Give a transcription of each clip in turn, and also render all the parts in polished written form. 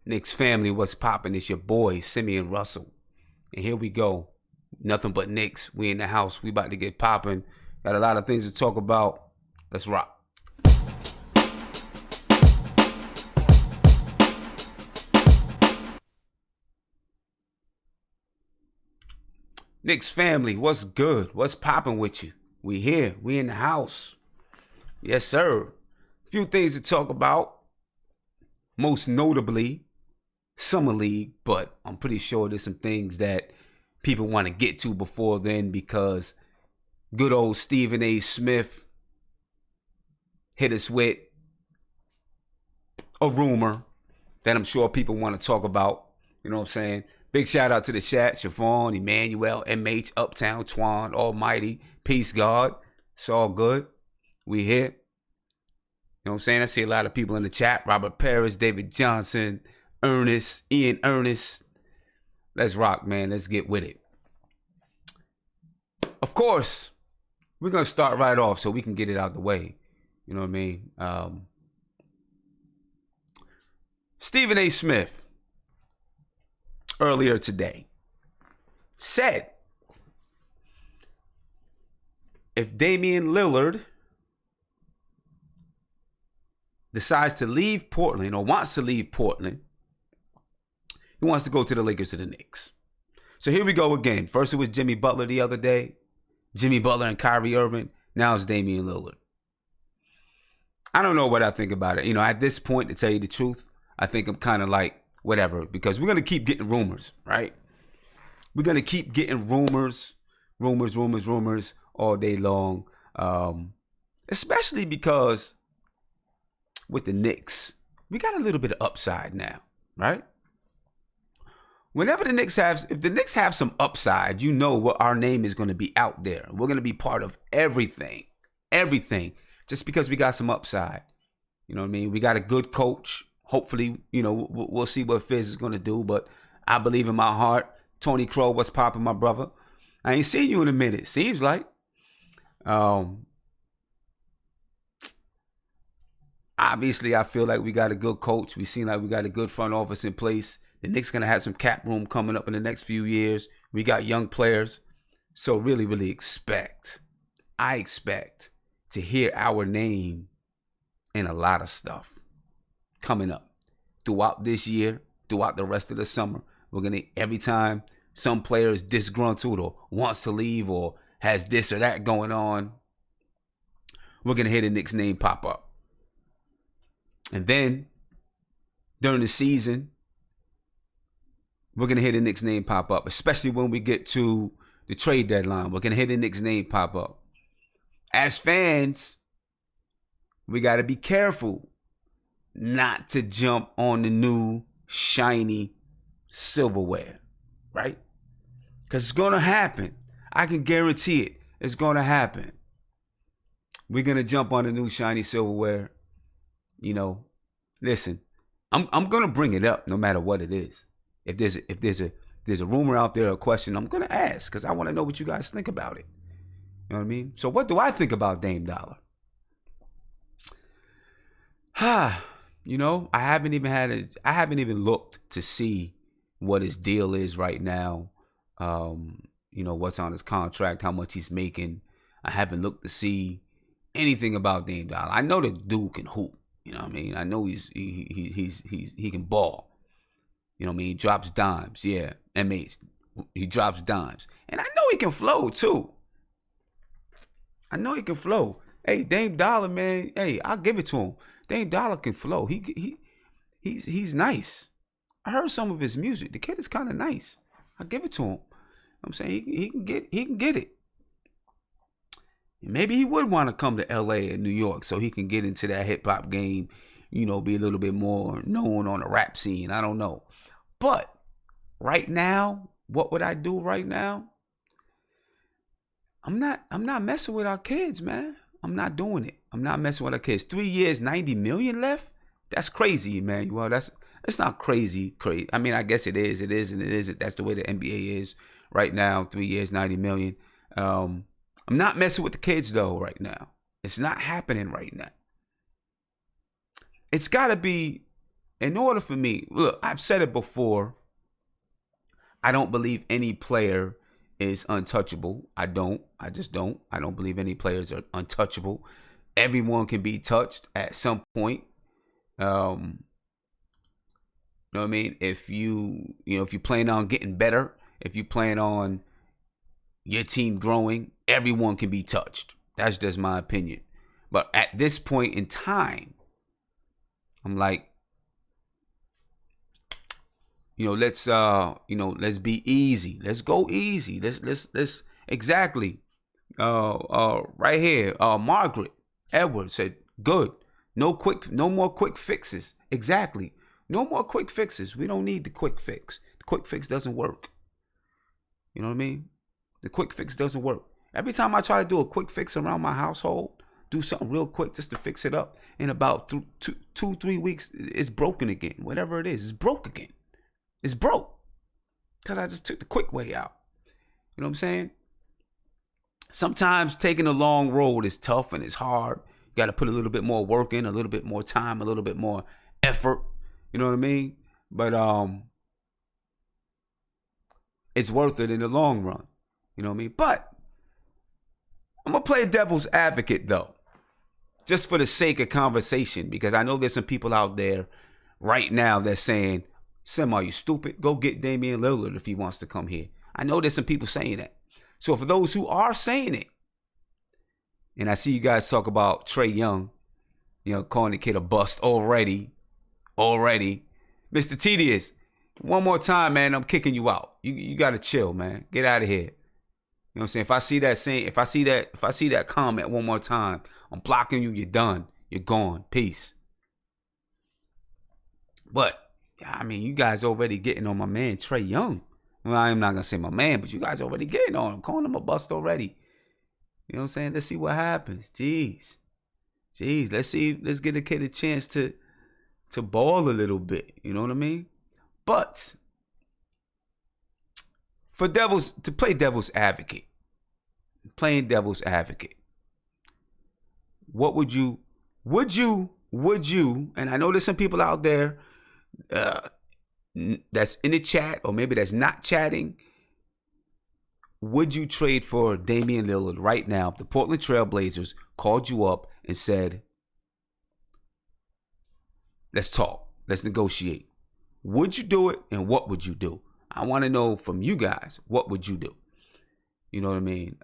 Knicks family, what's poppin'? It's your boy, Simeon Russell. And here we go. Nothing but Knicks. We in the house. We about to get poppin'. Got a lot of things to talk about. Let's rock. Knicks family, what's good? What's poppin' with you? We here. We in the house. Yes, sir. Few things to talk about. Most notably, Summer League, but I'm pretty sure there's some things that people want to get to before then because good old Stephen A. Smith hit us with a rumor that I'm sure people want to talk about. You know what I'm saying? Big shout out to the chat, Siobhan, Emmanuel, MH, Uptown, Twan, Almighty, Peace God. It's all good. We here. You know what I'm saying? I see a lot of people in the chat. Robert Paris, David Johnson, Ernest, Ian Ernest. Let's rock, man. Let's get with it. Of course, we're going to start right off so we can get it out the way. You know what I mean? Stephen A. Smith, earlier today, said if Damian Lillard decides to leave Portland or wants to leave Portland, he wants to go to the Lakers or the Knicks. So here we go again. First it was Jimmy Butler the other day. Jimmy Butler and Kyrie Irving. Now it's Damian Lillard. I don't know what I think about it. You know, at this point, to tell you the truth, I think I'm kind of like, whatever. Because we're going to keep getting rumors, right? We're going to keep getting rumors all day long. Especially because with the Knicks, we got a little bit of upside now, right? Whenever if the Knicks have some upside, you know what our name is going to be out there. We're going to be part of everything, just because we got some upside. You know what I mean? We got a good coach. Hopefully, you know, we'll see what Fizz is going to do, but I believe in my heart. Tony Crow, what's poppin', my brother? I ain't seen you in a minute. Seems like. Obviously, I feel like we got a good coach. We seem like we got a good front office in place. The Knicks going to have some cap room coming up in the next few years. We got young players. So really I expect to hear our name in a lot of stuff coming up throughout this year, throughout the rest of the summer. We're going to, every time some player is disgruntled or wants to leave or has this or that going on, we're going to hear the Knicks name pop up. And then, during the season, we're going to hear the Knicks name pop up, especially when we get to the trade deadline. We're going to hear the Knicks name pop up. As fans, we got to be careful not to jump on the new, shiny silverware, right? Because it's going to happen. I can guarantee it. It's going to happen. We're going to jump on the new, shiny silverware. You know, listen, I'm gonna bring it up no matter what it is. If there's a rumor out there, a question, I'm gonna ask because I want to know what you guys think about it. You know what I mean? So what do I think about Dame Dollar? You know, I haven't even looked to see what his deal is right now. You know, what's on his contract, how much he's making. I haven't looked to see anything about Dame Dollar. I know the dude can hoop. You know what I mean? I know he can ball. You know what I mean? He drops dimes. Yeah, MH. He drops dimes. And I know he can flow too. I know he can flow. Hey, Dame Dollar, man. Hey, I'll give it to him. Dame Dollar can flow. He's nice. I heard some of his music. The kid is kind of nice. I'll give it to him. You know what I'm saying he can get it. Maybe he would want to come to LA and New York so he can get into that hip hop game, you know, be a little bit more known on the rap scene. I don't know. But right now, what would I do right now? I'm not messing with our kids, man. I'm not doing it. I'm not messing with our kids. 3 years, 90 million left? That's crazy, man. Well, that's not crazy. I mean, I guess it is, and it isn't. That's the way the NBA is right now. 3 years, 90 million. I'm not messing with the kids, though, right now. It's not happening right now. It's got to be in order for me, look, I've said it before. I don't believe any player is untouchable. I don't. I just don't. I don't believe any players are untouchable. Everyone can be touched at some point. You know what I mean? If you plan on getting better, if you plan on your team growing, everyone can be touched. That's just my opinion. But at this point in time, I'm like, let's be easy. Let's go easy. Let's exactly. Right here, Margaret Edwards said, good. No more quick fixes. Exactly. No more quick fixes. We don't need the quick fix. The quick fix doesn't work. You know what I mean? The quick fix doesn't work. Every time I try to do a quick fix around my household, do something real quick just to fix it up, in about 2-3 weeks, it's broken again. Whatever it is, it's broke again. It's broke because I just took the quick way out. You know what I'm saying? Sometimes taking a long road is tough and it's hard. You got to put a little bit more work in, a little bit more time, a little bit more effort. You know what I mean? But it's worth it in the long run. You know what I mean? But I'm going to play devil's advocate, though, just for the sake of conversation, because I know there's some people out there right now that's saying, Sim, are you stupid? Go get Damian Lillard if he wants to come here. I know there's some people saying that. So for those who are saying it, and I see you guys talk about Trae Young, calling the kid a bust already. Mr. Tedious, one more time, man, I'm kicking you out. You got to chill, man. Get out of here. You know what I'm saying? If I see that comment one more time, I'm blocking you. You're done. You're gone. Peace. But I mean, you guys already getting on my man Trae Young. Well, I'm not gonna say my man, but you guys already getting on him, calling him a bust already. You know what I'm saying? Let's see what happens. Jeez. Let's get the kid a chance to ball a little bit. You know what I mean? But to play devil's advocate, playing devil's advocate, what would you, and I know there's some people out there that's in the chat, or maybe that's not chatting. Would you trade for Damian Lillard right now if the Portland Trail Blazers called you up and said, let's talk, let's negotiate? Would you do it, and what would you do? I want to know from you guys, what would you do? You know what I mean?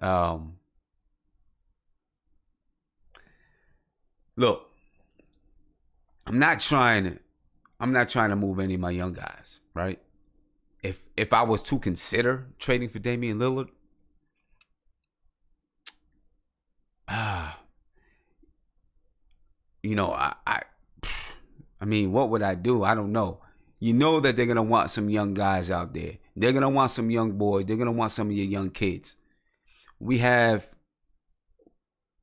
Look, I'm not trying to move any of my young guys, right? If I was to consider trading for Damian Lillard, I mean, what would I do? I don't know. You know that they're going to want some young guys out there. They're going to want some young boys. They're going to want some of your young kids. We have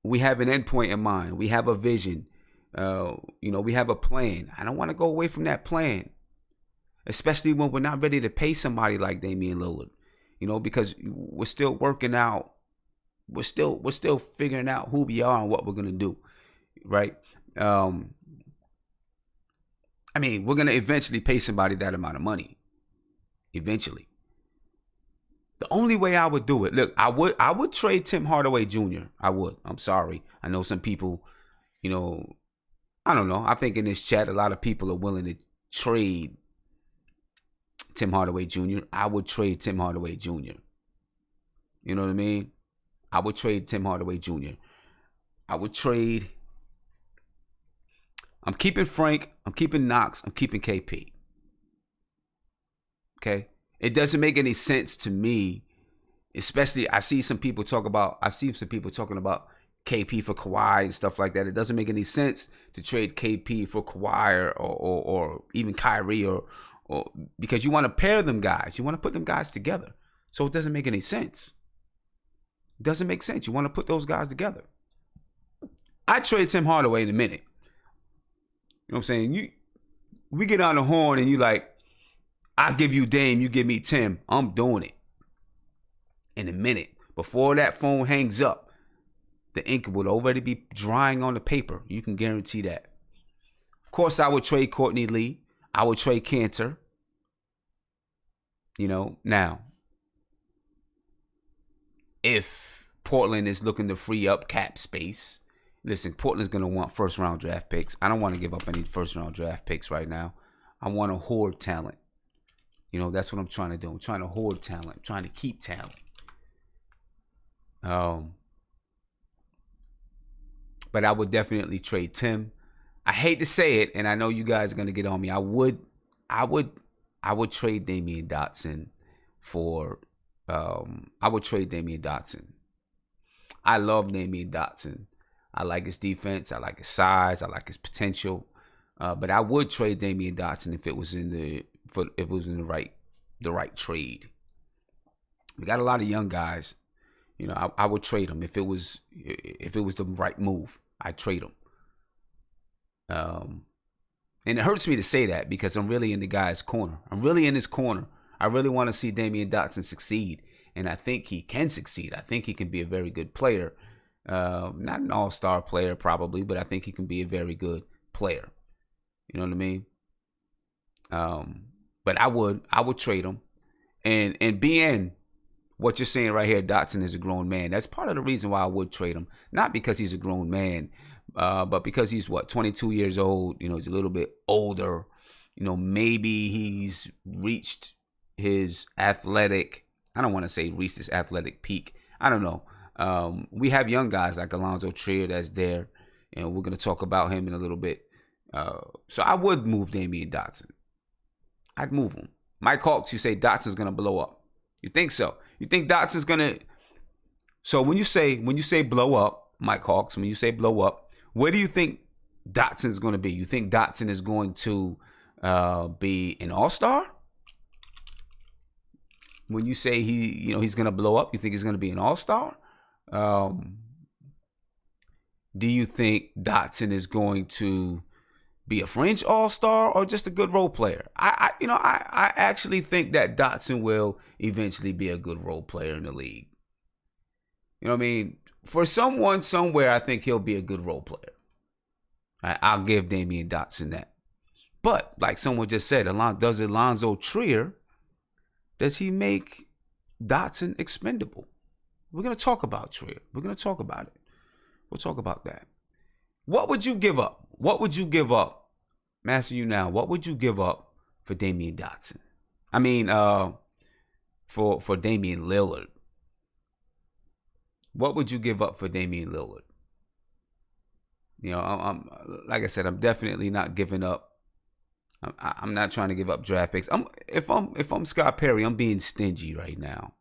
an endpoint in mind. We have a vision. We have a plan. I don't want to go away from that plan, especially when we're not ready to pay somebody like Damian Lillard, because we're still working out. We're still figuring out who we are and what we're going to do, right? I mean, we're going to eventually pay somebody that amount of money. Eventually. The only way I would do it, look, I would trade Tim Hardaway Jr. I would. I'm sorry. I know some people, I don't know. I think in this chat, a lot of people are willing to trade Tim Hardaway Jr. I would trade Tim Hardaway Jr. You know what I mean? I would trade Tim Hardaway Jr. I'm keeping Frank. I'm keeping Knox. I'm keeping KP. Okay? It doesn't make any sense to me, especially I've seen some people talking about KP for Kawhi and stuff like that. It doesn't make any sense to trade KP for Kawhi or even Kyrie or because you want to pair them guys. You want to put them guys together. So it doesn't make any sense. It doesn't make sense. You want to put those guys together. I trade Tim Hardaway in a minute. You know what I'm saying? We get on the horn and you like, I give you Dame, you give me Tim. I'm doing it in a minute. Before that phone hangs up, the ink would already be drying on the paper. You can guarantee that. Of course, I would trade Courtney Lee. I would trade Cantor. Now, if Portland is looking to free up cap space, listen, Portland's going to want first-round draft picks. I don't want to give up any first-round draft picks right now. I want to hoard talent. That's what I'm trying to do. I'm trying to hoard talent. I'm trying to keep talent. But I would definitely trade Tim. I hate to say it, and I know you guys are going to get on me. I would trade Damian Dotson for. I would trade Damian Dotson. I love Damian Dotson. I like his defense. I like his size. I like his potential. But I would trade Damian Dotson if it was in the right trade. We got a lot of young guys. I would trade them if it was the right move. I'd trade them. And it hurts me to say that because I'm really in the guy's corner. I'm really in his corner. I really want to see Damian Dotson succeed, and I think he can succeed. I think he can be a very good player. Not an all-star player probably, but I think he can be a very good player. You know what I mean? But I would trade him. And BN, what you're saying right here, Dotson is a grown man. That's part of the reason why I would trade him. Not because he's a grown man, but because he's 22 years old. He's a little bit older. Maybe he's reached his athletic. I don't want to say reached his athletic peak. I don't know. We have young guys like Allonzo Trier that's there, and we're going to talk about him in a little bit. So I would move Damian Dotson. I'd move him. Mike Hawks, you say Dotson's going to blow up. You think so? You think Dotson's going to... So when you say blow up, Mike Hawks, when you say blow up, where do you think Dotson's going to be? You think Dotson is going to be an all-star? When you say he's going to blow up, you think he's going to be an all-star? Do you think Dotson is going to be a fringe all-star or just a good role player? I actually think that Dotson will eventually be a good role player in the league. You know what I mean? For someone somewhere, I think he'll be a good role player. I'll give Damian Dotson that. But like someone just said, does Allonzo Trier, does he make Dotson expendable? We're going to talk about Trier. We're going to talk about it. We'll talk about that. What would you give up? What would you give up? I'm asking you now, what would you give up for Damian Dotson? I mean, for Damian Lillard. What would you give up for Damian Lillard? I'm like I said, I'm definitely not giving up. I'm not trying to give up draft picks. If I'm Scott Perry, I'm being stingy right now.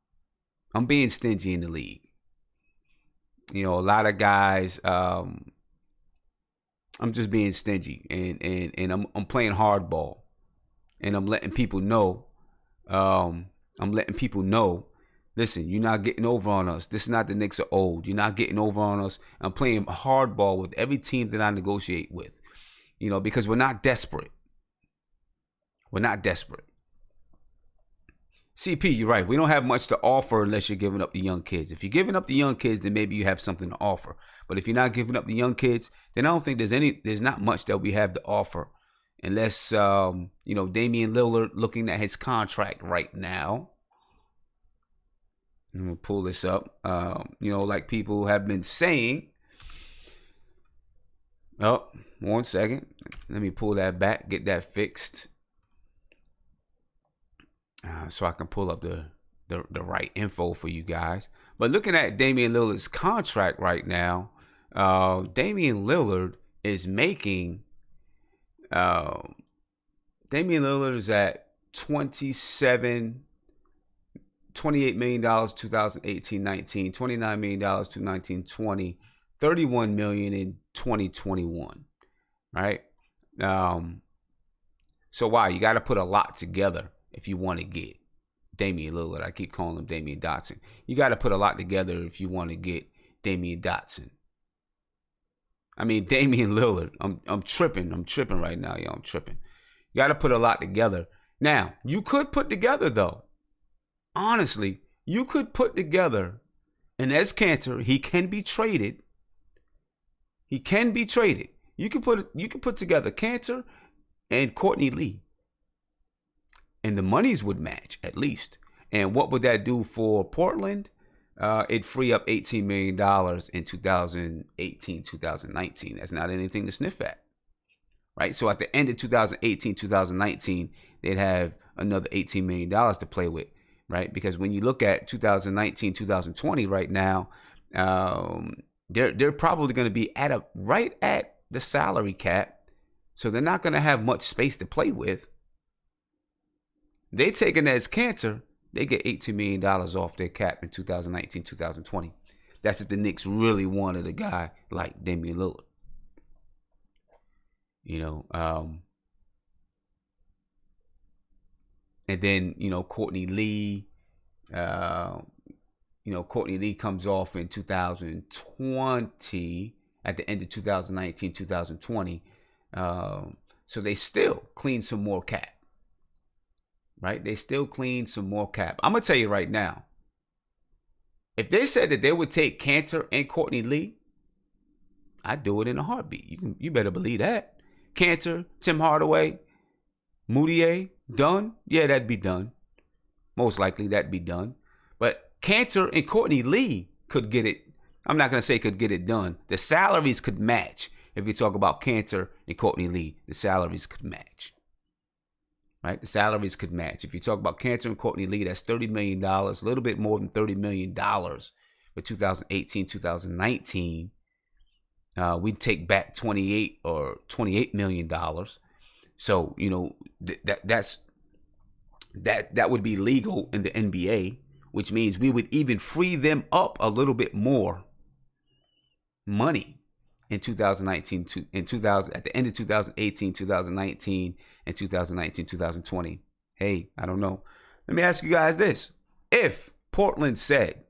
I'm being stingy in the league. A lot of guys. I'm just being stingy, and I'm playing hardball, and I'm letting people know. Listen, you're not getting over on us. This is not the Knicks are old. You're not getting over on us. I'm playing hardball with every team that I negotiate with, because we're not desperate. We're not desperate. CP, you're right. We don't have much to offer unless you're giving up the young kids. If you're giving up the young kids, then maybe you have something to offer. But if you're not giving up the young kids, then I don't think there's not much that we have to offer. Unless, Damian Lillard looking at his contract right now. I'm going to pull this up. Like people have been saying. Oh, 1 second. Let me pull that back, get that fixed. So I can pull up the right info for you guys. But looking at Damian Lillard's contract right now, Damian Lillard is making. Damian Lillard is at $28 million 2018-19, $29 million 2019-20, $31 million in 2021. Right? So wow, you got to put a lot together if you want to get Damian Lillard. I keep calling him Damian Dotson. You got to put a lot together if you want to get Damian Dotson. I mean, Damian Lillard. I'm tripping. I'm tripping right now, yo. I'm tripping. You got to put a lot together. Now, you could put together, though. Honestly, you could put together an S. Cantor. He can be traded. He can be traded. You could put together Cantor and Courtney Lee. and the monies would match at least. And what would that do for Portland? It'd free up $18 million in 2018, 2019. That's not anything to sniff at, right? So at the end of 2018, 2019, they'd have another $18 million to play with, right? Because when you look at 2019, 2020 right now, they're probably going to be right at the salary cap. So they're not going to have much space to play with. They taking that as cancer. They get $18 million off their cap in 2019, 2020. That's if the Knicks really wanted a guy like Damian Lillard. And then, Courtney Lee. Courtney Lee comes off in 2020, at the end of 2019, 2020. So they still clean some more cap. Right? They still clean some more cap. I'm going to tell you right now, if they said that they would take Cantor and Courtney Lee, I'd do it in a heartbeat. You better believe that. Cantor, Tim Hardaway, Moutier, done? Yeah, that'd be done. Most likely that'd be done. But Cantor and Courtney Lee could get it. I'm not going to say could get it done. The salaries could match. If you talk about Cantor and Courtney Lee, the salaries could match. Right? The salaries could match. If you talk about Cantor and Courtney Lee, that's $30 million, a little bit more than $30 million for 2018, 2019. We'd take back $28 million. So, that would be legal in the NBA, which means we would even free them up a little bit more money in 2019, at the end of 2018, 2019, and 2019, 2020. Hey, I don't know. Let me ask you guys this. If Portland said,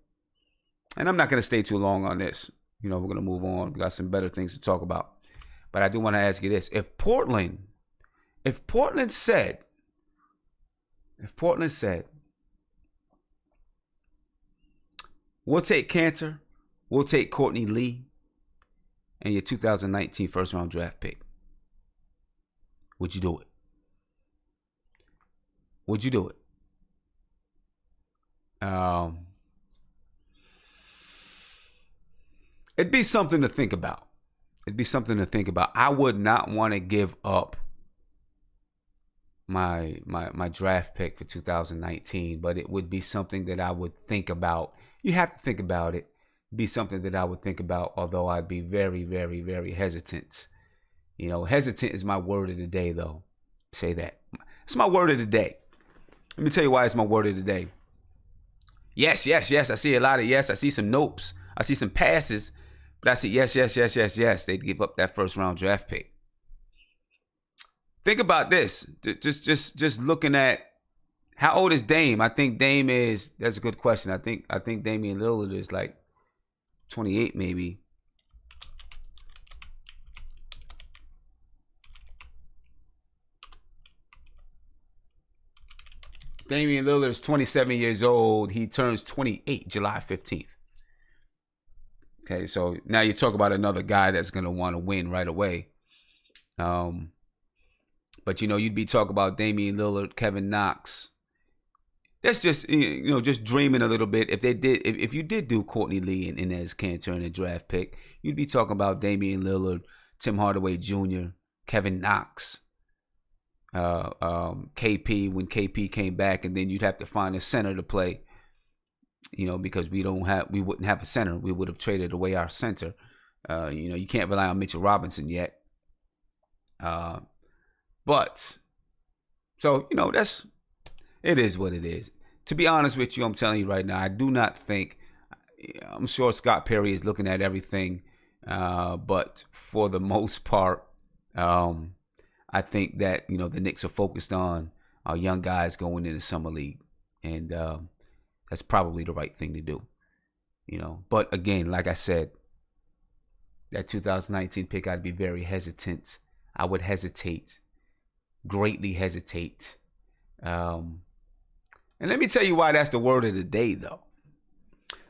and I'm not going to stay too long on this, we're going to move on. We got some better things to talk about. But I do want to ask you this. If Portland said, we'll take Cantor, we'll take Courtney Lee, and your 2019 first round draft pick, would you do it? Would you do it? It'd be something to think about. I would not want to give up my draft pick for 2019, but it would be something that I would think about. You have to think about it. It'd be something that I would think about, although I'd be very, very, very hesitant. Hesitant is my word of the day, though. Say that. It's my word of the day. Let me tell you why it's my word of the day. Yes. I see a lot of yes. I see some nopes. I see some passes. But I see yes. They'd give up that first round draft pick. Think about this. Just looking at how old is Dame? I think Dame is. That's a good question. I think Damian Lillard is like 28 maybe. Damian Lillard is 27 years old. He turns 28 July 15th. Okay, so now you talk about another guy that's going to want to win right away. But, you'd be talking about Damian Lillard, Kevin Knox. That's just, just dreaming a little bit. If you did do Courtney Lee and Inez Cantor in a draft pick, you'd be talking about Damian Lillard, Tim Hardaway Jr., Kevin Knox, KP when KP came back, and then you'd have to find a center to play, because we wouldn't have a center. We would have traded away our center. You can't rely on Mitchell Robinson yet. But so, it is what it is. To be honest with you, I'm telling you right now, I do not think, I'm sure Scott Perry is looking at everything. But for the most part, I think that, the Knicks are focused on our young guys going into Summer League. And that's probably the right thing to do. But again, like I said, that 2019 pick, I'd be very hesitant. I would hesitate, greatly hesitate. And let me tell you why that's the word of the day, though.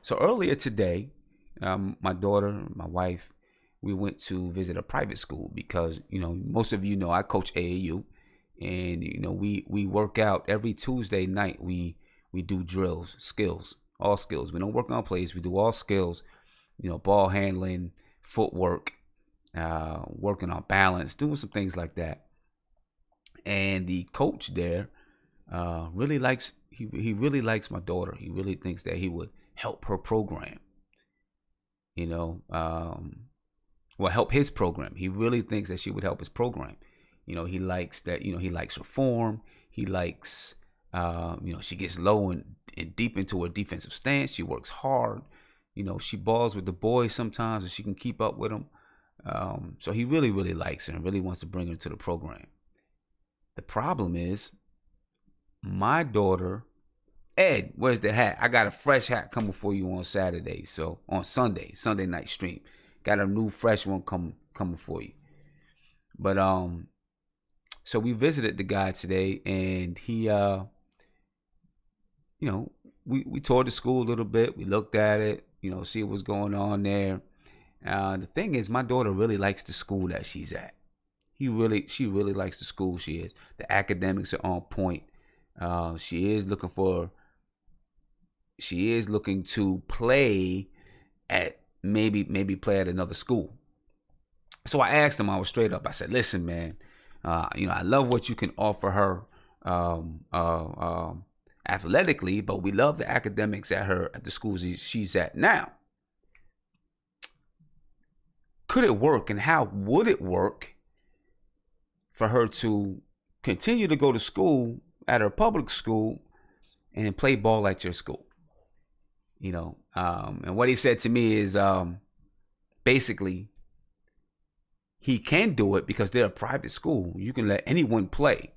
So earlier today, my daughter, my wife, we went to visit a private school because, most of you know I coach AAU. And we work out every Tuesday night. We do drills, skills, all skills. We don't work on plays. We do all skills. Ball handling, footwork, working on balance, doing some things like that. And the coach there really likes he really likes my daughter. He really thinks that he would help her program. Help his program. He really thinks that she would help his program. He likes that. He likes her form. He likes, she gets low and deep into her defensive stance. She works hard. She balls with the boys sometimes, and she can keep up with them. So he really, really likes her and really wants to bring her to the program. The problem is, my daughter, Ed, where's the hat? I got a fresh hat coming for you on Saturday. So on Sunday night stream, got a new fresh one coming for you. But so we visited the guy today, and he, we toured the school a little bit. We looked at it, see what's going on there. The thing is, my daughter really likes the school that she's at. She really likes the school she is. The academics are on point. She is looking to play at maybe play at another school. So I asked him, I was straight up. I said, listen, man, I love what you can offer her athletically, but we love the academics at the school she's at now. Could it work, and how would it work for her to continue to go to school at her public school and play ball at your school? And what he said to me is basically he can do it because they're a private school. You can let anyone play,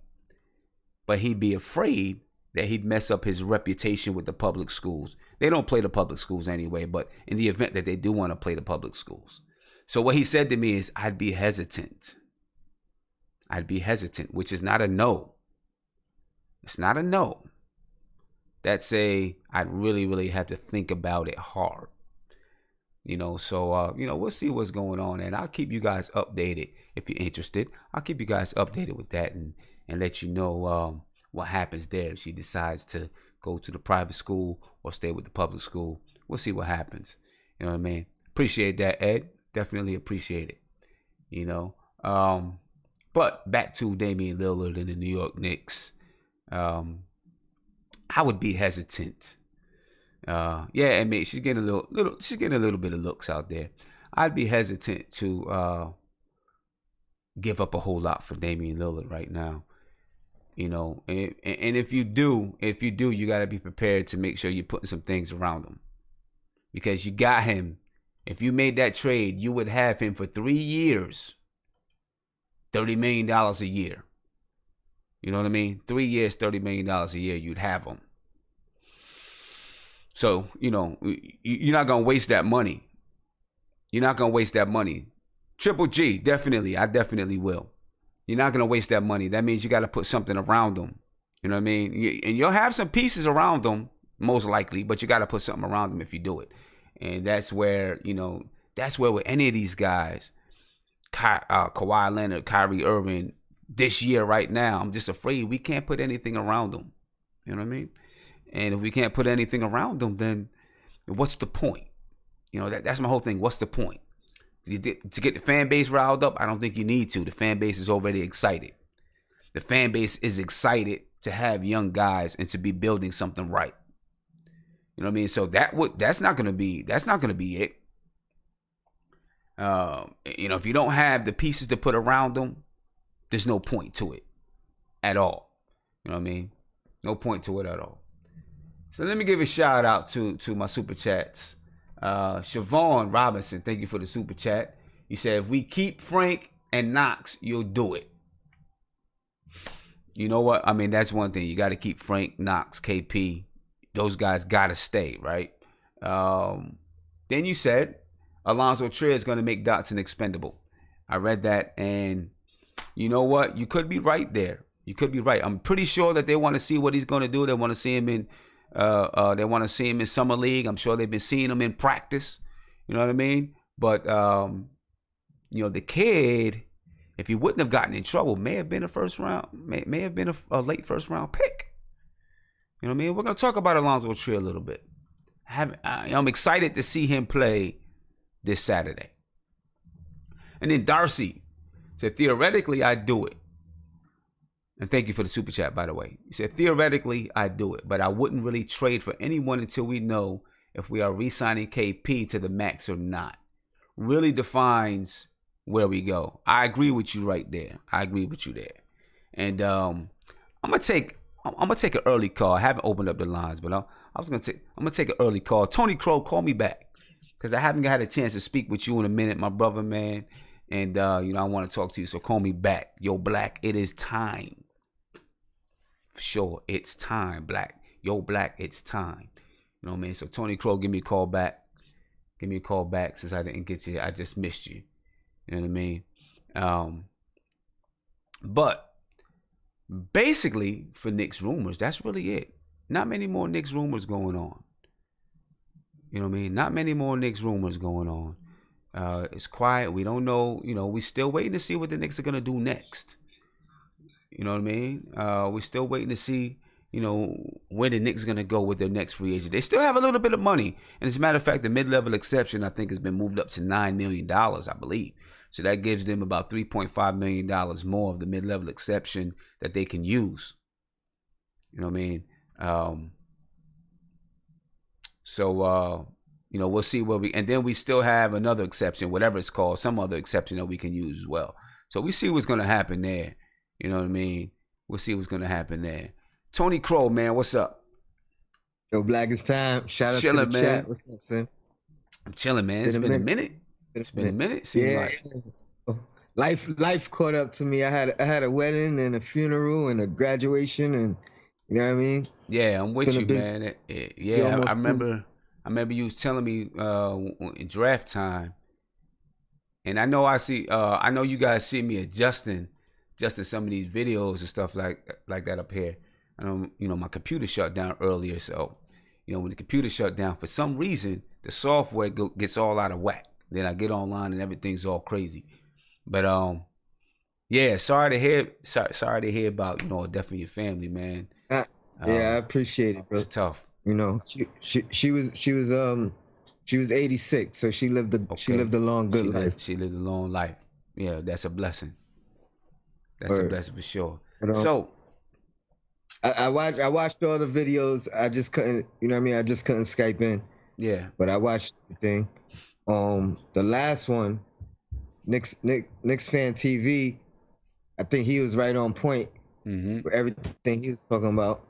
but he'd be afraid that he'd mess up his reputation with the public schools. They don't play the public schools anyway, but in the event that they do want to play the public schools. So what he said to me is, I'd be hesitant, which is not a no. It's not a no. That's I'd really, really have to think about it hard. So we'll see what's going on, and I'll keep you guys updated if you're interested. I'll keep you guys updated with that and let you know what happens there. If she decides to go to the private school or stay with the public school, we'll see what happens. You know what I mean? Appreciate that, Ed. Definitely appreciate it. But back to Damian Lillard and the New York Knicks. I would be hesitant. And maybe she's getting a little bit of looks out there. I'd be hesitant to give up a whole lot for Damian Lillard right now. And if you do, you got to be prepared to make sure you're putting some things around him, because you got him. If you made that trade, you would have him for 3 years, $30 million a year. You know what I mean? 3 years, $30 million a year, you'd have him. So, you're not going to waste that money. Triple G, definitely. I definitely will. You're not going to waste that money. That means you got to put something around them. You know what I mean? And you'll have some pieces around them, most likely, but you got to put something around them if you do it. And that's where, with any of these guys, Kawhi Leonard, Kyrie Irving, this year right now, I'm just afraid we can't put anything around them. You know what I mean? And if we can't put anything around them, then what's the point? That's my whole thing. What's the point? To get the fan base riled up, I don't think you need to. The fan base is already excited. The fan base is excited to have young guys and to be building something right. You know what I mean? So that's not gonna be it. If you don't have the pieces to put around them, there's no point to it at all. You know what I mean? No point to it at all. So let me give a shout out to my super chats. Siobhan Robinson, thank you for the super chat. You said, if we keep Frank and Knox, you'll do it. You know what? I mean, that's one thing. You got to keep Frank, Knox, KP. Those guys got to stay, right? Then you said Allonzo Trier is going to make Dotson expendable. I read that, and you know what? You could be right there. You could be right. I'm pretty sure that they want to see what he's going to do. They want to see him in. They want to see him in summer league. I'm sure they've been seeing him in practice. You know what I mean? But the kid if he wouldn't have gotten in trouble, may have been a may have been a late first round pick. You know what I mean? We're gonna talk about Allonzo Trier a little bit. I'm excited to see him play this Saturday. And then Darcy said, theoretically, I'd do it. And thank you for the super chat, by the way. He said, theoretically, I'd do it, but I wouldn't really trade for anyone until we know if we are re-signing KP to the max or not. Really defines where we go. I agree with you right there. I agree with you there. And I'm gonna take an early call. I haven't opened up the lines, but I'm gonna take an early call. Tony Crow, call me back, because I haven't had a chance to speak with you in a minute, my brother, man. And I want to talk to you, so call me back. Yo, Black, it is time. For sure, it's time, Black. Yo, Black, it's time. You know what I mean? So Tony Crow, give me a call back. Give me a call back, since I didn't get you. I just missed you. You know what I mean? But basically, for Knicks rumors, that's really it. Not many more Knicks rumors going on. You know what I mean? Not many more Knicks rumors going on. It's quiet. We don't know. We're still waiting to see what the Knicks are going to do next. You know what I mean? We're still waiting to see, where the Knicks are going to go with their next free agent. They still have a little bit of money. And as a matter of fact, the mid-level exception, I think, has been moved up to $9 million, I believe. So that gives them about $3.5 million more of the mid-level exception that they can use. You know what I mean? We'll see where and then we still have another exception, whatever it's called, some other exception that we can use as well. So we see what's going to happen there. You know what I mean? We'll see what's going to happen there. Tony Crow, man, what's up? Yo, Black, it's time. Shout out chilling, to the man. chat. What's up, Sim? I'm chilling, man. It's been a minute. It's been a minute. Seems like life caught up to me. I had a wedding and a funeral and a graduation, and you know what I mean? Yeah, I'm with you, man. I remember you was telling me in draft time, and I know you guys see me adjusting some of these videos and stuff like that up here. My computer shut down earlier, so when the computer shut down, for some reason the software gets all out of whack. Then I get online and everything's all crazy. But sorry to hear about a death in your family, man. Yeah, I appreciate it, bro. It's tough. She was 86, so she lived a long good life. She lived a long life. Yeah, that's a blessing. That's a blessing for sure. So I watched all the videos. I just couldn't, I just couldn't Skype in. Yeah. But I watched the thing. The last one, Knicks Fan TV, I think he was right on point for everything he was talking about.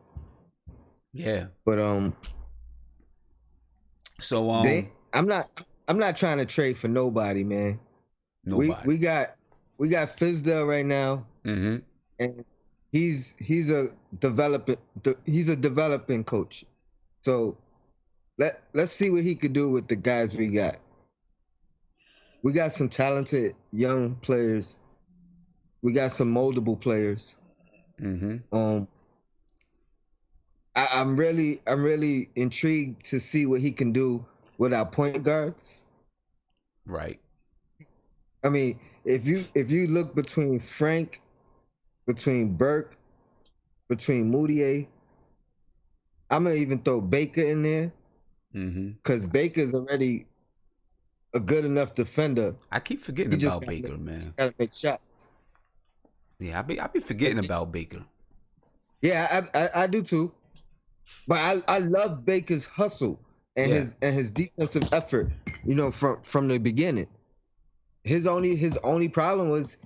Yeah. But I'm not trying to trade for nobody, man. Nobody. We got Fizdale right now, and he's a developing coach. So let's see what he could do with the guys we got. We got some talented young players. We got some moldable players. I'm really intrigued to see what he can do with our point guards. Right. I mean, if you look between Frank, between Burke, between Moutier, I'm gonna even throw Baker in there, because Baker's already a good enough defender. I keep forgetting about Baker, man. He's gotta make shots. Yeah, I be forgetting about Baker. Yeah, I do too. But I love Baker's hustle and his defensive effort. From the beginning. His only problem was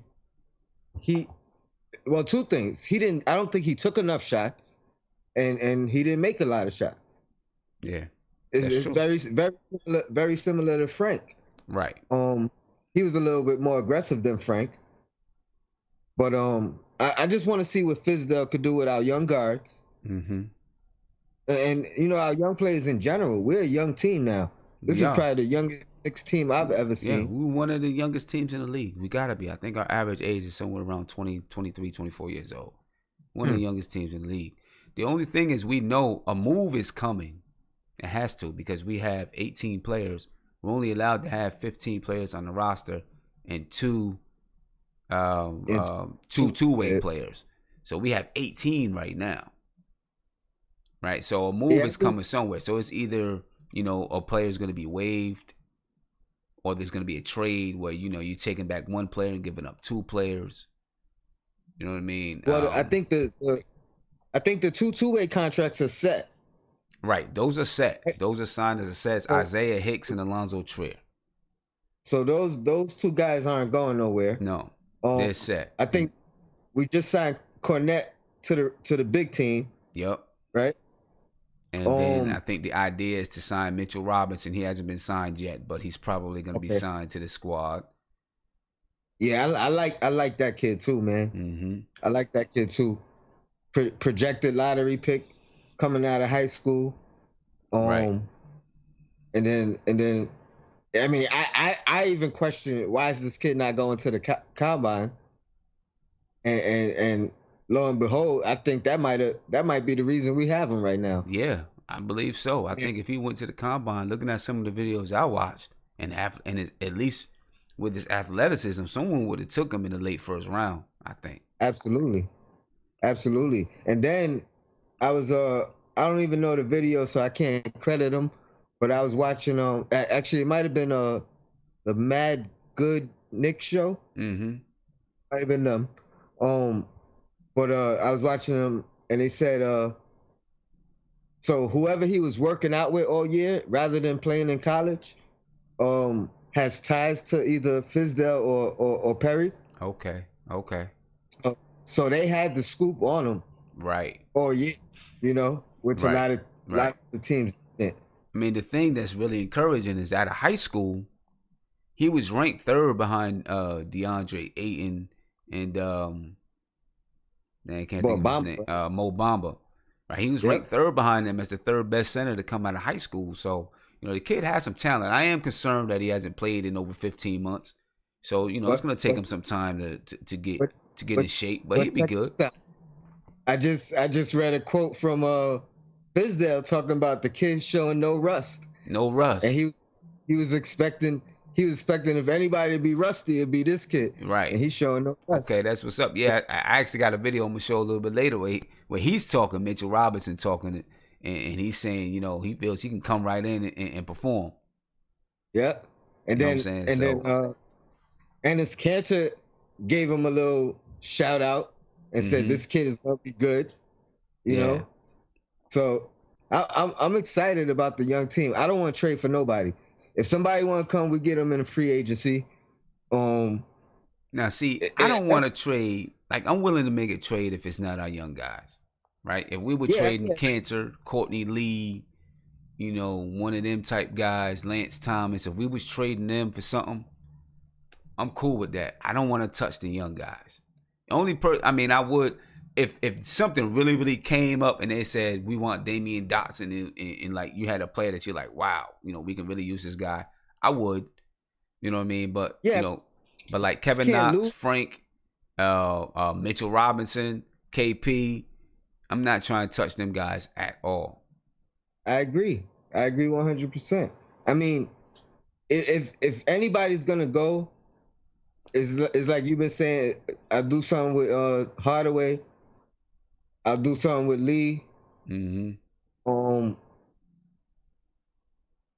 two things. I don't think he took enough shots, and he didn't make a lot of shots. Yeah. It's very similar to Frank. Right. He was a little bit more aggressive than Frank. But I just want to see what Fizdale could do with our young guards. And our young players in general. We're a young team now. This is probably the youngest Knicks team I've ever seen. Yeah, we're one of the youngest teams in the league. We gotta be. I think our average age is somewhere around 20, 23, 24 years old. One of the youngest teams in the league. The only thing is, we know a move is coming. It has to, because we have 18 players. We're only allowed to have 15 players on the roster and 2 two-way players. So we have 18 right now. Right. So a move Yeah, is coming somewhere. So it's either, a player is going to be waived, or there's going to be a trade where, you're taking back one player and giving up two players. You know what I mean? Well, I think the two-way contracts are set. Right. Those are set. Those are signed as a set. It's Isiah, Hicks, and Allonzo Trier. So those two guys aren't going nowhere. No, they're set. I think we just signed Cornette to the big team. Yep. Right. And then I think the idea is to sign Mitchell Robinson. He hasn't been signed yet, but he's probably going to be signed to the squad. Yeah, I like that kid too, man. Mm-hmm. I like that kid too. Projected lottery pick coming out of high school. Right. And then, I mean, I even question, why is this kid not going to the combine? And lo and behold, I think that might be the reason we have him right now. Yeah, I believe so. I think if he went to the combine, looking at some of the videos I watched, and at least with his athleticism, someone would have took him in the late first round, I think. Absolutely. And then I was I don't even know the video, so I can't credit him, but I was watching actually it might have been the Mad Good Knicks show. Mm-hmm. Might have been them. But I was watching them, and they said so whoever he was working out with all year, rather than playing in college, has ties to either Fizdale or Perry. Okay. So they had the scoop on him. Right. All year, which a lot of the teams didn't. I mean, the thing that's really encouraging is out of high school, he was ranked third behind DeAndre Ayton and I can't think of his name. Mo Bamba. Right. He was ranked third behind them as the third best center to come out of high school. So, the kid has some talent. I am concerned that he hasn't played in over 15 months. So, it's going to take him some time to get in shape, but he'll be good. I just read a quote from Fizdale talking about the kid showing no rust. No rust. And he was expecting if anybody to be rusty, it'd be this kid. Right. And he's showing no rust. Okay, that's what's up. Yeah, I actually got a video I'm gonna show a little bit later where he's talking, Mitchell Robinson talking, and he's saying, he feels he can come right in and perform. Yeah. And then Enes Kanter gave him a little shout out and said this kid is gonna be good. You know? So I'm excited about the young team. I don't want to trade for nobody. If somebody want to come, we get them in a free agency. Now, see, I don't want to trade. Like, I'm willing to make a trade if it's not our young guys, right? If we were trading Kanter, Courtney Lee, one of them type guys, Lance Thomas, if we was trading them for something, I'm cool with that. I don't want to touch the young guys. I would, if something really, really came up and they said, we want Damian Dotson and like you had a player that you're like, wow, we can really use this guy, I would. You know what I mean? But, but like Kevin Knox, Frank, Mitchell Robinson, KP, I'm not trying to touch them guys at all. I agree 100%. I mean, if anybody's going to go, it's like you've been saying, I'll do something with Hardaway. I'll do something with Lee. Mm-hmm.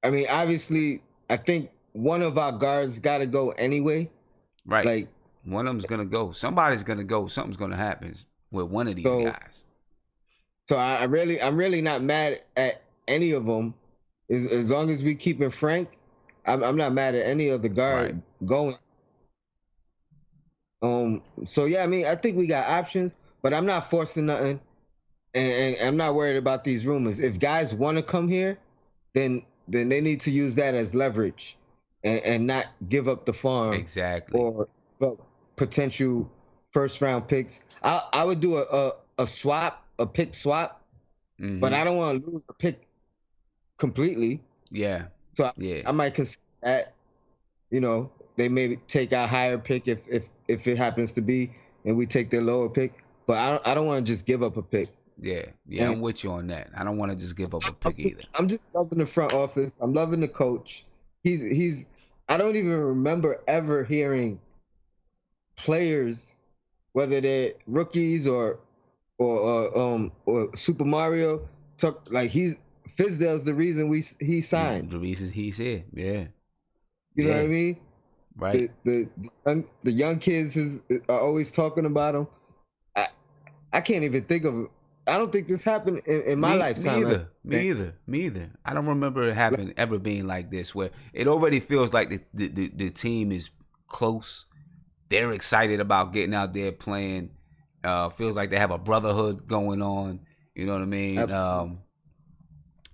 I mean, obviously, I think one of our guards got to go anyway. Right. Like, one of them's going to go. Somebody's going to go. Something's going to happen with one of these guys. So I'm really not mad at any of them. As long as we keeping Frank, I'm not mad at any of the guard going. So yeah, I mean, I think we got options, but I'm not forcing nothing, and I'm not worried about these rumors. If guys want to come here, then they need to use that as leverage, and not give up the farm or potential first round picks. I would do a swap, a pick swap, but I don't want to lose a pick completely. Yeah. So I might consider that. They maybe take our higher pick if it happens to be, and we take their lower pick. But I don't want to just give up a pick. Yeah, I'm with you on that. I don't want to just give up a pick either. I'm just loving the front office. I'm loving the coach. He's. I don't even remember ever hearing players, whether they're rookies or Super Mario, talk like Fizdale's the reason he signed. The reason he's here. Yeah. You know what I mean? Right. The young kids are always talking about him. I can't even think of. I don't think this happened in my lifetime. Me either. I don't remember it ever being like this, where it already feels like the team is close. They're excited about getting out there playing. Feels like they have a brotherhood going on. You know what I mean?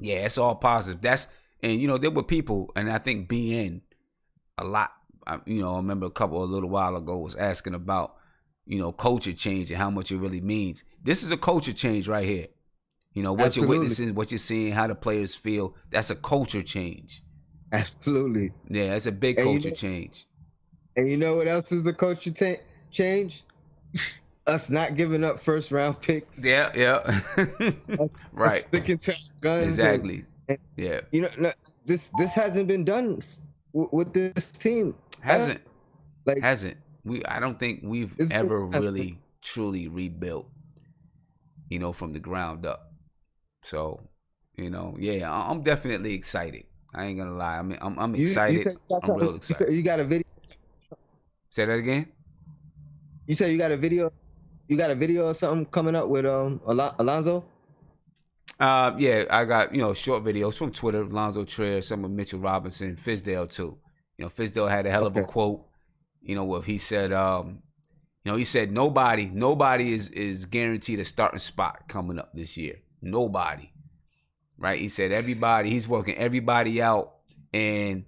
Yeah, it's all positive. And there were people, and I think BN a lot. I remember a little while ago was asking about, culture change and how much it really means. This is a culture change right here. What you're witnessing, what you're seeing, how the players feel. That's a culture change. Absolutely. Yeah, it's a big culture change. And you know what else is a culture change? Us not giving up first round picks. Yeah. Right. Us sticking to our guns. Exactly. Yeah. This hasn't been done with this team. Hasn't. I don't think we've ever really truly rebuilt, from the ground up. So, yeah, I'm definitely excited. I ain't gonna lie. I'm excited. I'm real excited. You got a video? Say that again. You said you got a video? You got a video or something coming up with Allonzo? Yeah, I got short videos from Twitter. Allonzo Trier, some of Mitchell Robinson, Fizdale too. Fizdale had a hell of a quote. Where he said, he said nobody is guaranteed a starting spot coming up this year. Nobody, right? He said everybody. He's working everybody out, and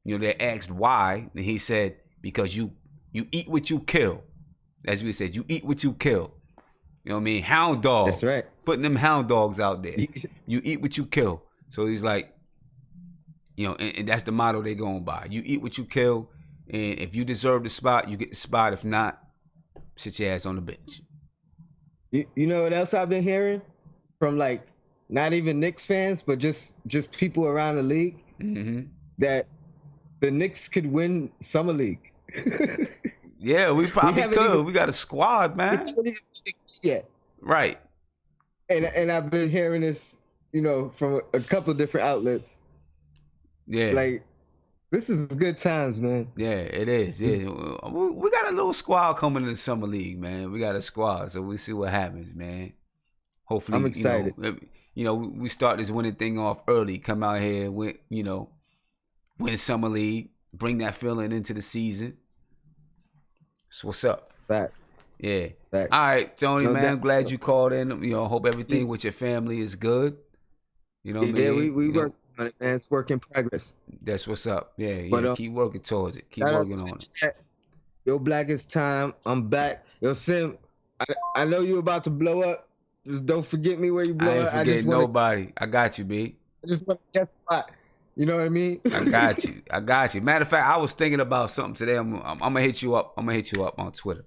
they asked why, and he said because you eat what you kill. As we said, you eat what you kill. You know what I mean? Hound dogs. That's right. Putting them hound dogs out there. You eat what you kill. So he's like, and that's the motto they're going by. You eat what you kill. And if you deserve the spot, you get the spot. If not, sit your ass on the bench. You know what else I've been hearing? From not even Knicks fans, but just people around the league. Mm-hmm. That the Knicks could win Summer League. Yeah, we probably could. We got a squad, man. Yeah. Right. And I've been hearing this, from a couple different outlets. Yeah. This is good times, man. Yeah, it is. Yeah. We got a little squad coming in the Summer League, man. We got a squad, so we'll see what happens, man. Hopefully, I'm excited. We start this winning thing off early. Come out here, win Summer League, bring that feeling into the season. So what's up? Back. Yeah. Back. All right, Tony, man. I'm glad you called in. Hope everything with your family is good. You know what I mean? Yeah, we work on it, man. It's work in progress. That's what's up. Yeah. But, keep working towards it. Keep working on it. Yo, Blackest Time. I'm back. Yo, Sim, I know you about to blow up. Just don't forget me where you blow up. I ain't forgetting nobody. I got you, B. I just want to get spot. You know what I mean? I got you. Matter of fact, I was thinking about something today. I'm gonna hit you up. I'm gonna hit you up on Twitter.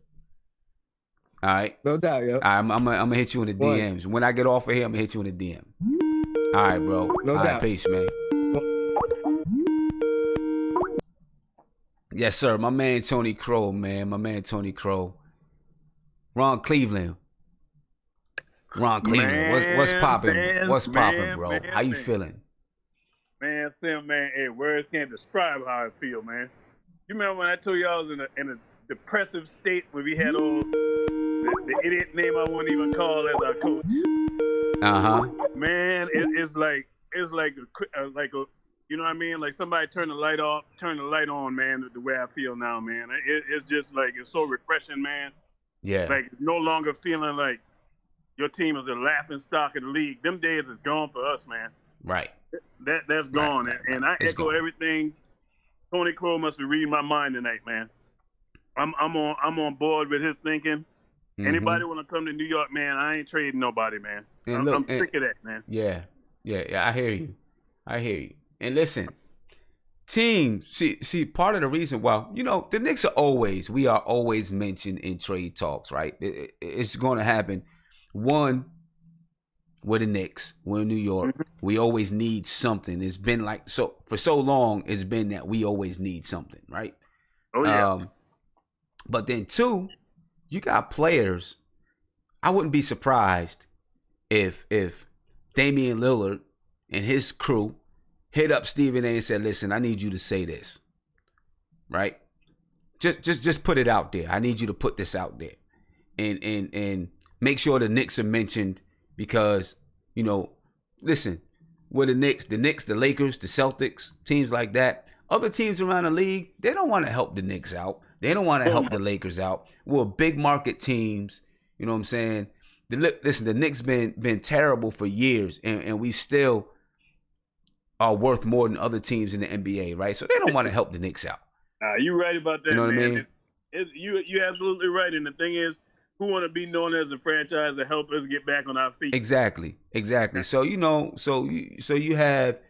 All right. No doubt, yo. I'm gonna hit you in the DMs. When I get off of here, I'm gonna hit you in the DM. All right, bro. No doubt. Right, peace, man. Yes, sir. My man Tony Crow, man. Ron Cleveland. Man, what's popping? What's popping, bro? How you feeling? Man, Sim, man, hey, words can't describe how I feel, man. You remember when I told you I was in a depressive state when we had all the idiot name I wouldn't even call as our coach? Man, it's like a you know what I mean? Like somebody turn the light on, man. The way I feel now, man. It's just like it's so refreshing, man. Yeah. Like no longer feeling like your team is a laughing stock of the league. Them days is gone for us, man. Right. That's gone, right. And I echo everything. Tony Crow must have read my mind tonight, man. I'm on board with his thinking. Mm-hmm. Anybody want to come to New York, man? I ain't trading nobody, man. I'm sick of that, man. Yeah. I hear you. And listen, teams. See, part of the reason why the Knicks we are always mentioned in trade talks, right? It's going to happen. One. We're the Knicks. We're in New York. Mm-hmm. We always need something. It's been like so for so long. It's been that we always need something, right? Oh yeah. But then two, you got players. I wouldn't be surprised if Damian Lillard and his crew hit up Stephen A and said, "Listen, I need you to say this." Right? Just put it out there. I need you to put this out there. And make sure the Knicks are mentioned because, listen, with the Knicks, the Lakers, the Celtics, teams like that, other teams around the league, they don't want to help the Knicks out. They don't want to help the Lakers out. We're big market teams. You know what I'm saying? Listen, the Knicks been terrible for years, and we still are worth more than other teams in the NBA, right? So they don't want to help the Knicks out. You're right about that, you know what man. I mean? You're absolutely right. And the thing is, who want to be known as a franchise to help us get back on our feet? Exactly. So so you have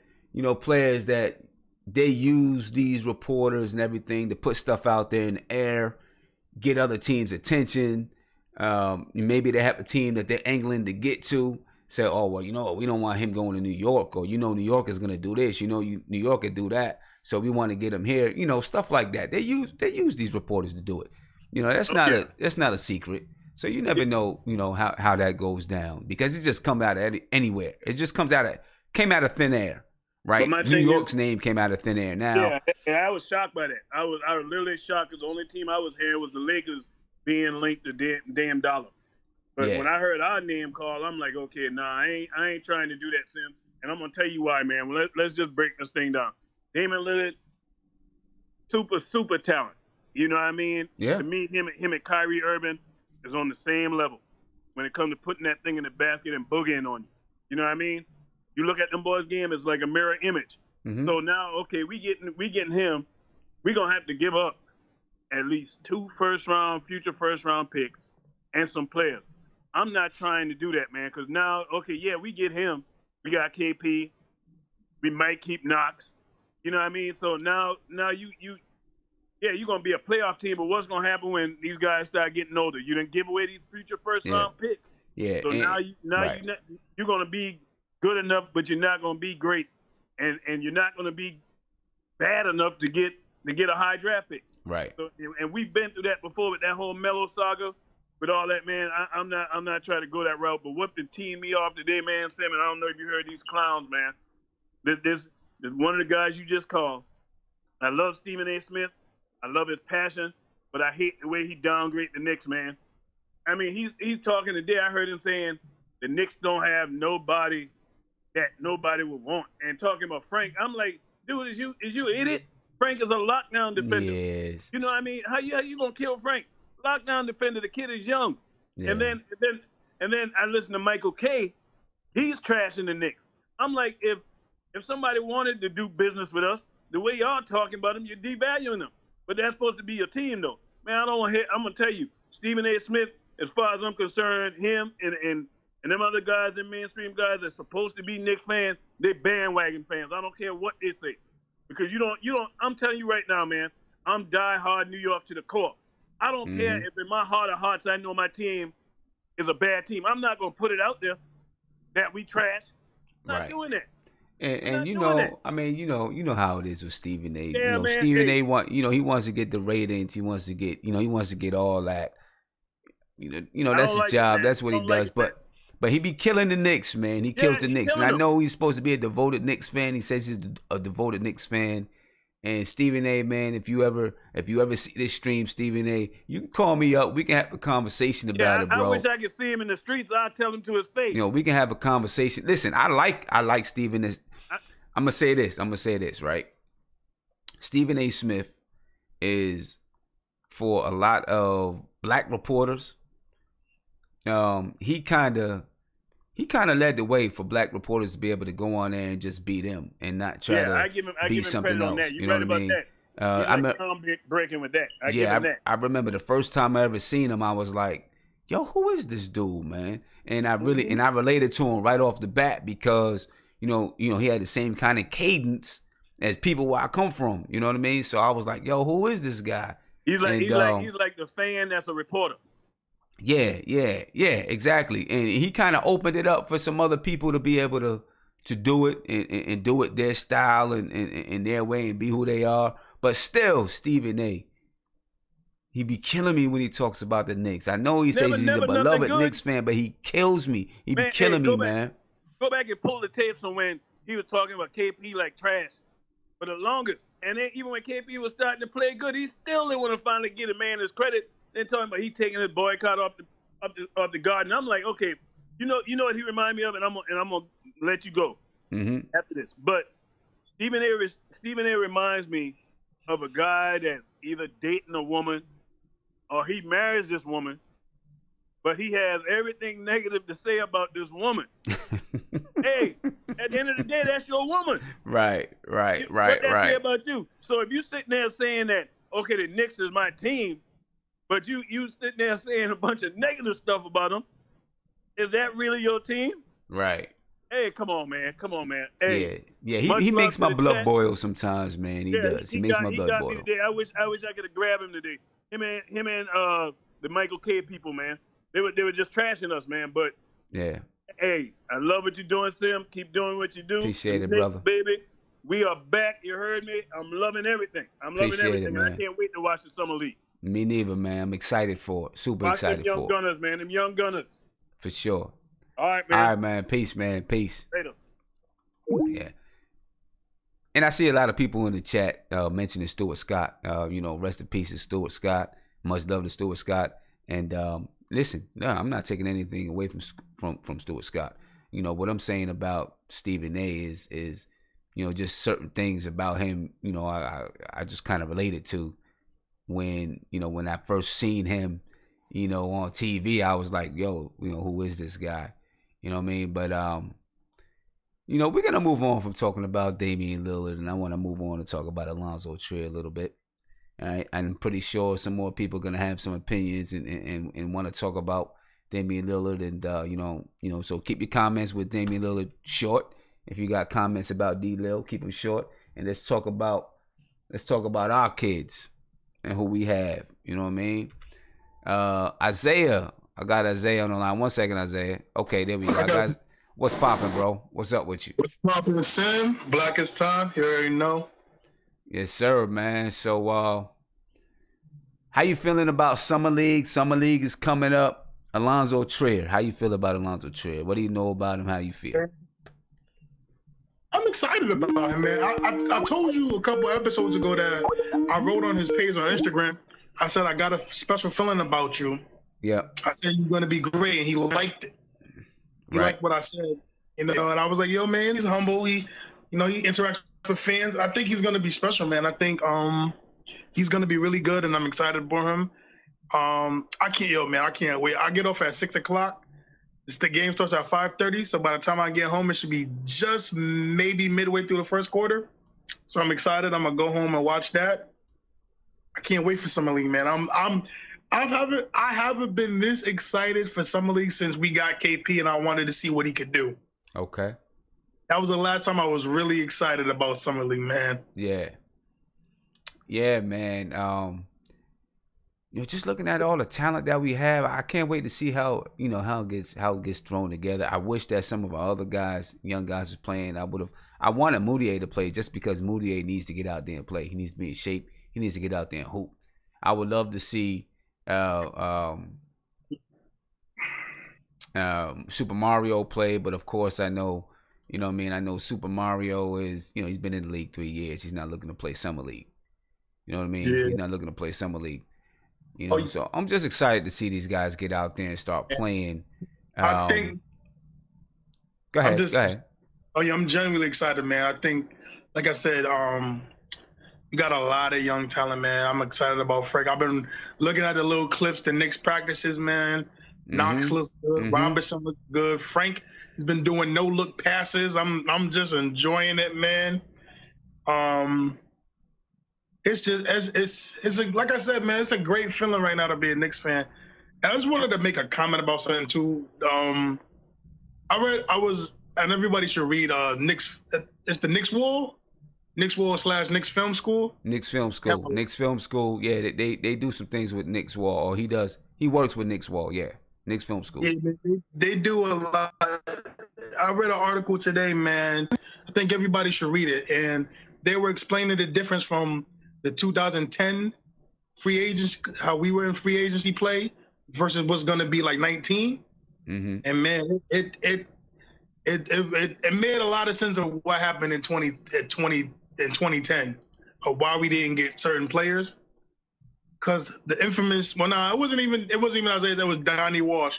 players that they use these reporters and everything to put stuff out there in the air, get other teams' attention. Maybe they have a team that they're angling to get to. Say, oh well, we don't want him going to New York, or New York is gonna do this. New York could do that. So we want to get him here. Stuff like that. They use these reporters to do it. That's not a secret. So you never know, how that goes down because it just comes out of anywhere. It just came out of thin air, right? New York's name came out of thin air. Now, yeah, and I was shocked by that. I was literally shocked because the only team I was hearing was the Lakers being linked to damn dollar. But when I heard our name called, I'm like, okay, nah, I ain't trying to do that, Sim. And I'm gonna tell you why, man. Let's just break this thing down. Damian Lillard, super talent. You know what I mean? Yeah. To me, him and Kyrie Irving is on the same level when it comes to putting that thing in the basket and boogieing on you. You know what I mean? You look at them boys' game, it's like a mirror image. Mm-hmm. So now, okay, we getting him. We're gonna have to give up at least 2 future first round picks and some players. I'm not trying to do that, man, because now, okay, yeah, we get him. We got KP. We might keep Knox. You know what I mean? So now you're going to be a playoff team, but what's going to happen when these guys start getting older? You didn't give away these future first-round picks. Yeah. So you're going to be good enough, but you're not going to be great, and you're not going to be bad enough to get a high draft pick. Right. So, and we've been through that before with that whole Melo saga. With all that, man, I'm not trying to go that route. But what teed me off today, man, Sam, and I don't know if you heard these clowns, man. This one of the guys you just called. I love Stephen A. Smith. I love his passion, but I hate the way he downgrade the Knicks, man. I mean, he's talking today. I heard him saying the Knicks don't have nobody that nobody would want, and talking about Frank. I'm like, dude, is you an idiot? Frank is a lockdown defender. Yes. You know what I mean? How you gonna kill Frank? Lockdown defender. The kid is young. Yeah. And then I listen to Michael K. He's trashing the Knicks. I'm like, if somebody wanted to do business with us, the way y'all talking about them, you're devaluing them. But that's supposed to be your team, though. Man, I don't want to hear. I'm gonna tell you, Stephen A. Smith, as far as I'm concerned, him and them other guys, them mainstream guys that's supposed to be Knicks fans, they bandwagon fans. I don't care what they say, because you don't. I'm telling you right now, man. I'm diehard New York to the core. I don't care if in my heart of hearts I know my team is a bad team. I'm not going to put it out there that we trash. I'm not doing that. And I mean, you know how it is with Stephen A. Yeah, man, Stephen A. he wants to get the ratings. He wants to get all that. That's his job. That's what he does. But he be killing the Knicks, man. He kills the Knicks. And I know he's supposed to be a devoted Knicks fan. He says he's a devoted Knicks fan. And Stephen A., man, if you ever see this stream, Stephen A., you can call me up. We can have a conversation about it, bro. I wish I could see him in the streets. I'd tell him to his face. We can have a conversation. Listen, I like Stephen. I'm gonna say this, right? Stephen A. Smith is, for a lot of black reporters, he kind of led the way for black reporters to be able to go on there and just beat him and not try to be something else. You know what I mean? I'm breaking with that. I remember the first time I ever seen him, I was like, "Yo, who is this dude, man?" And I related to him right off the bat because he had the same kind of cadence as people where I come from. You know what I mean? So I was like, "Yo, who is this guy?" He's like the fan that's a reporter. Yeah, exactly. And he kind of opened it up for some other people to be able to do it and do it their style and their way and be who they are. But still, Stephen A., He be killing me when he talks about the Knicks. I know he says he's a Never nothing beloved good. Knicks fan, but he kills me. He be Man, killing hey, me, man. Go back and pull the tapes from when he was talking about KP like trash for the longest. And then even when KP was starting to play good, he still didn't want to finally get a man his credit. Then talking about he taking his boycott off the Garden. I'm like, okay, you know what he remind me of, and I'm gonna let you go after this. But Stephen A. reminds me of a guy that either dating a woman or he marries this woman, but he has everything negative to say about this woman. Hey, at the end of the day, that's your woman. Right. What that say about you? So if you sitting there saying that, okay, the Knicks is my team, but you sitting there saying a bunch of negative stuff about them, is that really your team? Right. Hey, come on, man. Hey, yeah. He makes my blood boil sometimes, man. He does. He makes my blood boil. Today. I wish I could have grabbed him today. Him and the Michael K people, man. They were just trashing us, man. But yeah. Hey, I love what you're doing, Sim. Keep doing what you do. Appreciate it, brother. Baby. We are back. You heard me. I'm loving everything. Appreciate it, man. And I can't wait to watch the Summer League. Me neither, man. I'm excited for it. Super excited for it. Them young gunners, man. Them young gunners. For sure. All right, man. All right, man. Peace, man. Peace. Later. Yeah. And I see a lot of people in the chat mentioning Stuart Scott. Rest in peace to Stuart Scott. Much love to Stuart Scott. And listen, no, I'm not taking anything away from Stuart Scott. What I'm saying about Stephen A. is just certain things about him. I just kind of related to when I first seen him. On TV, I was like, yo, who is this guy? You know what I mean? But we're gonna move on from talking about Damian Lillard, and I want to move on to talk about Allonzo Trier a little bit. All right, I'm pretty sure some more people are gonna have some opinions and want to talk about Damian Lillard, and so keep your comments with Damian Lillard short. If you got comments about D-Lil, keep them short, and let's talk about our kids and who we have. You know what I mean? Isiah, I got Isiah on the line. 1 second, Isiah. Okay, there we go. Guys, what's popping, bro? What's up with you? What's popping, Sam? Blackest time. You already know. Yes, sir, man. So, how you feeling about Summer League? Summer League is coming up. Allonzo Trier. How you feel about Allonzo Trier? What do you know about him? How you feel? I'm excited about him, man. I told you a couple episodes ago that I wrote on his page on Instagram. I said, I got a special feeling about you. Yeah. I said, you're going to be great. And he liked it. He liked what I said. And I was like, yo, man, he's humble. He interacts with fans. I think he's going to be special, man. I think he's going to be really good, and I'm excited for him. I can't wait. I get off at 6 o'clock. The game starts at 5:30. So by the time I get home, it should be just maybe midway through the first quarter. So I'm excited. I'm going to go home and watch that. I can't wait for Summer League, man. I haven't been this excited for Summer League since we got KP, and I wanted to see what he could do. Okay. That was the last time I was really excited about Summer League, man. Yeah. Yeah, man. Just looking at all the talent that we have, I can't wait to see how it gets thrown together. I wish that some of our other guys, young guys, was playing. I wanted Moutier to play just because Moutier needs to get out there and play. He needs to be in shape. He needs to get out there and hoop. I would love to see Super Mario play, but of course I know, I know Super Mario is, he's been in the league 3 years. He's not looking to play Summer League. You know what I mean? Yeah. He's not looking to play Summer League. So I'm just excited to see these guys get out there and start playing. I think. Go ahead. Oh yeah, I'm genuinely excited, man. I think, like I said, we got a lot of young talent, man. I'm excited about Frank. I've been looking at the little clips, the Knicks practices, man. Knox looks good. Robinson looks good. Frank has been doing no-look passes. I'm just enjoying it, man. It's like I said, man, it's a great feeling right now to be a Knicks fan. And I just wanted to make a comment about something too. And everybody should read Knicks. It's the Knicks Wall. Knicks Wall / Knicks Film School. Knicks Film School. Knicks Film School. Yeah, they do some things with Knicks Wall. Or he does. He works with Knicks Wall. Yeah, Knicks Film School. Yeah, they do a lot. I read an article today, man. I think everybody should read it. And they were explaining the difference from the 2010 free agents, how we were in free agency play versus what's going to be like 19. Mm-hmm. And man, it made a lot of sense of what happened in 2010 of why we didn't get certain players. Because the infamous, well, no, it wasn't even Isiah, that was Donnie Walsh.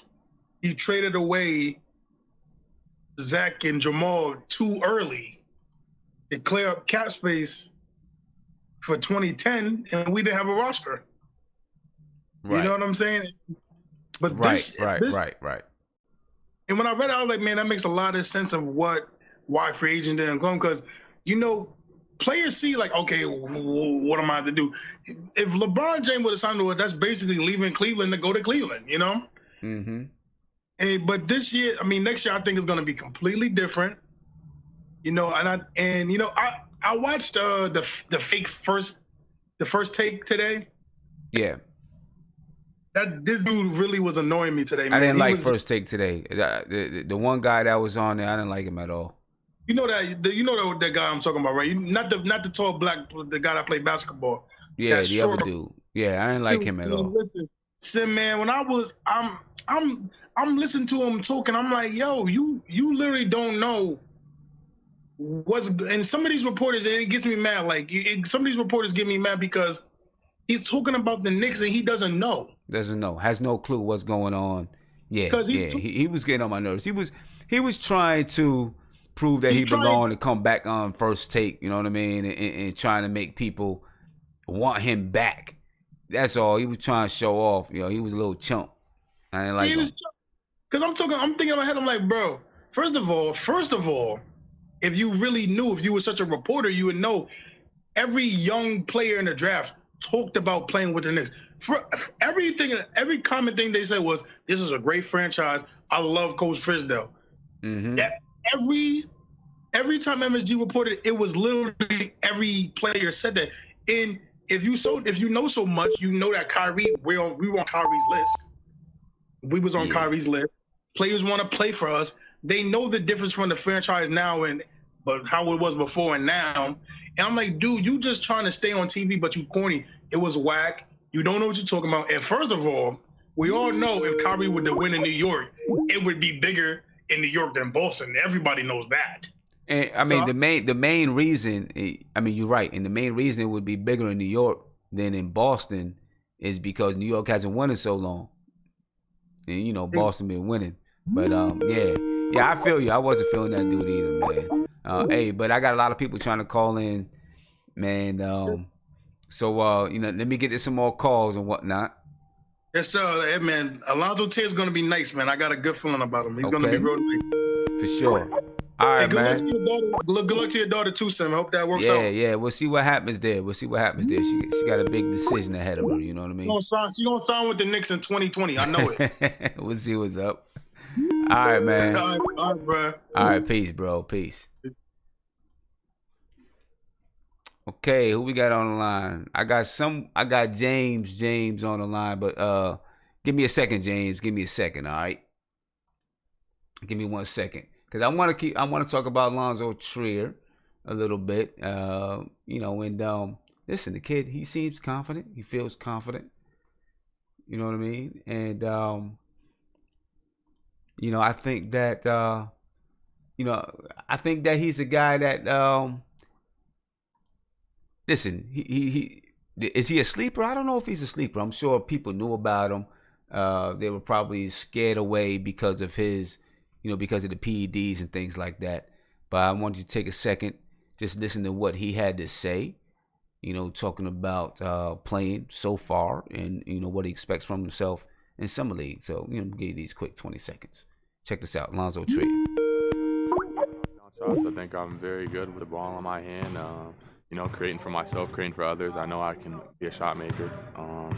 He traded away Zach and Jamal too early to clear up cap space for 2010, and we didn't have a roster. Right. You know what I'm saying? But right. And when I read it, I was like, man, that makes a lot of sense of why free agent didn't come, because, you know, players see like, okay, what am I to do? If LeBron James would have signed to it, that's basically leaving Cleveland to go to Cleveland, you know? Mm-hmm. But this year, I mean, next year, I think it's going to be completely different. You know, I watched the first take today. Yeah. This dude really was annoying me today, man. I didn't like first take today. The one guy that was on there, I didn't like him at all. You know that guy I'm talking about, right? Not the tall black, the guy that played basketball. Yeah, the other dude. Yeah, I didn't like him at all. Listen, man, when I'm listening to him talking, I'm like, yo, you literally don't know and some of these reporters, and it gets me mad. Like some of these reporters get me mad because he's talking about the Knicks and he doesn't know. Has no clue what's going on. Yeah, he was getting on my nerves. He was trying to prove that he belonged to come back on first take. You know what I mean? And trying to make people want him back. That's all. He was trying to show off. You know, he was a little chump. I didn't like him. Because I'm thinking in my head, I'm like, bro, first of all, if you really knew, if you were such a reporter, you would know every young player in the draft talked about playing with the Knicks. Every common thing they said was, this is a great franchise. I love Coach Frisdale. Mm-hmm. Every time MSG reported, it was literally every player said that. And if you know so much, you know that Kyrie, we were on Kyrie's list. We was on Kyrie's list. Players want to play for us. They know the difference from the franchise now but how it was before and now. And I'm like, dude, you just trying to stay on TV, but you corny. It was whack. You don't know what you're talking about. And first of all, we all know if Kyrie would have win in New York, it would be bigger in New York than Boston. Everybody knows that. And I mean, the main reason, I mean, you're right. And the main reason it would be bigger in New York than in Boston is because New York hasn't won in so long. And, you know, Boston been winning. But, yeah, I feel you. I wasn't feeling that dude either, man. Hey, but I got a lot of people trying to call in, man. So, you know, let me get to some more calls and whatnot. Yes, sir. Hey, man, Allonzo Trier is going to be nice, man. I got a good feeling about him. He's going to be real nice. For sure. All right, good man. Good luck to your daughter, too, Sam. I hope that works out. Yeah. We'll see what happens there. She got a big decision ahead of her, you know what I mean? She's going to sign with the Knicks in 2020. I know it. We'll see what's up. All right, man. All right, bro. All right, peace, bro. Peace. Okay, who we got on the line? I got James on the line, but give me a second, James. Give me a second, all right? Give me 1 second. Because I want to talk about Allonzo Trier a little bit. You know, and listen, the kid, he seems confident. He feels confident. You know what I mean? And you know, I think that he's a guy that listen, he is he a sleeper? I don't know if he's a sleeper. I'm sure people knew about him. They were probably scared away because of his, you know, because of the PEDs and things like that. But I want you to take a second, just listen to what he had to say, you know, talking about playing so far and, you know, what he expects from himself in summer league. So, you know, give you these quick 20 seconds. Check this out, Allonzo Trier. I think I'm very good with the ball in my hand. You know, creating for myself, creating for others. I know I can be a shot maker. I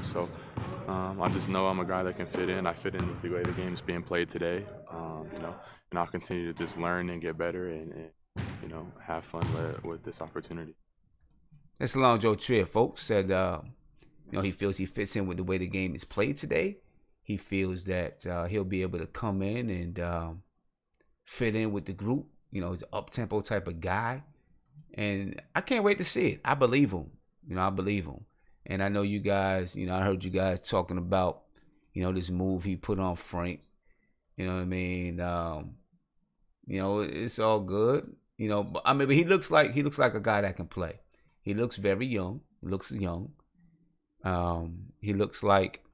just know I'm a guy that can fit in. I fit in with the way the game is being played today. You know, and I'll continue to just learn and get better and you know, have fun with this opportunity. That's Allonzo Trier, folks. Said, you know, he feels he fits in with the way the game is played today. He feels that he'll be able to come in and fit in with the group. You know, he's an up-tempo type of guy. And I can't wait to see it. I believe him. You know, I believe him. And I know you guys, I heard you guys talking about, this move he put on Frank. You know what I mean? It's all good. But I mean, but he looks like a guy that can play. He looks very young. He looks young. He looks like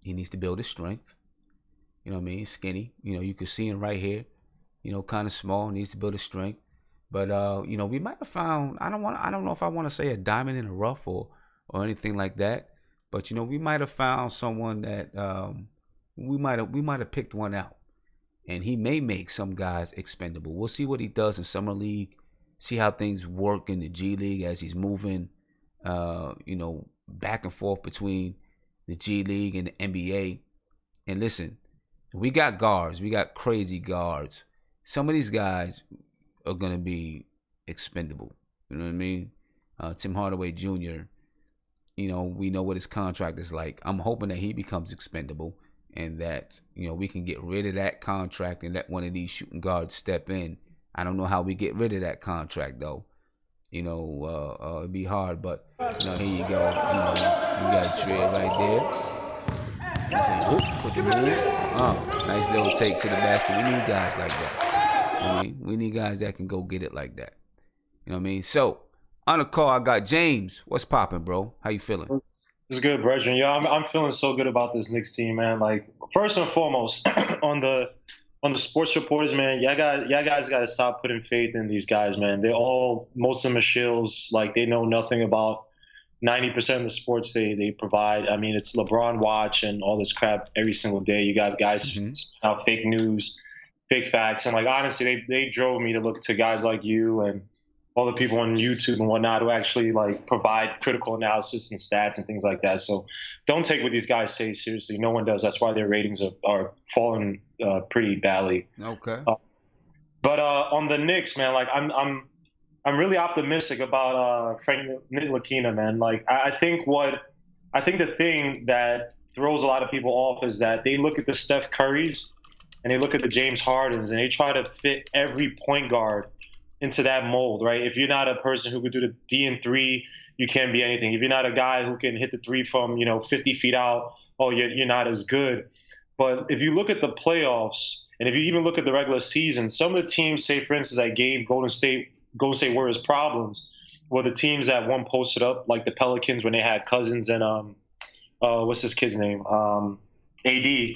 he needs to build his strength. You know what I mean? Skinny. You can see him right here. Kind of small. Needs to build his strength. But we might have found. I don't know if I want to say a diamond in the rough or anything like that. But we might have found someone that we might have picked one out, and he may make some guys expendable. We'll see what he does in summer league. See how things work in the G League as he's moving, back and forth between the G League and the NBA. And listen, we got guards. We got crazy guards. Some of these guys are going to be expendable. You know what I mean? Tim Hardaway Jr., we know what his contract is like. I'm hoping that he becomes expendable and that, we can get rid of that contract and let one of these shooting guards step in. I don't know how we get rid of that contract, though. It'd be hard, but, here you go. You got Trier right there. Put the move. Nice little take to the basket. We need guys like that. We need guys that can go get it like that. You know what I mean? So, on the call, I got James. What's popping, bro? How you feeling? It's good, brethren. Yeah, I'm feeling so good about this Knicks team, man. Like, first and foremost, on the sports reporters, man, y'all guys got to stop putting faith in these guys, man. Most of them are shills. Like, they know nothing about 90% of the sports they provide. I mean, it's LeBron watch and all this crap every single day. You got guys out fake news, fake facts, and like honestly, they drove me to look to guys like you and all the people on YouTube and whatnot who actually like provide critical analysis and stats and things like that. So don't take what these guys say seriously. No one does. That's why their ratings are falling pretty badly. Okay. But on the Knicks, man, like I'm really optimistic about Frank Ntilikina, man. Like I think the thing that throws a lot of people off is that they look at the Steph Currys and they look at the James Hardens and they try to fit every point guard into that mold, right? If you're not a person who could do the D and 3, you can't be anything. If you're not a guy who can hit the 3 from 50 feet out, you're not as good. But if you look at the playoffs and if you even look at the regular season, some of the teams, say for instance, that gave Golden State Warriors problems were the teams that one posted up, like the Pelicans when they had Cousins and what's this kid's name, AD,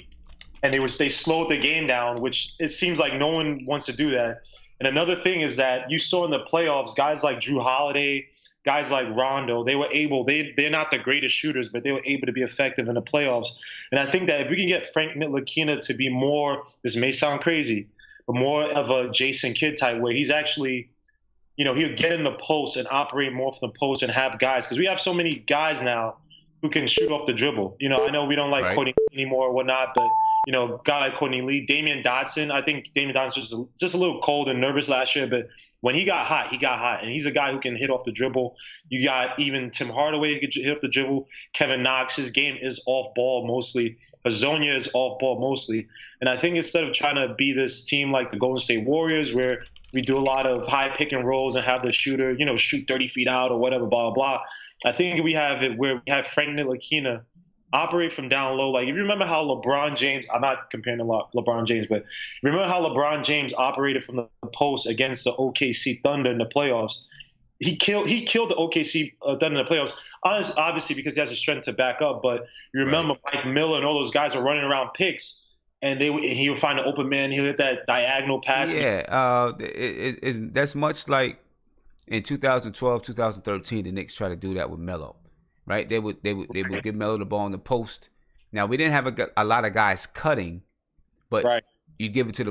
and they slowed the game down, which it seems like no one wants to do that. And another thing is that you saw in the playoffs, guys like Drew Holiday, guys like Rondo, they're not the greatest shooters, but they were able to be effective in the playoffs. And I think that if we can get Frank Ntilikina to be more, this may sound crazy, but more of a Jason Kidd type, where he's actually, he'll get in the post and operate more from the post and have guys, because we have so many guys now who can shoot off the dribble. I know we don't like Courtney anymore or whatnot, but guy like Courtney Lee, Damian Dotson. I think Damian Dotson was just a little cold and nervous last year, but when he got hot, and he's a guy who can hit off the dribble. You got even Tim Hardaway who can hit off the dribble. Kevin Knox, his game is off ball mostly. Hazonia is off ball mostly. And I think instead of trying to be this team like the Golden State Warriors, where we do a lot of high pick and rolls and have the shooter, shoot 30 feet out or whatever, blah, blah, blah. I think we have it where we have Frank Ntilikina operate from down low. Like, if you remember how LeBron James, I'm not comparing to LeBron James, but remember how LeBron James operated from the post against the OKC Thunder in the playoffs. He killed the OKC Thunder in the playoffs, obviously because he has the strength to back up. But you remember Mike Miller and all those guys are running around picks, and he would find an open man. He'll hit that diagonal pass. Yeah, that's much like in 2012, 2013, the Knicks tried to do that with Melo. Right, they would give Melo the ball in the post. Now we didn't have a lot of guys cutting, but you give it to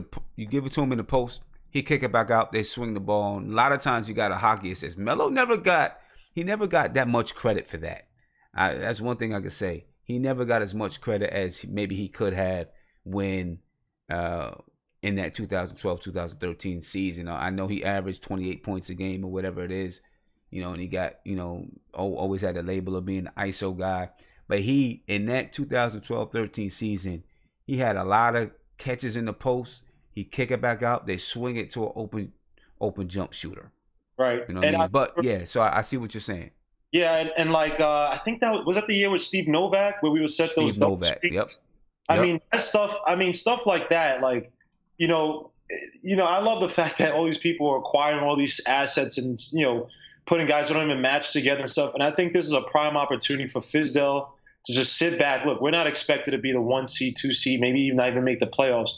him in the post. He kick it back out. They swing the ball. And a lot of times you got a hockey assist. Melo never got that much credit for that. That's one thing I could say. He never got as much credit as maybe he could have when in that 2012-2013 season. I know he averaged 28 points a game or whatever it is. And he got, always had the label of being the ISO guy. But he, in that 2012-13 season, he had a lot of catches in the post. He kick it back out. They swing it to an open jump shooter. Right. You know what I mean? But, yeah, so I see what you're saying. Yeah, and like I think that was that the year with Steve Novak where we would set those Steve Novak. Yep. I mean, that stuff. I mean, stuff like that. Like, you know, I love the fact that all these people are acquiring all these assets and putting guys who don't even match together and stuff. And I think this is a prime opportunity for Fizdale to just sit back. Look, we're not expected to be the 1 seed, 2 seed, maybe even not even make the playoffs.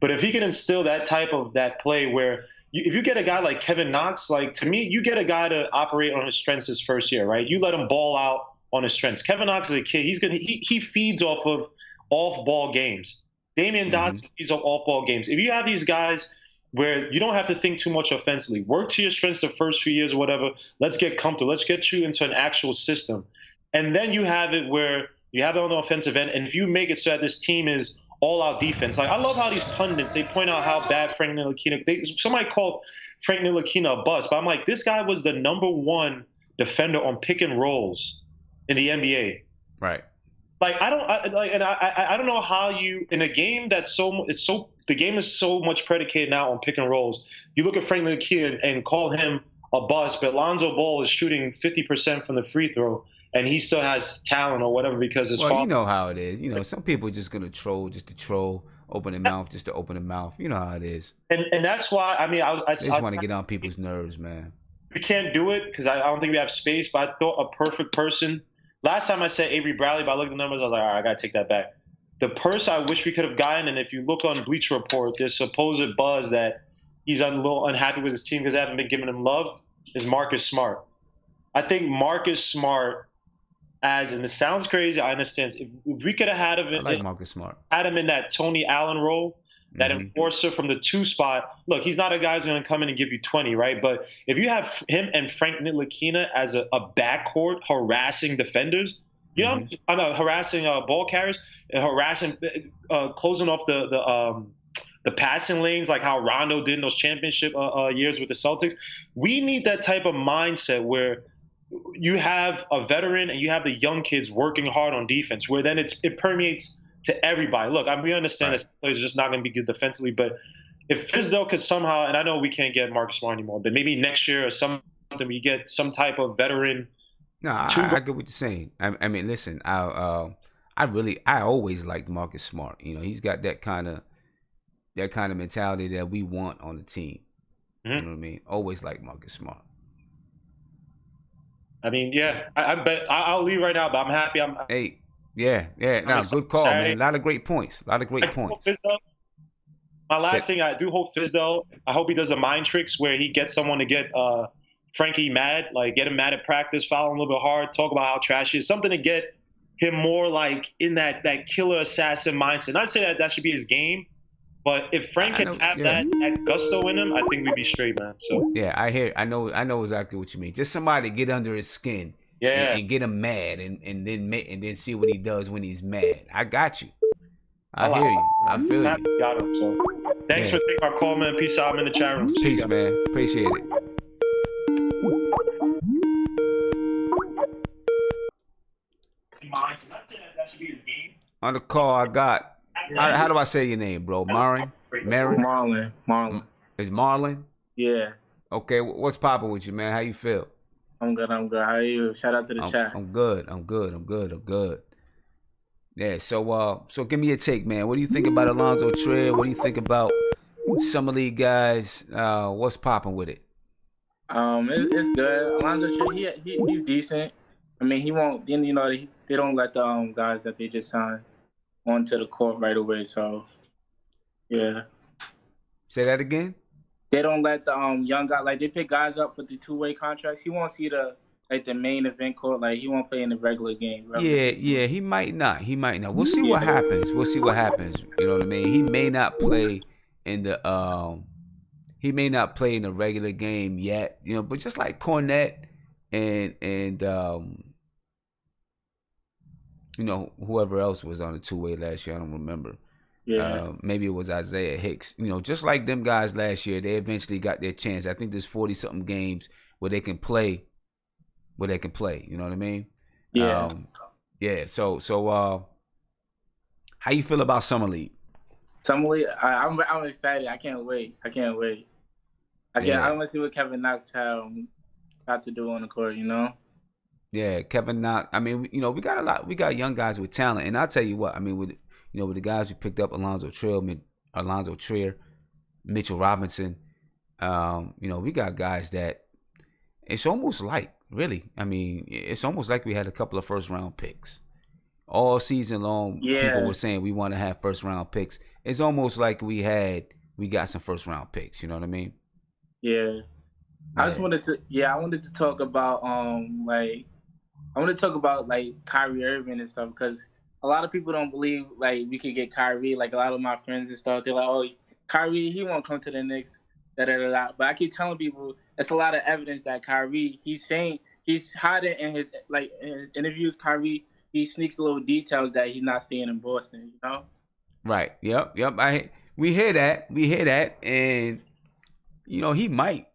But if he can instill that type of that play where if you get a guy like Kevin Knox, like to me, you get a guy to operate on his strengths his first year, right? You let him ball out on his strengths. Kevin Knox is a kid. He feeds off of off-ball games. Damian Dotson feeds off off-ball games. If you have these guys where you don't have to think too much offensively, work to your strengths the first few years or whatever, let's get comfortable. Let's get you into an actual system. And then you have it where you have it on the offensive end, and if you make it so that this team is all-out defense. Like, I love how these pundits, they point out how bad Frank Ntilikina – somebody called Frank Ntilikina a bust, but I'm like, this guy was the #1 defender on pick and rolls in the NBA. Right. Like, I don't know how you – in a game that's the game is so much predicated now on pick and rolls. You look at Frank Ntilikina and call him a bust, but Lonzo Ball is shooting 50% from the free throw, and he still has talent or whatever because his you know how it is. Some people are just gonna troll just to troll, open their mouth just to open their mouth. You know how it is. And that's why I just want to get on people's nerves, man. We can't do it because I don't think we have space. But I thought a perfect person. Last time I said Avery Bradley, but I looked at the numbers. I was like, all right, I gotta take that back. The person I wish we could have gotten, and if you look on Bleacher Report, there's supposed buzz that he's a little unhappy with his team because they haven't been giving him love. Is Marcus Smart? I think Marcus Smart. And it sounds crazy, I understand. If we could have had him, Marcus Smart, had him in that Tony Allen role, that enforcer from the 2 spot. Look, he's not a guy who's going to come in and give you 20, right? But if you have him and Frank Ntilikina as a backcourt harassing defenders, I'm harassing ball carriers, harassing, closing off the passing lanes like how Rondo did in those championship years with the Celtics. We need that type of mindset where you have a veteran and you have the young kids working hard on defense, where then it permeates to everybody. Look, we understand that players just not going to be good defensively, but if Fizdale could somehow, and I know we can't get Marcus Smart anymore, but maybe next year or something, we get some type of veteran. No, I get what you're saying. I mean, listen, I always liked Marcus Smart. He's got that kind of mentality that we want on the team. You know what I mean? Always liked Marcus Smart. I mean, yeah, I bet I'll leave right now, but I'm happy. No, good call, Saturday. Man. A lot of great points. My last thing, I do hope Fizdale, I hope he does a mind tricks where he gets someone to get Frankie mad, like get him mad at practice, foul him a little bit hard, talk about how trash he is, something to get him more like in that killer assassin mindset. Not say that should be his game, but if Frank can have that gusto in him, I think we'd be straight, man. So yeah, I know exactly what you mean. Just somebody to get under his skin, and get him mad, and then see what he does when he's mad. I got you. I hear you. I feel you. Got him. So thanks for taking my call, man. Peace out. I'm in the chat room. Peace, man. Appreciate it. On the call, I got. How do I say your name, bro? Marlon? Marlon. Is Marlon? Yeah. Okay, what's poppin' with you, man? How you feel? I'm good. How are you? Shout out to the chat. I'm good. Yeah, so give me your take, man. What do you think about Allonzo Trier? What do you think about Summer League guys? What's poppin' with it? It's good. Allonzo Trier, he's decent. I mean, he won't. Then they don't let the guys that they just signed onto the court right away. So, yeah. Say that again. They don't let the young guy, like, they pick guys up for the 2-way contracts. He won't see the main event court. Like, he won't play in the regular game. Yeah, he might not. We'll see what happens. You know what I mean? He may not play in the regular game yet. But just like Cornette and whoever else was on the 2-way last year, I don't remember. Yeah. Maybe it was Isiah Hicks. Just like them guys last year, they eventually got their chance. I think there's 40-something games where they can play. You know what I mean? Yeah. So how you feel about Summer League? Summer League, I'm excited. I can't wait. I want to see what Kevin Knox have to do on the court. Yeah, Kevin Knox. I mean, you know, we got a lot. We got young guys with talent, and I'll tell you what. I mean, with with the guys we picked up, Allonzo Trier, Mitchell Robinson. We got guys that it's almost like really. I mean, it's almost like we had a couple of first round picks all season long. Yeah. People were saying we want to have first round picks. It's almost like we got some first round picks. You know what I mean? Yeah. I wanted to talk about Kyrie Irving and stuff, because a lot of people don't believe like we could get Kyrie. Like a lot of my friends and stuff, they're like, "Oh, Kyrie, he won't come to the Knicks." But I keep telling people it's a lot of evidence that Kyrie, he's hiding in his in interviews. Kyrie, he sneaks little details that he's not staying in Boston. You know? Right. Yep. We hear that, and he might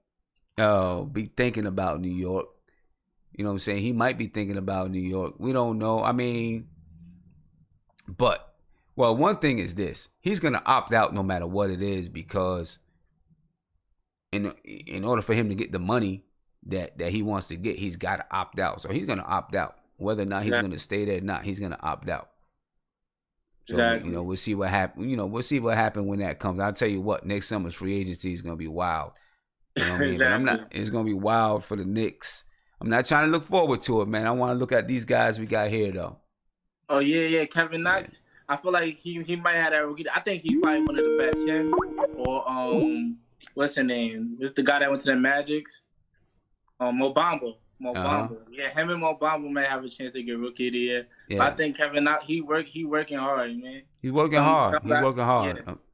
be thinking about New York. You know what I'm saying? He might be thinking about New York. We don't know. I mean, but one thing is this: he's gonna opt out no matter what it is, because in order for him to get the money that he wants to get, he's got to opt out. So he's gonna opt out, whether or not he's gonna stay there or not. He's gonna opt out. So exactly. We'll see what happens. We'll see what happens when that comes. I'll tell you what: next summer's free agency is gonna be wild. You know what I mean? Exactly. But it's gonna be wild for the Knicks. I'm not trying to look forward to it, man. I want to look at these guys we got here, though. Oh yeah. Kevin Knox. Yeah. I feel like he might have that rookie. I think he's probably one of the best. Him or what's his name? What's the guy that went to the Magics? Mo Bamba. Yeah, him and Mo Bamba may have a chance to get rookie of the year. Yeah. But I think Kevin Knox, he working hard, man. He's working hard.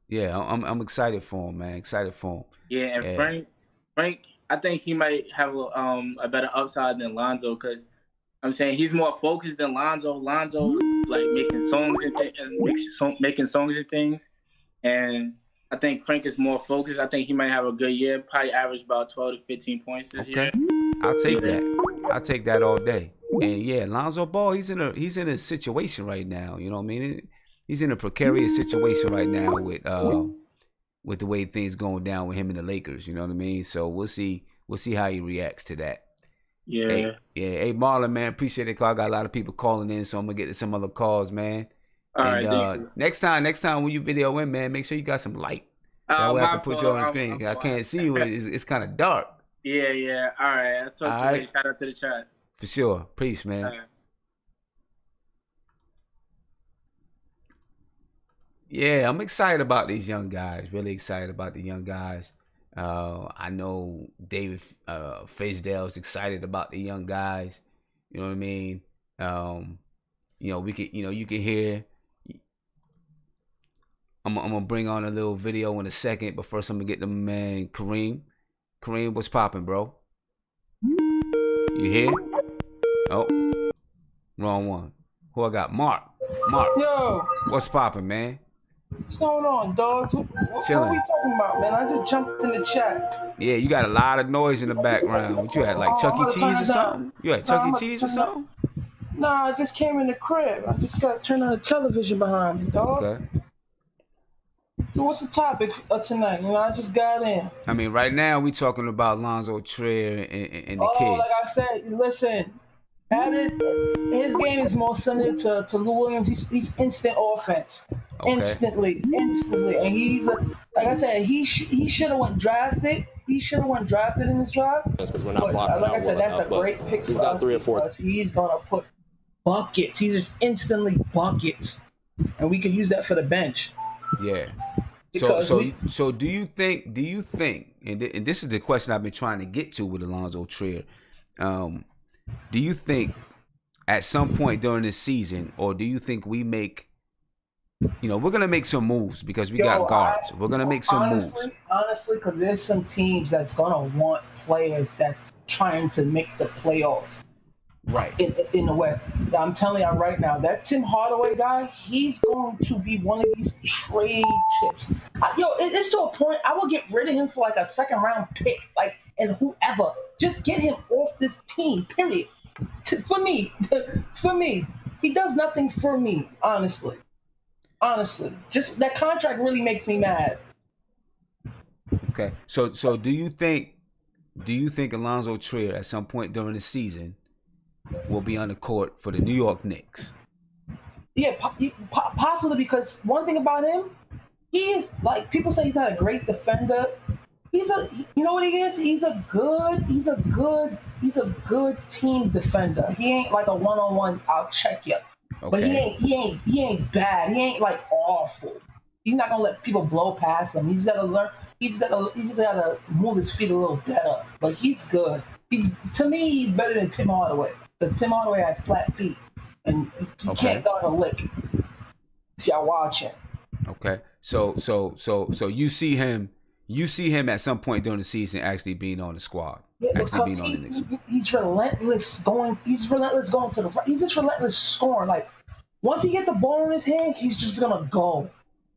Yeah, I'm excited for him, man. Excited for him. Yeah, and Frank, I think he might have a better upside than Lonzo, because I'm saying he's more focused than Lonzo. Lonzo like making songs and things, and I think Frank is more focused. I think he might have a good year, probably average about 12 to 15 points this year. I'll take that. I'll take that all day. And yeah, Lonzo Ball, he's in a situation right now. You know what I mean? He's in a precarious situation right now with the way things going down with him and the Lakers. You know what I mean? So we'll see how he reacts to that. Yeah. Hey, Marlon, man, appreciate it. I got a lot of people calling in, so I'm gonna get to some other calls, man. All right. Next time when you video in, man, make sure you got some light. That way I can put you on the screen. I can't see you. It's kind of dark. Yeah. All right. I'll talk to you later. Shout out to the chat. For sure. Peace, man. All right. Yeah, I'm excited about these young guys. Really excited about the young guys. I know David Fisdale is excited about the young guys. You know what I mean? We could, you can hear. I'm gonna bring on a little video in a second, but first I'm gonna get the man Kareem. Kareem, what's popping, bro? You here? Oh, wrong one. Who I got? Mark. Yo. What's popping, man? What's going on, dogs? What are we talking about, man? I just jumped in the chat. Yeah, you got a lot of noise in the background. What you had, like Chuck E. Cheese or something? You had Chuck E. Cheese or something? Nah, I just came in the crib. I just got to turn on the television behind me, dog. Okay. So what's the topic of tonight? I just got in. I mean, right now we talking about Allonzo Trier and the kids. Like I said, listen. His game is more similar to Lou Williams. He's instant offense. Okay. Instantly. And he's like I said, he should have went drafted. He should have went drafted in this draft. Because we're not blocking. Like I said, that's a great pick for us. 3 or 4. He's gonna put buckets. He's just instantly buckets, and we could use that for the bench. Yeah. So do you think? And this is the question I've been trying to get to with Allonzo Trier. Do you think at some point during this season, or do you think we make, we're going to make some moves because we got guards. We're going to make some moves. Honestly, because there's some teams that's going to want players that's trying to make the playoffs. Right. In the West. I'm telling you right now, that Tim Hardaway guy, he's going to be one of these trade chips. It's to a point, I will get rid of him for like a second round pick, and whoever. Just get him off this team, period. For me, he does nothing for me, honestly. Just that contract really makes me mad. Okay, so do you think Allonzo Trier at some point during the season will be on the court for the New York Knicks? Yeah, possibly, because one thing about him, he is like, people say he's not a great defender. You know what he is? He's a good team defender. He ain't like a one-on-one, I'll check you. Okay. But he ain't bad. He ain't like awful. He's not gonna let people blow past him. He's gotta learn. He just gotta move his feet a little better. But he's good. To me, he's better than Tim Hardaway. Because Tim Hardaway has flat feet, and he can't guard a lick. If y'all watching. Okay. So you see him at some point during the season actually being on the squad. Yeah, actually being on the Knicks. He's relentless going to the right. He's just relentless scoring. Like, once he get the ball in his hand, he's just gonna go.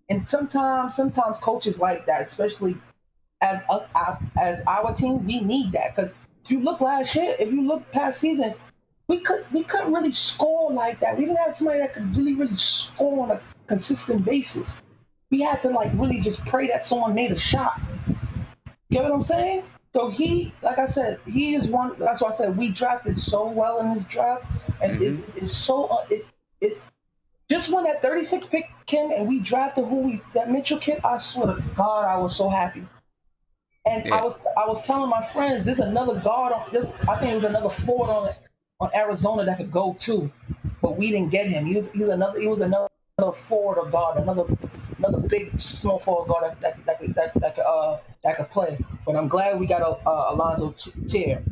And sometimes coaches like that, especially as our team, we need that. Because if you look past season, we couldn't really score like that. We didn't have somebody that could really score on a consistent basis. We had to like really just pray that someone made a shot. You know what I'm saying? So like I said, he is one. That's why I said we drafted so well in this draft, and it's so just when that 36 pick came and we drafted that Mitchell kid. I swear to God, I was so happy. And I was telling my friends, there's another guard on this. I think it was another forward on Arizona that could go too, but we didn't get him. He was another forward or guard, another big small forward guard that could play. But I'm glad we got Allonzo Trier.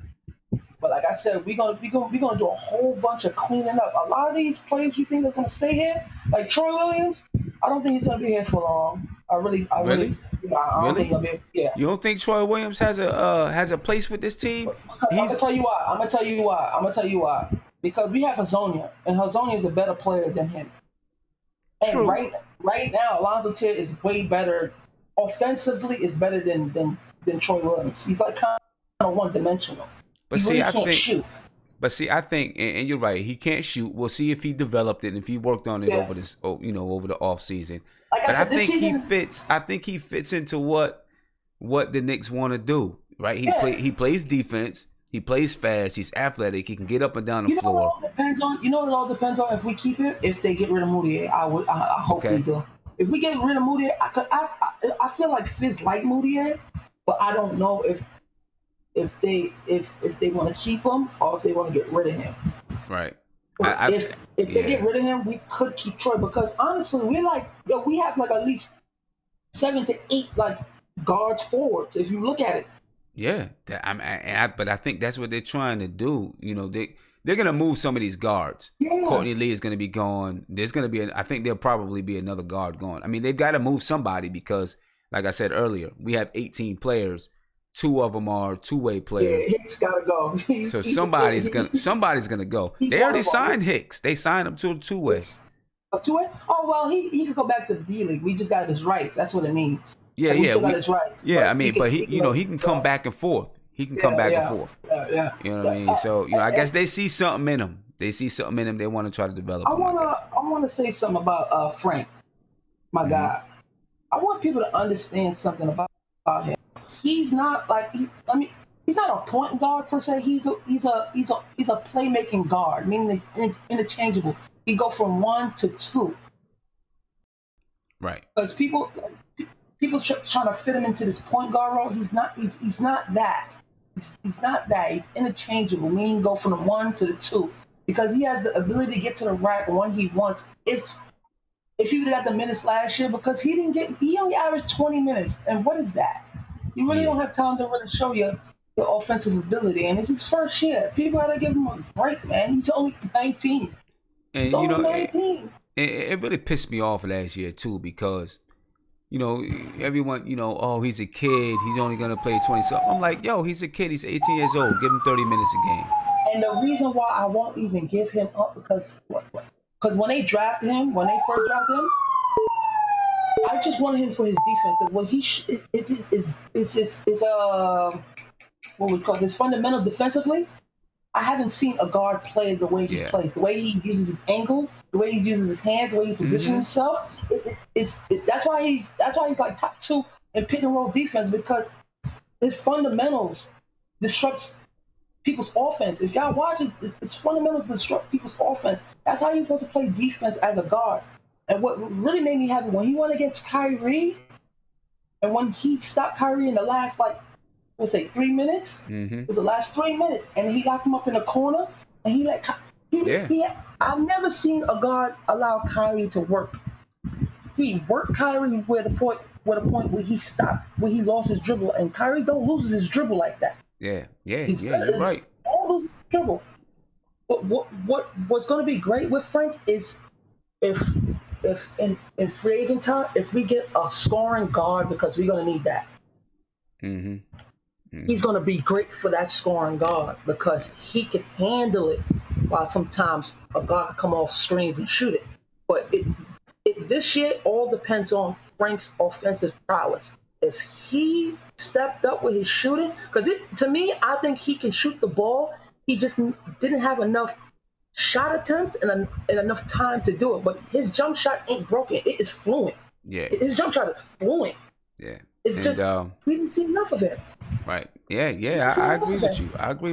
But like I said, we're gonna do a whole bunch of cleaning up. A lot of these players you think are gonna stay here, like Troy Williams, I don't think he's gonna be here for long. I don't think he'll be. Yeah. You don't think Troy Williams has a place with this team? I'm gonna tell you why. Because we have Hazonia, and Hazonia is a better player than him. And True. Right now, Allonzo Trier is way better. Offensively, is better than Troy Williams. He's like kind of one-dimensional. But he really can't shoot. But see, I think, and you're right, he can't shoot. We'll see if he developed it and if he worked on it over the off season. Like but I think he fits. I think he fits into what the Knicks want to do. Right? He plays defense. He plays fast. He's athletic. He can get up and down the floor. What it all depends on if we keep him. If they get rid of Moutier, I hope they do. If we get rid of Moutier, I feel like Fizz like Moutier, but I don't know if they want to keep him or if they want to get rid of him. Right. If they get rid of him, we could keep Troy, because honestly, we have like at least 7 to 8 like guards forwards if you look at it. Yeah, but I think that's what they're trying to do. You know, they're gonna move some of these guards. Yeah. Courtney Lee is gonna be gone. There's gonna be I think there'll probably be another guard gone. I mean, they've got to move somebody because, like I said earlier, we have 18 players. 2 of them are two-way players. Yeah, Hicks gotta go. So somebody's gonna go. They already signed Hicks. They signed him to a two-way. A two-way? Oh well, he could go back to the D-League. We just got his rights. That's what it means. Yeah. Got his rights. Yeah, I mean, but he can come back and forth. He can come back and forth. Yeah. You know what I mean? So I guess they see something in him. They want to try to develop him. I want to say something about Frank, my guy. I want people to understand something about him. He's not like he's not a point guard per se. He's a playmaking guard, meaning he's interchangeable. He go from 1 to 2. Right. Because people trying to fit him into this point guard role. He's not that. He's not that. He's interchangeable, meaning go from the 1 to the 2, because he has the ability to get to the rack when he wants. If he would have got the minutes last year, because he only averaged 20 minutes, and what is that? You really don't have time to really show your offensive ability, and it's his first year. People gotta give him a break, man. He's only 19. And 19. It really pissed me off last year too, because everyone, he's a kid. He's only gonna play 20 something. I'm like, yo, he's a kid. He's 18 years old. Give him 30 minutes a game. And the reason why I won't even give him up, because when they first drafted him, I just wanted him for his defense, because what what we call his fundamental defensively. I haven't seen a guard play the way he plays, the way he uses his angle, the way he uses his hands, the way he positions himself. That's why he's like top 2 in pick and roll defense, because his fundamentals disrupts people's offense. If y'all watch it, it's fundamental to disrupt people's offense. That's how he's supposed to play defense as a guard. And what really made me happy when he went against Kyrie, and when he stopped Kyrie in the last, like, let's say 3 minutes, it was the last 3 minutes, and he locked him up in the corner, and he let I've never seen a guard allow Kyrie to work. He worked Kyrie where the point where he stopped, where he lost his dribble, and Kyrie don't lose his dribble like that. Yeah, you're right. Don't lose his dribble. But what's going to be great with Frank is if in free agent time, if we get a scoring guard, because we're going to need that. He's going to be great for that scoring guard because he can handle it, while sometimes a guard can come off screens and shoot it. But this year, all depends on Frank's offensive prowess. If he stepped up with his shooting, because to me, I think he can shoot the ball. He just didn't have enough shot attempts and enough time to do it. But his jump shot ain't broken. It is fluent. Yeah. His jump shot is fluent. Yeah. It's just we didn't see enough of it. Right. Yeah. I agree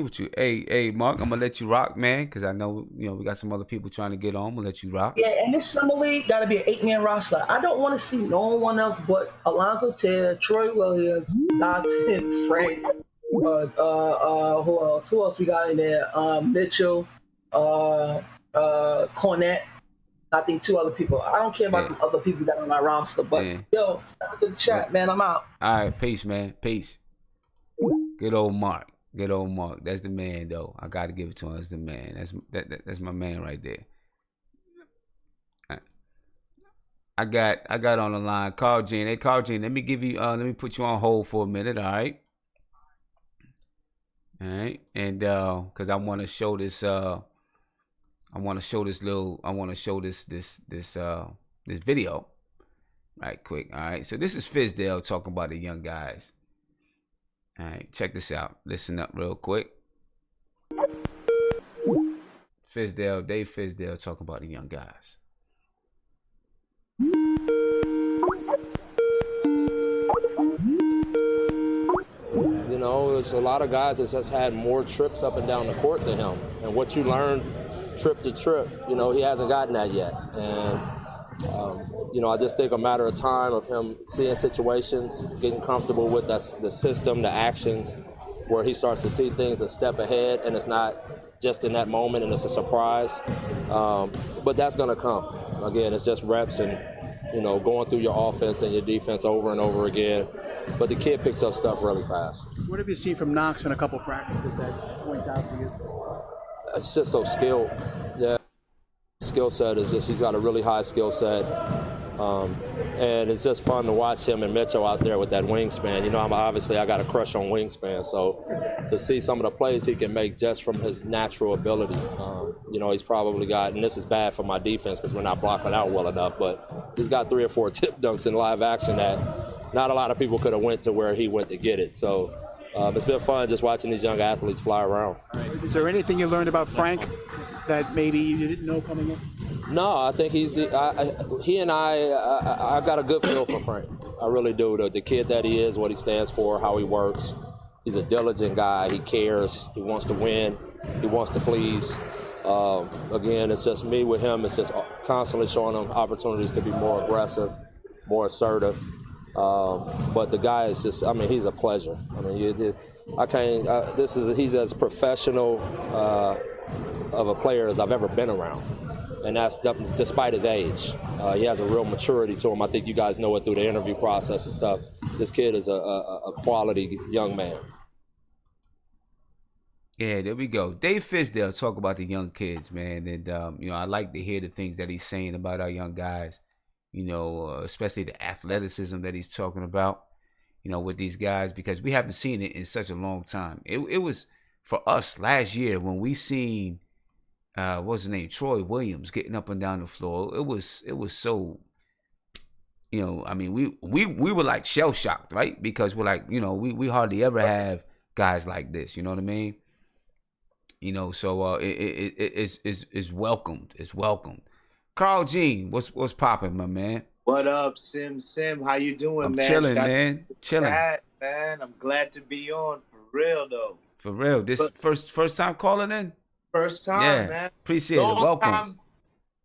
with you. Hey, Mark, I'm gonna let you rock, man, because I know we got some other people trying to get on. I'm gonna let you rock. Yeah, and this summer league got to be an 8-man roster. I don't want to see no one else but Allonzo Trier, Troy Williams, Dotson, Frank. Who else? Who else we got in there? Mitchell, Cornette. I think 2 other people. I don't care about the other people that are on my roster, but yo, shout to the chat, man. I'm out. All right, peace, man. Peace. Good old Mark. That's the man, though. I got to give it to him. That's the man. That's my man right there. I got on the line Carl Jean. Hey, Carl Jean, let me put you on hold for a minute. All right. And because I want to show this. I want to show this video right quick. All right. So this is Fizdale talking about the young guys. All right, check this out. Listen up real quick. Dave Fizdale talking about the young guys. There's a lot of guys that just had more trips up and down the court than him. And what you learn trip to trip, he hasn't gotten that yet. And, I just think a matter of time of him seeing situations, getting comfortable with the system, the actions, where he starts to see things a step ahead, and it's not just in that moment and it's a surprise. But that's going to come. Again, it's just reps and, going through your offense and your defense over and over again. But the kid picks up stuff really fast. What have you seen from Knox in a couple practices that points out to you? It's just so skilled. Yeah. Skill set is just, he's got a really high skill set. And it's just fun to watch him and Mitchell out there with that wingspan. I got a crush on wingspan. So to see some of the plays he can make just from his natural ability, he's probably got, and this is bad for my defense because we're not blocking out well enough, but he's got 3 or 4 tip dunks in live action that not a lot of people could have went to where he went to get it. So it's been fun just watching these young athletes fly around. Is there anything you learned about Frank that maybe you didn't know coming in? No, I think I got a good feel for Frank. I really do. The kid that he is, what he stands for, how he works. He's a diligent guy. He cares. He wants to win. He wants to please. Again, it's just me with him. It's just constantly showing him opportunities to be more aggressive, more assertive. But the guy is just, he's a pleasure. He's as professional of a player as I've ever been around. And that's despite his age. He has a real maturity to him. I think you guys know it through the interview process and stuff. This kid is a quality young man. Yeah, there we go. Dave Fizdale talk about the young kids, man. And, I like to hear the things that he's saying about our young guys, especially the athleticism that he's talking about, with these guys, because we haven't seen it in such a long time. It was for us last year when we seen, what's his name, Troy Williams getting up and down the floor. It was so, we were like shell shocked, right? Because we're like, we hardly ever have guys like this. You know what I mean? So it's welcomed. It's welcomed. Carl Jean, what's popping, my man? What up, Sim? How you doing, man? Chilling, man. Chilling. Man, I'm glad to be on, for real though. For real. This first time calling in? First time, yeah, man. Appreciate it. Welcome.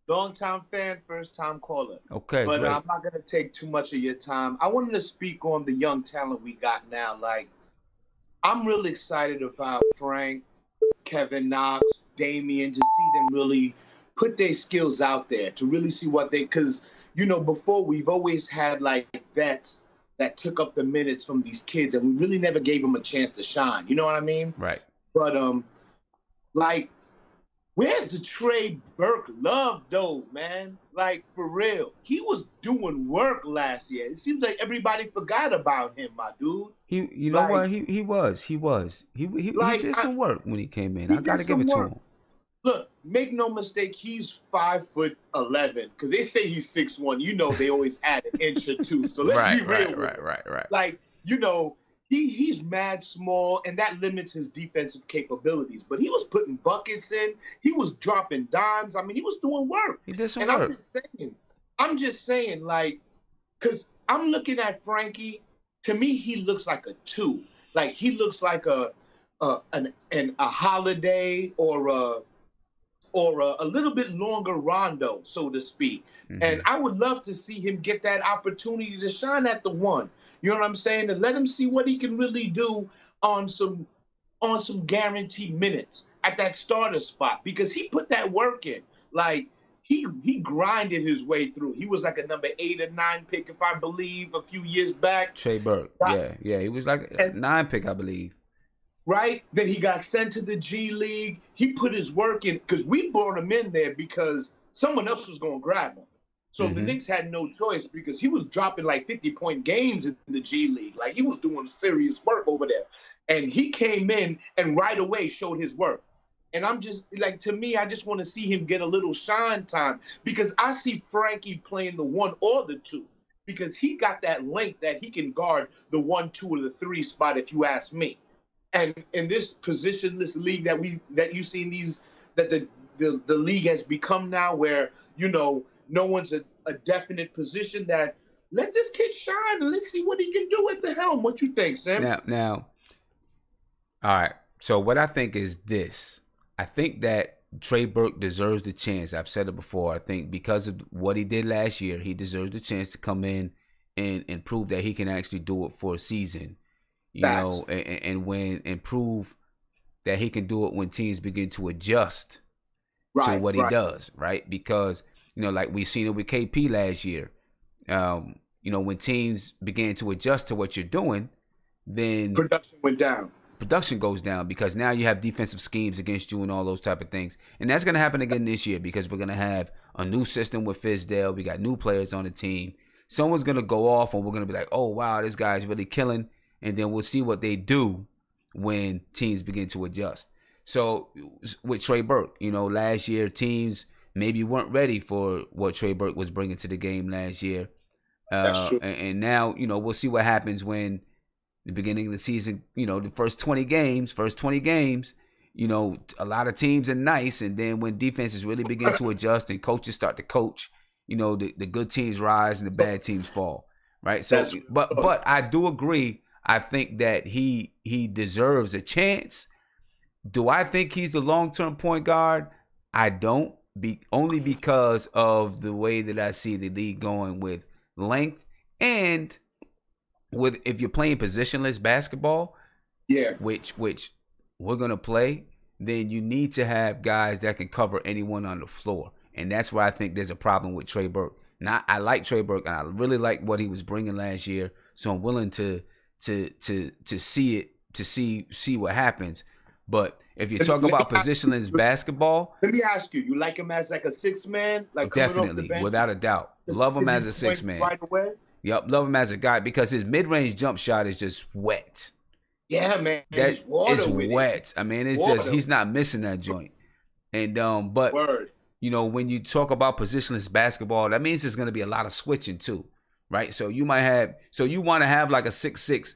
Long time fan, first time caller. Okay, but great. I'm not gonna take too much of your time. I wanted to speak on the young talent we got now. Like, I'm really excited about Frank, Kevin Knox, Damian, to see them really put their skills out there, to really see what they, because, you know, before we've always had like vets that took up the minutes from these kids, and we really never gave them a chance to shine. You know what I mean? Right. But like, where's the Trey Burke love though, man? Like, for real, he was doing work last year. It seems like everybody forgot about him, my dude. You know what? He did some work when he came in. I gotta give it to him. Look, make no mistake, he's 5'11", because they say he's 6'1". You know, they always add an inch or two. So let's be real. Right. Like, you know, he's mad small, and that limits his defensive capabilities. But he was putting buckets in. He was dropping dimes. I mean, he was doing work. He did some work. I'm just saying, like, because I'm looking at Frankie. To me, he looks like a 2. Like, he looks like a Holiday or a little bit longer Rondo, so to speak. Mm-hmm. And I would love to see him get that opportunity to shine at the 1. You know what I'm saying? And let him see what he can really do on some guaranteed minutes at that starter spot, because he put that work in. Like, he grinded his way through. He was like a number 8 or 9 pick, if I believe, a few years back. Trey Burke. Yeah. He was like a 9 pick, I believe. Right? Then he got sent to the G League. He put his work in, because we brought him in there because someone else was going to grab him. So the Knicks had no choice, because he was dropping like 50-point games in the G League. Like, he was doing serious work over there. And he came in and right away showed his worth. And I'm just, like, to me, I just want to see him get a little shine time, because I see Frankie playing the 1 or the 2, because he got that length that he can guard the 1, 2, or the 3 spot, if you ask me. And in this positionless league that you see that the league has become now, where, you know, no one's a definite position, that let this kid shine and let's see what he can do at the helm. What you think, Sam? Now, all right. So what I think is this. I think that Trey Burke deserves the chance. I've said it before. I think because of what he did last year, he deserves the chance to come in and prove that he can actually do it for a season. You know, and prove that he can do it when teams begin to adjust to what he does, right? Because, you know, like we've seen it with KP last year. You know, when teams began to adjust to what you're doing, then production went down. Production goes down, because now you have defensive schemes against you and all those type of things. And that's going to happen again this year, because we're going to have a new system with Fizdale. We got new players on the team. Someone's going to go off and we're going to be like, oh, wow, this guy's really killing. And then we'll see what they do when teams begin to adjust. So with Trey Burke, you know, last year teams maybe weren't ready for what Trey Burke was bringing to the game last year. That's true. And now, you know, we'll see what happens when the beginning of the season, you know, the first 20 games, you know, a lot of teams are nice. And then when defenses really begin to adjust and coaches start to coach, you know, the good teams rise and the bad teams fall. Right. So, but I do agree. I think that he deserves a chance. Do I think he's the long-term point guard? I don't, only because of the way that I see the league going with length, and with, if you're playing positionless basketball, which we're gonna play, then you need to have guys that can cover anyone on the floor, and that's where I think there's a problem with Trey Burke. Now, I like Trey Burke, and I really like what he was bringing last year, so I'm willing to see it, to see what happens. But if you talk about positionless basketball, let me ask you: you like him as like a 6-man, like definitely, without a doubt, love him as a 6-man. Right away. Yep, love him as a guy, because his mid-range jump shot is just wet. Yeah, man, it's wet. I mean, it's just, he's not missing that joint. And but you know, when you talk about positionless basketball, that means there's going to be a lot of switching too, right? So you want to have like a 6'6".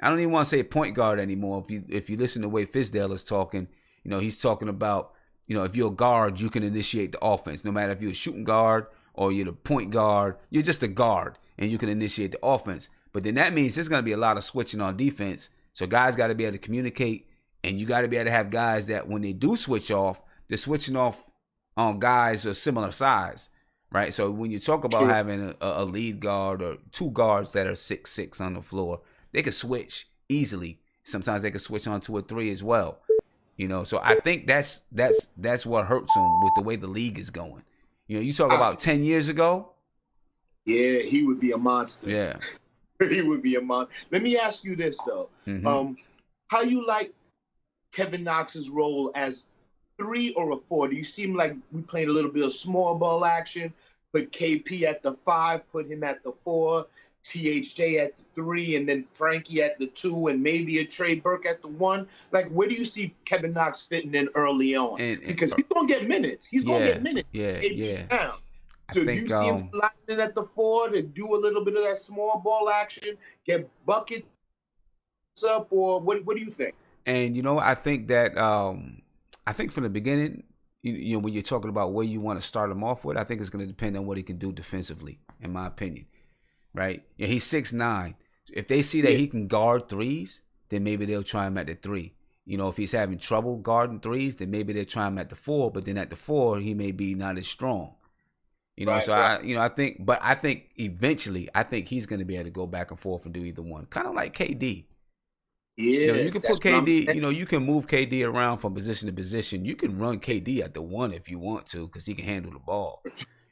I don't even want to say point guard anymore. If you listen to the way Fizdale is talking, you know, he's talking about, you know, if you're a guard, you can initiate the offense. No matter if you're a shooting guard or you're the point guard, you're just a guard and you can initiate the offense. But then that means there's going to be a lot of switching on defense. So guys got to be able to communicate, and you got to be able to have guys that when they do switch off, they're switching off on guys of similar size, right? So when you talk about having a lead guard or two guards that are 6'6" on the floor, they can switch easily. Sometimes they can switch on to a 3 as well. So I think that's what hurts them with the way the league is going. You talk about 10 years ago. Yeah, he would be a monster. Yeah. He would be a monster. Let me ask you this, though. Mm-hmm. How you like Kevin Knox's role as 3 or a 4? Do you seem like we playing a little bit of small ball action? Put KP at the 5, put him at the 4, THJ at the 3, and then Frankie at the 2, and maybe a Trey Burke at the 1. Like, where do you see Kevin Knox fitting in early on? Because he's gonna get minutes. He's gonna get minutes. KP down. So do you see him sliding in at the 4 to do a little bit of that small ball action, get buckets up, or what do you think? And I think that I think from the beginning, when you're talking about where you want to start him off with, I think it's going to depend on what he can do defensively, in my opinion. Right? Yeah, he's 6'9". If they see that he can guard threes, then maybe they'll try him at the 3. If he's having trouble guarding threes, then maybe they'll try him at the 4. But then at the 4, he may be not as strong. I think eventually, I think he's going to be able to go back and forth and do either one. Kind of like KD. Yeah, you can put KD. You can move KD around from position to position. You can run KD at the 1 if you want to, because he can handle the ball.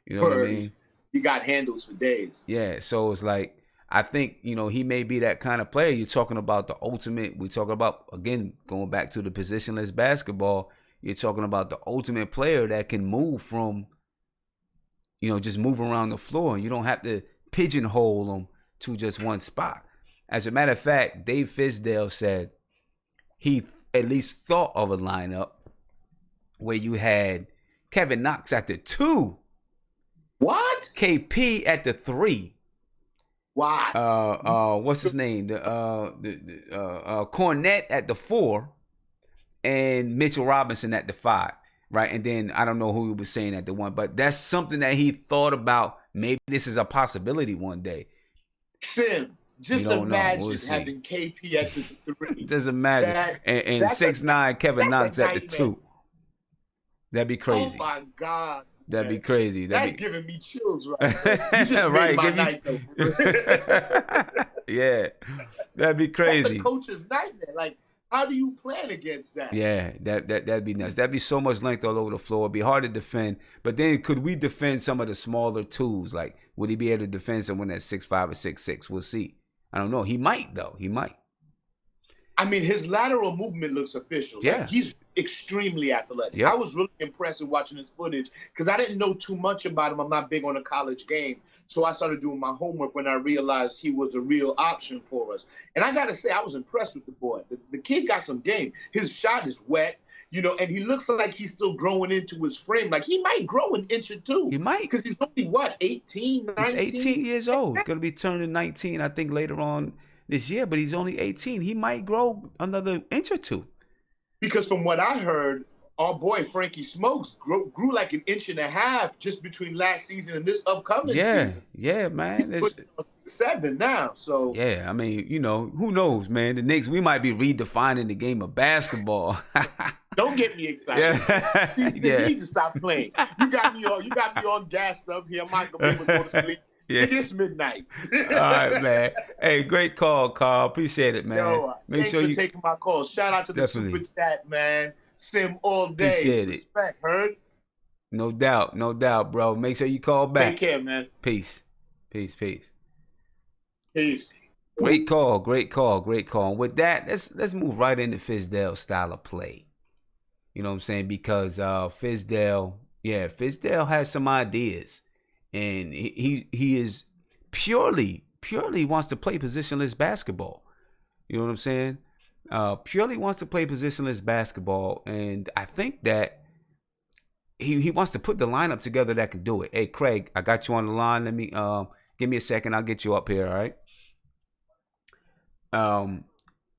You know what I mean? He got handles for days. Yeah, so it's like I think he may be that kind of player. You're talking about the ultimate. We talk about, again, going back to the positionless basketball. You're talking about the ultimate player that can move from, just move around the floor, and you don't have to pigeonhole them to just one spot. As a matter of fact, Dave Fizdale said he at least thought of a lineup where you had Kevin Knox at the 2. What? KP at the 3. What? What's his name? Cornette at the 4, and Mitchell Robinson at the 5. Right, and then I don't know who he was saying at the 1, but that's something that he thought about. Maybe this is a possibility one day. Sim, just imagine having KP at the 3. Just imagine, and 6'9" Kevin Knox at the 2. That'd be crazy. Oh my God. That'd be crazy. That's giving me chills right now. You just made my night, though. Yeah, that'd be crazy. That's a coach's nightmare. Like, how do you plan against that? Yeah, that'd be nuts. That'd be so much length all over the floor. It'd be hard to defend. But then could we defend some of the smaller 2s? Like, would he be able to defend someone that's 6'5" or 6'6"? We'll see. I don't know. He might, though. He might. I mean, his lateral movement looks official. Yeah. Like, he's extremely athletic. Yep. I was really impressed with watching his footage because I didn't know too much about him. I'm not big on a college game. So I started doing my homework when I realized he was a real option for us. And I got to say, I was impressed with the boy. The kid got some game. His shot is wet, and he looks like he's still growing into his frame. Like, he might grow an inch or 2. He might. Because he's only, 18, 19? He's 18 years old. Going to be turning 19, I think, later on this year. But he's only 18. He might grow another inch or 2. Because from what I heard, our boy Frankie Smokes grew like an inch and a half just between last season and this upcoming season. Yeah, man. He's 7 now, so. Yeah, I mean, who knows, man? The Knicks, we might be redefining the game of basketball. Don't get me excited. Yeah. You need to stop playing. You got me all gassed up here. I'm not gonna be able to go to sleep. Yeah. It's midnight. All right, man. Hey, great call, Carl. Appreciate it, man. Yo, thanks for taking my call. Shout out to the super chat, man. Sim all day. Appreciate Respect, heard? No doubt, bro. Make sure you call back. Take care, man. Peace. Peace. Great call. And with that, let's move right into Fizdale's style of play. You know what I'm saying? Because Fizdale has some ideas. And he is purely wants to play positionless basketball. You know what I'm saying? Purely wants to play positionless basketball. And I think that he wants to put the lineup together that can do it. Hey, Craig, I got you on the line. Let me give me a second. I'll get you up here, all right?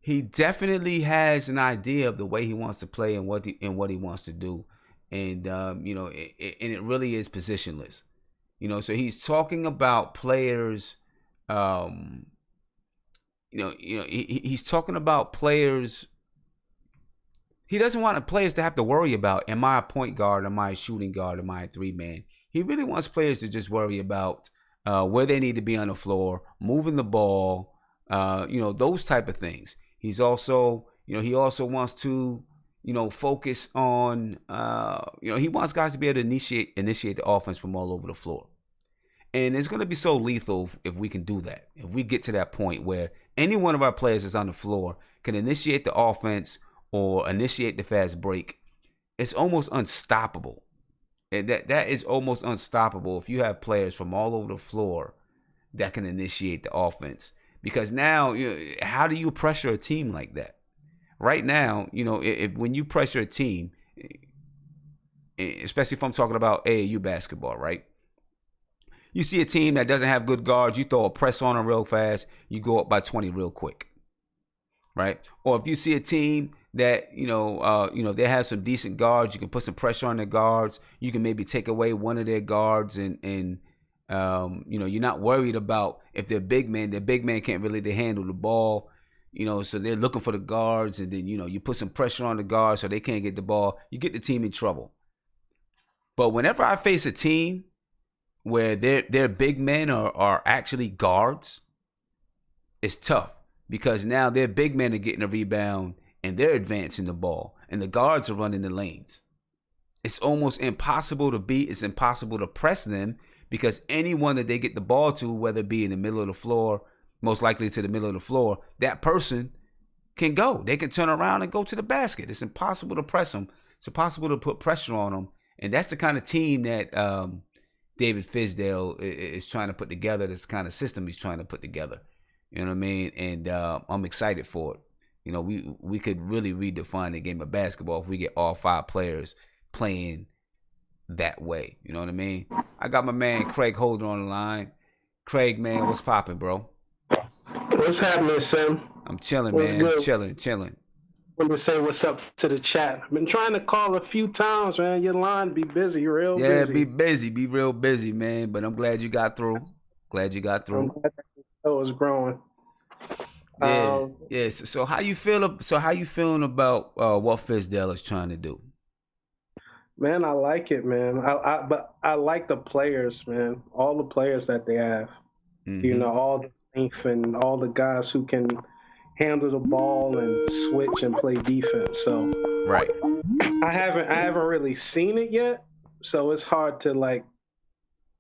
He definitely has an idea of the way he wants to play and what he wants to do. And and it really is positionless. So he's talking about players, he's talking about players. He doesn't want the players to have to worry about, am I a point guard, am I a shooting guard, am I a 3-man? He really wants players to just worry about where they need to be on the floor, moving the ball, those type of things. He's also, he also wants to, focus on, he wants guys to be able to initiate the offense from all over the floor. And it's going to be so lethal if we can do that. If we get to that point where any one of our players that's on the floor can initiate the offense or initiate the fast break, it's almost unstoppable. And that is almost unstoppable if you have players from all over the floor that can initiate the offense. Because now, how do you pressure a team like that? Right now, when you pressure a team, especially if I'm talking about AAU basketball, right? You see a team that doesn't have good guards, you throw a press on them real fast, you go up by 20 real quick, right? Or if you see a team that, they have some decent guards, you can put some pressure on their guards, you can maybe take away one of their guards and you're not worried about if their big man can't really handle the ball, so they're looking for the guards, and then, you put some pressure on the guards so they can't get the ball, you get the team in trouble. But whenever I face a team where their big men are actually guards, it's tough because now their big men are getting a rebound and they're advancing the ball and the guards are running the lanes. It's almost impossible to beat. It's impossible to press them because anyone that they get the ball to, whether it be in the middle of the floor, most likely to the middle of the floor, that person can go. They can turn around and go to the basket. It's impossible to press them. It's impossible to put pressure on them. And that's the kind of team that David Fizdale is trying to put together. This kind of system he's trying to put together. You know what I mean? And I'm excited for it. We could really redefine the game of basketball if we get all 5 players playing that way. You know what I mean? I got my man Craig Holder on the line. Craig, man, what's popping, bro? What's happening, Sam? I'm chilling, What's man. good? Chilling. Want to say what's up to the chat. I've been trying to call a few times, man. Your line be busy, real busy. Be real busy, man. But I'm glad you got through. I'm glad that the show is growing. Yeah. So how you feel? So how you feeling about what Fizdale is trying to do? Man, I like it, man. But I like the players, man. All the players that they have. Mm-hmm. All the length and all the guys who can handle the ball and switch and play defense. So right. I haven't really seen it yet, so it's hard to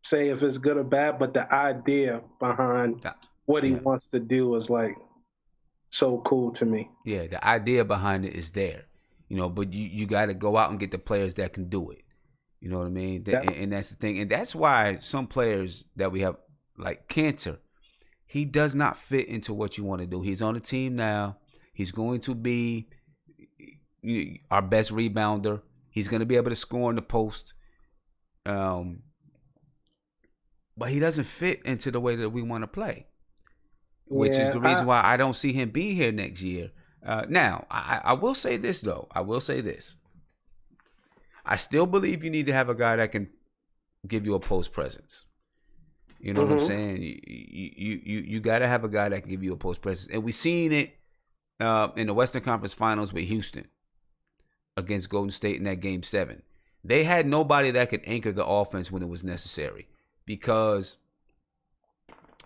say if it's good or bad. But the idea behind what he wants to do is so cool to me. Yeah, the idea behind it is there, but you got to go out and get the players that can do it. You know what I mean? And that's the thing, and that's why some players that we have like Cantor, he does not fit into what you want to do. He's on the team now. He's going to be our best rebounder. He's going to be able to score in the post. But he doesn't fit into the way that we want to play, which is the reason why I don't see him being here next year. Now, I will say this, though. I still believe you need to have a guy that can give you a post presence. You know what I'm saying? You got to have a guy that can give you a post presence. And we seen it in the Western Conference Finals with Houston against Golden State in that Game 7. They had nobody that could anchor the offense when it was necessary because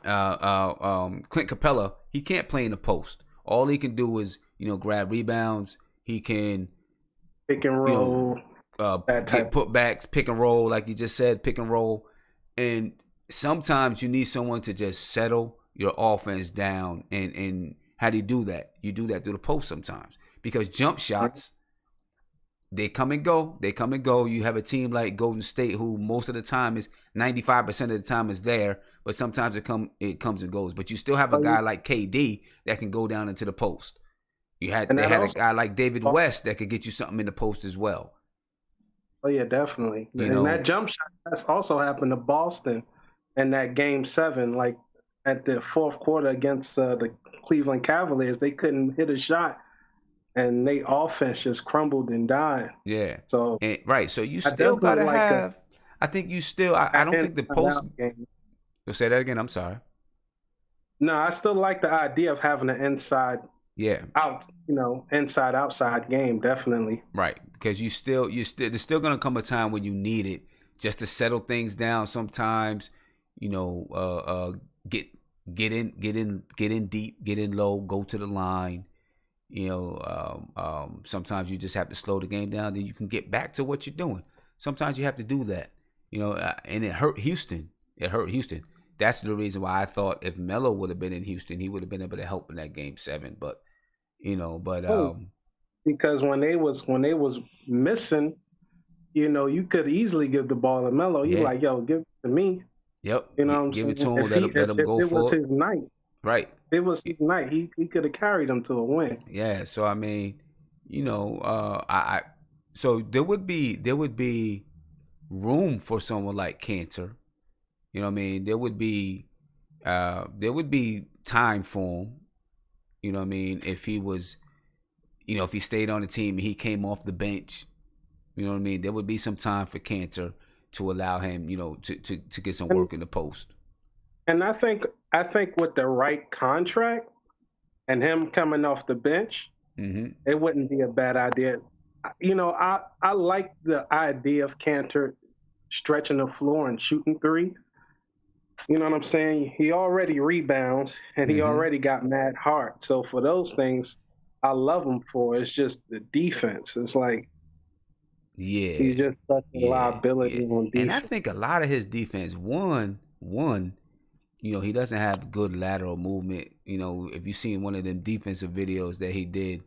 Clint Capella, he can't play in the post. All he can do is, grab rebounds. He can pick and roll, get putbacks, pick and roll, like you just said, pick and roll. And sometimes you need someone to just settle your offense down. And how do you do that? You do that through the post sometimes. Because jump shots, they come and go. You have a team like Golden State who most of the time is 95% of the time is there. But sometimes it comes and goes. But you still have a guy like KD that can go down into the post. They had a guy like David West that could get you something in the post as well. Oh, yeah, definitely. And that jump shot, that's also happened to Boston in that Game 7, at the fourth quarter against the Cleveland Cavaliers. They couldn't hit a shot, and their offense just crumbled and died. Yeah. So So you still got to have – I think you still – I don't think the post – You'll say that again? I'm sorry. No, I still like the idea of having an inside outside game, definitely. Right, because there's still gonna come a time when you need it just to settle things down. Sometimes, get in deep, get in low, go to the line. Sometimes you just have to slow the game down, then you can get back to what you're doing. Sometimes you have to do that, and it hurt Houston. That's the reason why I thought if Melo would have been in Houston, he would have been able to help in that game 7. But, because when they was missing, you could easily give the ball to Melo. You like, yo, give it to me. Yep. You know what I'm give saying? It to him. Let him go for it. It was his night. Right. It was his night. He could have carried them to a win. Yeah. So I mean, so there would be room for someone like Cantor. You know what I mean? There would be time for him. You know what I mean? If he was, if he stayed on the team and he came off the bench, you know what I mean? There would be some time for Cantor to allow him, to get some work in the post. And I think with the right contract and him coming off the bench, it wouldn't be a bad idea. I like the idea of Cantor stretching the floor and shooting 3. You know what I'm saying? He already rebounds and he already got mad heart. So for those things, I love him for. It's just the defense. It's like, he's just such a liability on defense. And I think a lot of his defense, one, he doesn't have good lateral movement. If you seen one of them defensive videos that he did,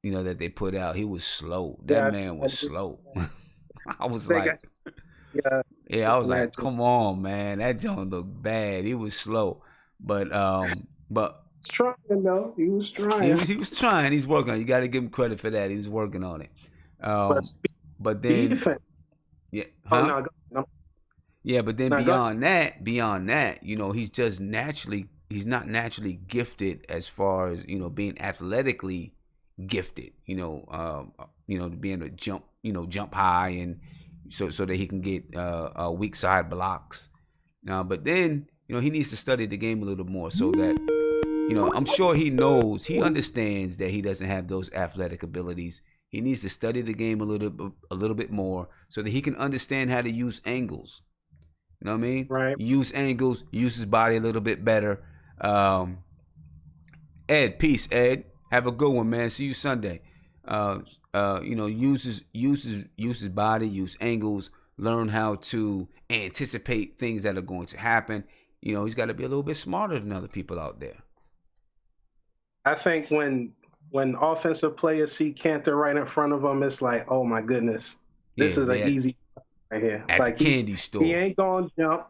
that they put out, he was slow. That man was slow. I was like, I was like, come on, man, that joint looked bad. He was slow, but he's trying though. He was trying. He was trying. He's working on it. You got to give him credit for that. He was working on it. But then, defense. Yeah, huh? Yeah, but then beyond that, he's not naturally gifted as far as being athletically gifted. Being able to jump high and so that he can get weak side blocks. But then he needs to study the game a little more so that I'm sure he understands that he doesn't have those athletic abilities. He needs to study the game a little bit more so that he can understand how to use angles. You know what I mean? Right. Use angles, use his body a little bit better. Ed, peace, Ed. Have a good one, man. See you Sunday. Use his body, use angles, learn how to anticipate things that are going to happen. He's got to be a little bit smarter than other people out there. I think when offensive players see Cantor right in front of them, it's like, oh my goodness, this is an easy right here. At like the candy store. He ain't gonna jump.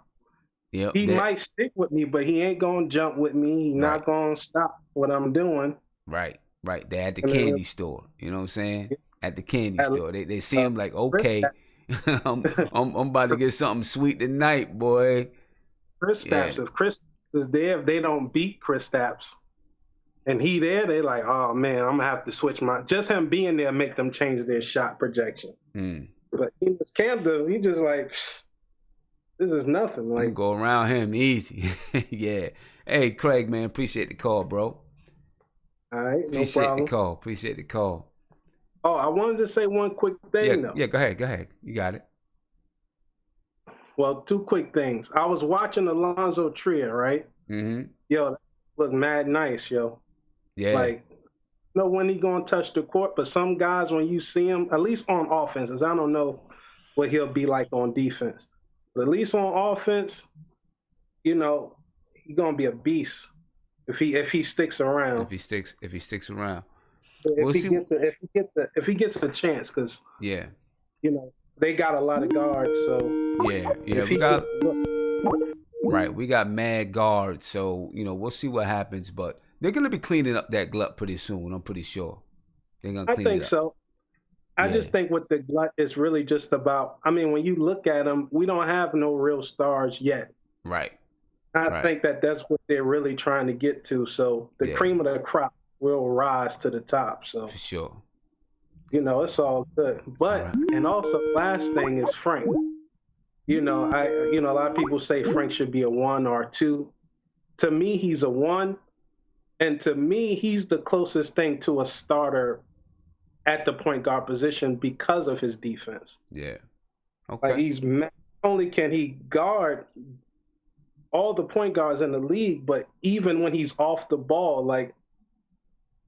Yep, he might stick with me, but he ain't gonna jump with me. He's not gonna stop what I'm doing. Right. They're at the candy store. You know what I'm saying? At the candy store. They see him like, okay, I'm about to get something sweet tonight, boy. Kristaps. If Kristaps is there, if they don't beat Kristaps, and he there, they like, oh man, I'm gonna have to switch just him being there make them change their shot projection. But he was Cantor, he just like, this is nothing. Like, go around him easy. Yeah. Hey, Craig, man, appreciate the call, bro. All right, Appreciate the call. Oh, I wanted to say one quick thing though. Yeah, go ahead. You got it. Well, 2 quick things. I was watching Allonzo Trier, right? Yo, look mad nice, yo. Yeah. Like, when he gonna touch the court, but some guys, when you see him, at least on offense, I don't know what he'll be like on defense, but at least on offense, he's gonna be a beast if he sticks around. If he sticks around. If he gets a chance, because they got a lot of guards, so we got mad guards, so we'll see what happens, but they're gonna be cleaning up that glut pretty soon. I'm pretty sure they're gonna clean it up. I think so. I just think with the glut, it's really just about. I mean, when you look at them, we don't have no real stars yet. Right. I think that's what they're really trying to get to. So the cream of the crop will rise to the top. So for sure. It's all good. But and also last thing is Frank. A lot of people say Frank should be a 1 or a 2. to me, he's a 1. And to me, he's the closest thing to a starter at the point guard position because of his defense. Yeah. Okay. Like not only can he guard all the point guards in the league, but even when he's off the ball, like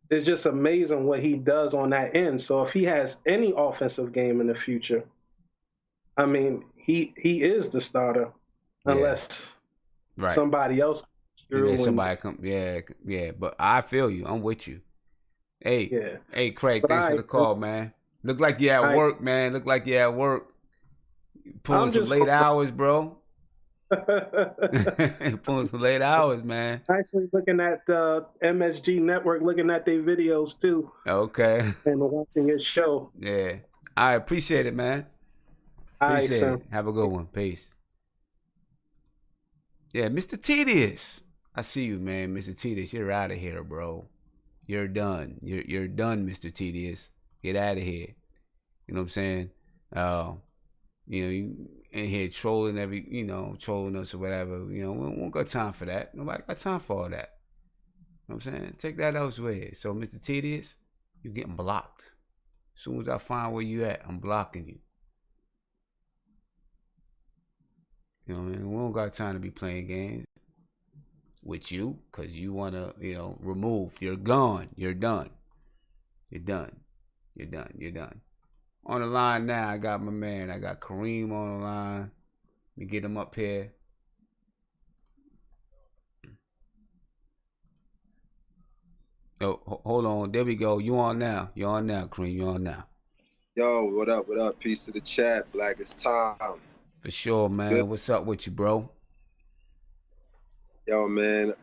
it's just amazing what he does on that end. So if he has any offensive game in the future, I mean, he is the starter, unless somebody else. Somebody come, yeah. But I feel you. I'm with you. Hey, Craig, thanks for the call, man. Look like you're at work, man. Look like you're at work. Pulling some late hours, bro. Pulling some late hours, man. Actually looking at the MSG Network, looking at their videos too. Okay. And watching his show. Yeah. I appreciate it, man. Appreciate it. Have a good one. Peace. Yeah, Mr. Tedious. I see you, man. Mr. Tedious, you're out of here, bro. You're done. You're done, Mr. Tedious. Get out of here. You know what I'm saying? You in here trolling trolling us or whatever. We won't got time for that. Nobody got time for all that. You know what I'm saying? Take that elsewhere. So, Mr. Tedious, you're getting blocked. As soon as I find where you at, I'm blocking you. You know what I mean? We don't got time to be playing games with you because you want to, remove. You're gone. You're done. You're done. You're done. You're done. On the line now, I got my man. I got Kareem on the line. Let me get him up here. Oh, hold on. There we go. You on now. You on now, Kareem. You on now. Yo, what up? What up? Peace to the chat. Black is time. For sure, man. Good. What's up with you, bro? Yo, man.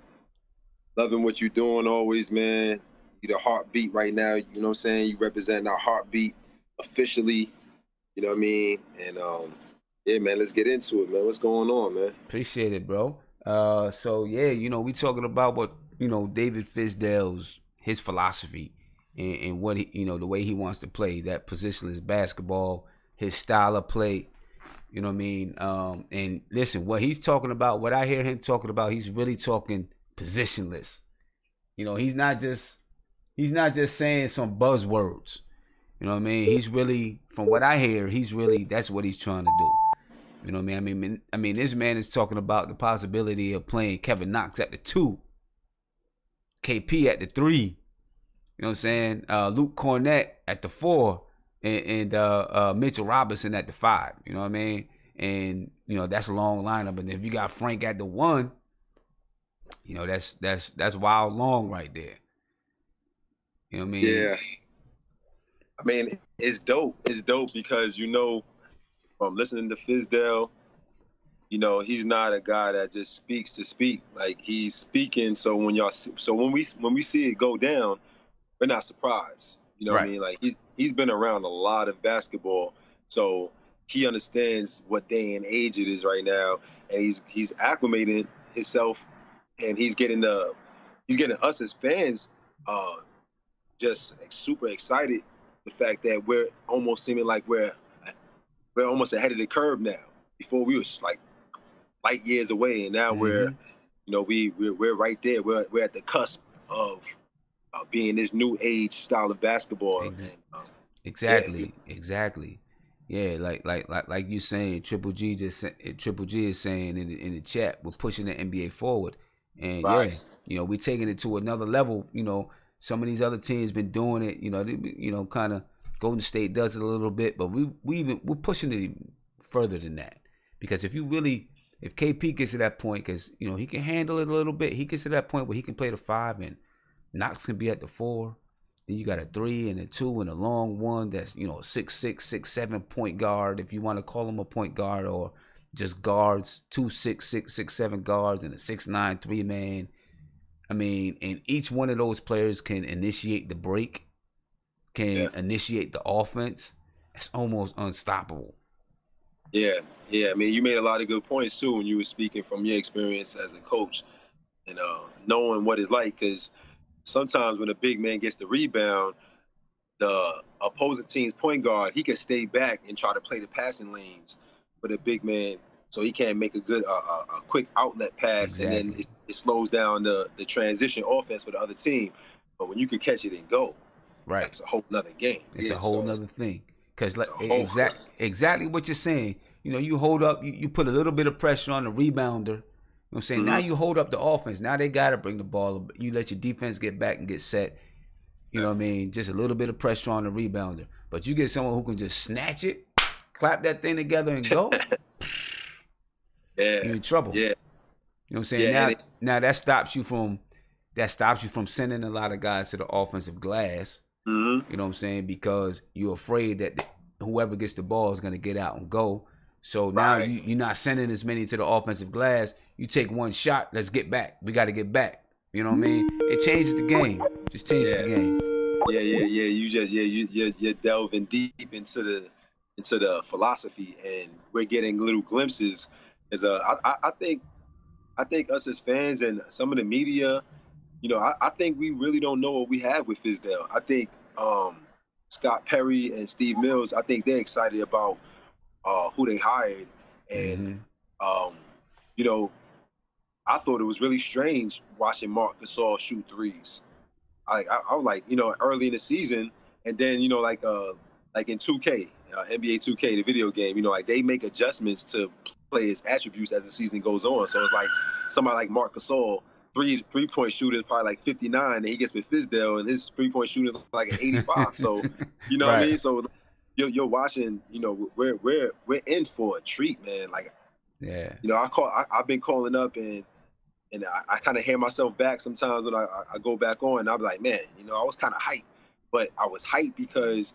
Loving what you doing always, man. You the heartbeat right now. You know what I'm saying? You represent our heartbeat officially. You know what I mean? And yeah, man, let's get into it, man. What's going on, man? Appreciate it, bro. So yeah, we talking about what, David Fizdale's his philosophy and what he, the way he wants to play, that positionless basketball, his style of play. You know what I mean? And listen, what he's talking about, what I hear him talking about, he's really talking positionless. He's not just saying some buzzwords. You know what I mean? He's really, from what I hear, that's what he's trying to do. You know what I mean? I mean, this man is talking about the possibility of playing Kevin Knox at the 2, KP at the 3. You know what I'm saying? Luke Cornett at the 4. And Mitchell Robinson at the 5, you know what I mean? And that's a long lineup. And if you got Frank at the 1, that's wild long right there. You know what I mean? Yeah. I mean, it's dope. It's dope because from listening to Fizdale, he's not a guy that just speaks to speak. Like he's speaking. So when we see it go down, we're not surprised. You know what I mean? Like he's been around a lot of basketball, so he understands what day and age it is right now, and he's acclimating himself, and he's getting us as fans just super excited. The fact that we're almost seeming like we're almost ahead of the curve now. Before we was like light years away, and now we're right there. We're at the cusp of being this new age style of basketball. Exactly. Yeah, like you saying, Triple G is saying in the chat, we're pushing the NBA forward, and we're taking it to another level. Some of these other teams been doing it. Kind of Golden State does it a little bit, but we're pushing it further than that, because if KP gets to that point, because he can handle it a little bit, he gets to that point where he can play the 5 and Knox can be at the 4. Then you got a 3 and a 2 and a long 1 that's 6'6", 6'7" point guard, if you want to call him a point guard, or just guards, 2 6'6", 6'7" guards and a 6'9" 3-man. I mean, and each one of those players can initiate the break, initiate the offense. It's almost unstoppable. Yeah. I mean, you made a lot of good points too when you were speaking from your experience as a coach and knowing what it's like, because sometimes when a big man gets the rebound, the opposing team's point guard, he can stay back and try to play the passing lanes. But a big man, so he can't make a good a quick outlet pass, and then it slows down the transition offense for the other team. But when you can catch it and go, right, that's a whole nother game. It's a whole nother thing. Because like exactly what you're saying. You know, you hold up, you put a little bit of pressure on the rebounder. You know what I'm saying? Now you hold up the offense. Now they got to bring the ball. You let your defense get back and get set. You know what I mean? Just a little bit of pressure on the rebounder. But you get someone who can just snatch it, clap that thing together and go. You're in trouble. Yeah. You know what I'm saying? Now that stops you from sending a lot of guys to the offensive glass. Mm-hmm. You know what I'm saying? Because you're afraid that whoever gets the ball is going to get out and go. So now you're not sending as many to the offensive glass. You take one shot, let's get back. We got to get back. You know what I mean? It changes the game. Just changes the game. You're delving deep into the philosophy, and we're getting little glimpses. I think us as fans and some of the media, you know, I think we really don't know what we have with Fizdale. I think Scott Perry and Steve Mills, I think they're excited about who they hired, and you know, I thought it was really strange watching Marc Gasol shoot threes. I was like, you know, early in the season, and then, you know, like in 2K, NBA 2K, the video game, you know, like they make adjustments to players' attributes as the season goes on. So it's like somebody like Marc Gasol, three-point shooter is probably like 59, and he gets with Fizdale, and his three-point shooter is like an 85. So, you know what I mean? So you're watching, you know, we're in for a treat, man. Like, you know, I've been calling up, and I kind of hear myself back sometimes when I go back on, and I'm like, man, you know, I was kind of hyped, but I was hyped because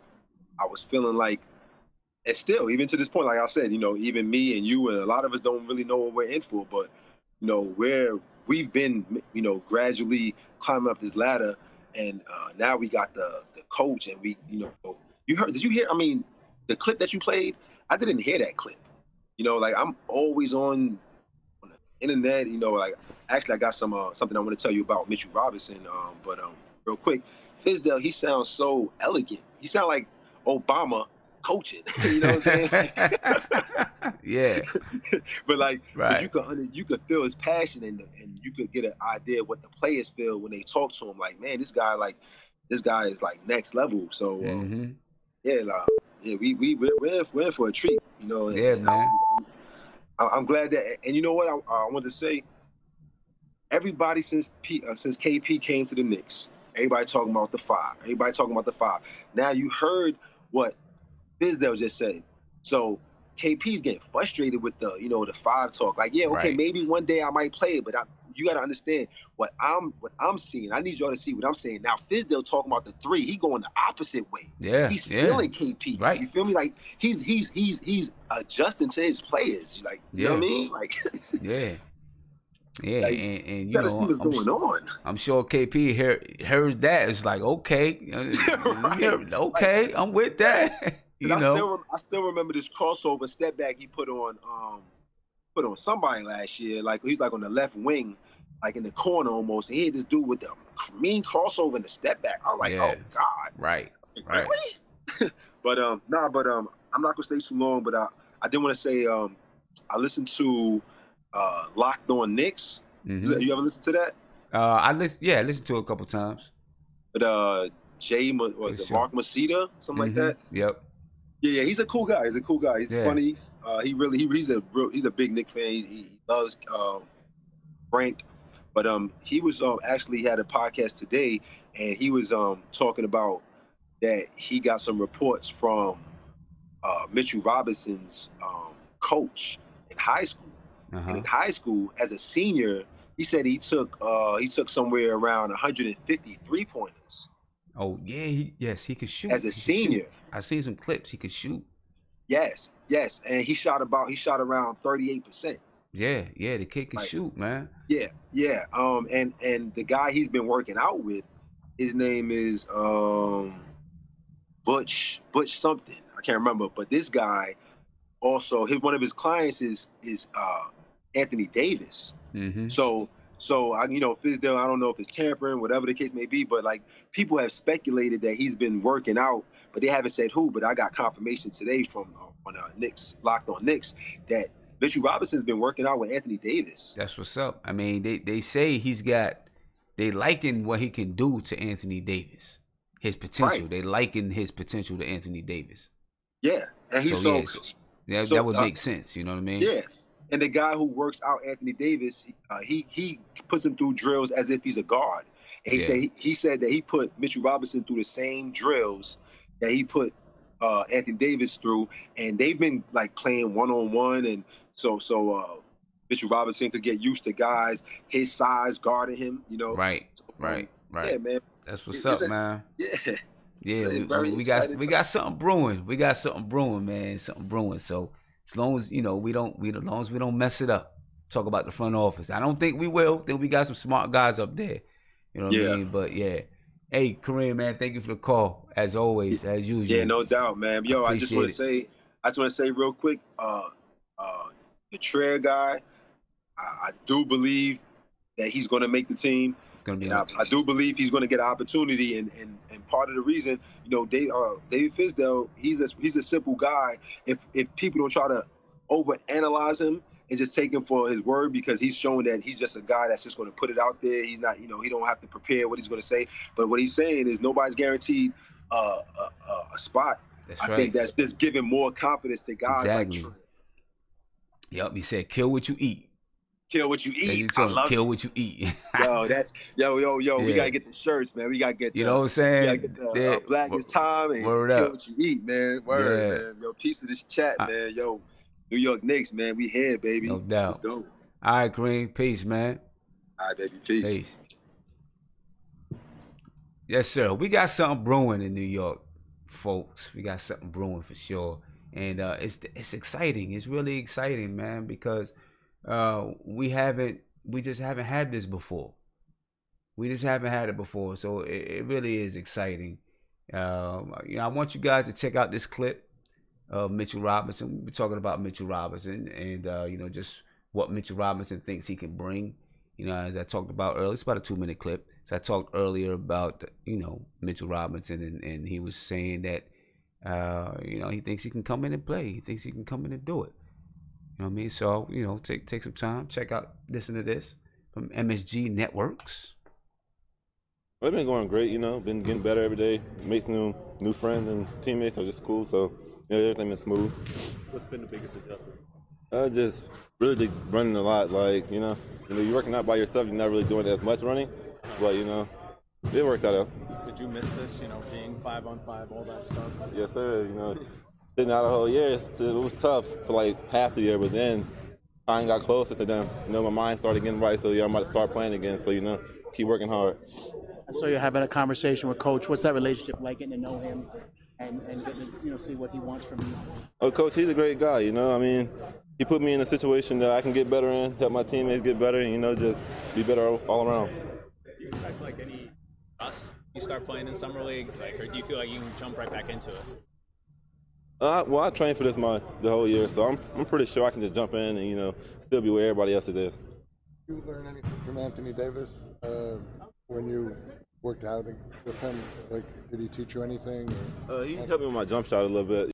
I was feeling like, and still, even to this point, like I said, you know, even me and you and a lot of us don't really know what we're in for, but, you know, we've been, you know, gradually climbing up this ladder, and now we got the coach, and we, you know, did you hear, I mean, the clip that you played? I didn't hear that clip. You know, like I'm always on the internet, you know, like actually I got something I want to tell you about Mitchell Robinson, but real quick, Fizdale, he sounds so elegant. He sounds like Obama coaching. You know what I'm saying? Yeah. But like, but you could feel his passion, and you could get an idea of what the players feel when they talk to him. Like, man, this guy is like next level. So we're in for a treat. You know. Man. I'm glad that, and you know what I want to say. Everybody since KP came to the Knicks, everybody talking about the five. Now you heard what Fizdale just said. So KP's getting frustrated with the, you know, the five talk. Like, yeah, okay, maybe one day I might play it, but you got to understand what I'm seeing. I need y'all to see what I'm saying. Now Fizdale talking about the three, he going the opposite way. Yeah, he's feeling KP. Right. You feel me? Like he's adjusting to his players. Like, you know what I mean? Like, like, and you gotta know, see what's going on. I'm sure KP heard that. It's like, okay, okay, I'm with that. You know, I still remember this crossover step back he put on somebody last year. Like, he's like on the left wing, like in the corner almost. And he had this dude with the mean crossover and the step back. I was like, oh God, right. But I'm not gonna stay too long. But I did want to say I listened to Locked On Knicks. Mm-hmm. You ever listen to that? I listened to it a couple times. But Mark Masita, something like that. Yep. Yeah, he's a cool guy. He's funny. He's a big Knicks fan. He loves Frank. But he was actually had a podcast today, and he was talking about that he got some reports from Mitchell Robinson's coach in high school. And in high school, as a senior, he said he took somewhere around 150 3-pointers. Oh yeah, he could shoot. As a senior, I seen some clips. He could shoot. Yes, and he shot around 38%. Yeah, the kid can shoot, man. Yeah. And the guy he's been working out with, his name is Butch something. I can't remember, but this guy also, one of his clients is Anthony Davis. Mm-hmm. So Fizdale, I don't know if it's tampering, whatever the case may be, but like people have speculated that he's been working out, but they haven't said who. But I got confirmation today from on Knicks, Locked On Knicks, that Mitchell Robinson's been working out with Anthony Davis. That's what's up. I mean, they say they liken what he can do to Anthony Davis, his potential. Right. They liken his potential to Anthony Davis. Yeah, and he's that would make sense. You know what I mean? Yeah, and the guy who works out Anthony Davis, he puts him through drills as if he's a guard. And he said that he put Mitchell Robinson through the same drills that he put Anthony Davis through, and they've been like playing one-on-one, and so Mitchell Robinson could get used to guys his size guarding him. You know? Right. Yeah, man. That's what's up, man. Yeah. Yeah, we got something brewing. We got something brewing, man. Something brewing. So as long as we don't mess it up. Talk about the front office. I don't think we will. Think we got some smart guys up there. You know what I mean? But yeah. Hey, Kareem, man, thank you for the call. As always, as usual. Yeah, no doubt, man. Yo, I just want to say real quick, the Trier guy, I do believe that he's going to make the team. I do believe he's going to get an opportunity, and part of the reason, David Fizdale, he's a simple guy. If people don't try to overanalyze him and just take him for his word, because he's showing that he's just a guy that's just going to put it out there. He's not, he don't have to prepare what he's going to say. But what he's saying is nobody's guaranteed a spot. I think that's just giving more confidence to guys like Trier. Yep, he said, "Kill what you eat." Kill what you eat. I love kill what you eat. Yo, that's yo. Yeah. We gotta get the shirts, man. We gotta get. You know what I'm saying? We gotta get the Black is Time and Word kill up. what you eat, man. Word, man. Yo, piece of this chat, man. Yo, New York Knicks, man. We here, baby. No doubt. Let's go. All right, Kareem. Peace, man. All right, baby. Peace. Yes, sir. We got something brewing in New York, folks. We got something brewing for sure, and it's exciting. It's really exciting, man, because we just haven't had this before. We just haven't had it before, so it really is exciting. I want you guys to check out this clip of Mitchell Robinson. We're talking about Mitchell Robinson, and just what Mitchell Robinson thinks he can bring. As I talked about earlier, it's about a 2-minute clip. So I talked earlier about Mitchell Robinson, and he was saying that he thinks he can come in and play. He thinks he can come in and do it. You know what I mean? So, take some time, listen to this from MSG Networks. Well, it's been going great, been getting better every day, make some new friends and teammates are just cool, so, everything been smooth. What's been the biggest adjustment? Just really running a lot, you're working out by yourself, you're not really doing as much running, but, it works out. Did you miss this, being 5-on-5, all that stuff? Yes, sir, sitting out a whole year, it was tough for half the year, but then time got closer to them. My mind started getting right, so I'm about to start playing again. So keep working hard. So you're having a conversation with Coach. What's that relationship like? Getting to know him and getting to see what he wants from you. Oh, Coach, he's a great guy. He put me in a situation that I can get better in, help my teammates get better, and just be better all around. Do you expect any you start playing in summer league, or do you feel like you can jump right back into it? Well, I trained for this the whole year, so I'm pretty sure I can just jump in and still be where everybody else is. Did you learn anything from Anthony Davis when you worked out with him? Did he teach you anything? He helped me with my jump shot a little bit.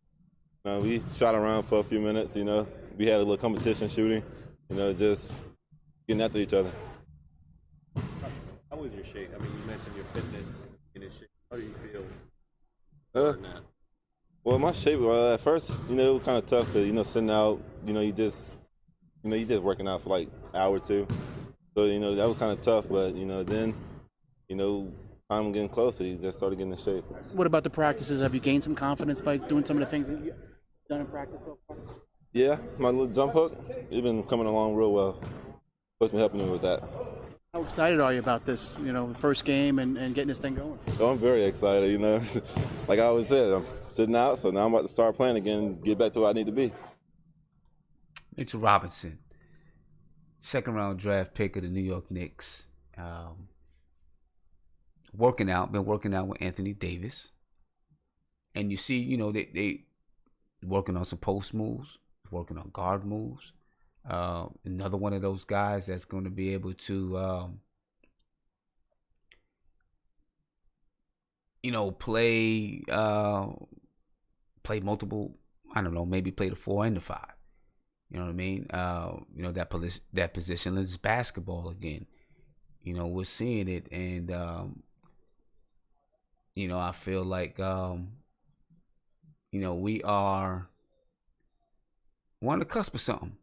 We shot around for a few minutes. We had a little competition shooting. Just getting after each other. How was your shape? I mean, you mentioned your fitness in his shape. How do you feel? Well, my shape at first, it was kind of tough because sitting out, you just working out for an hour or two, so that was kind of tough. But then, time getting closer, you just started getting in shape. What about the practices? Have you gained some confidence by doing some of the things that you've done in practice so far? Yeah, my little jump hook, it's been coming along real well. Coach been helping me with that. How excited are you about this? First game and getting this thing going. So I'm very excited. Like I always said, I'm sitting out, so now I'm about to start playing again and get back to where I need to be. Mitchell Robinson, 2nd-round draft pick of the New York Knicks. Been working out with Anthony Davis. And you see, they working on some post moves, working on guard moves. Another one of those guys that's going to be able to, play multiple, maybe play the 4 and the 5. You know what I mean? That positionless basketball again. We're seeing it, and I feel like we are. We're on the cusp of something.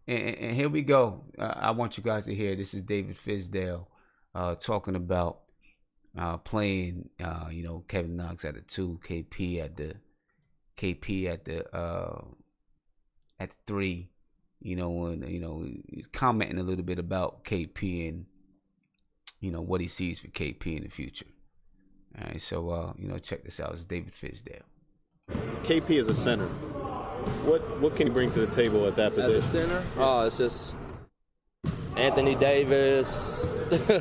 And here we go. I want you guys to hear. This is David Fizdale talking about playing. Kevin Knox at the 2, KP at the 3. He's commenting a little bit about KP and what he sees for KP in the future. All right, so check this out. It's David Fizdale. KP is a center. What can he bring to the table at that position? As a center? Oh, it's just Anthony Davis.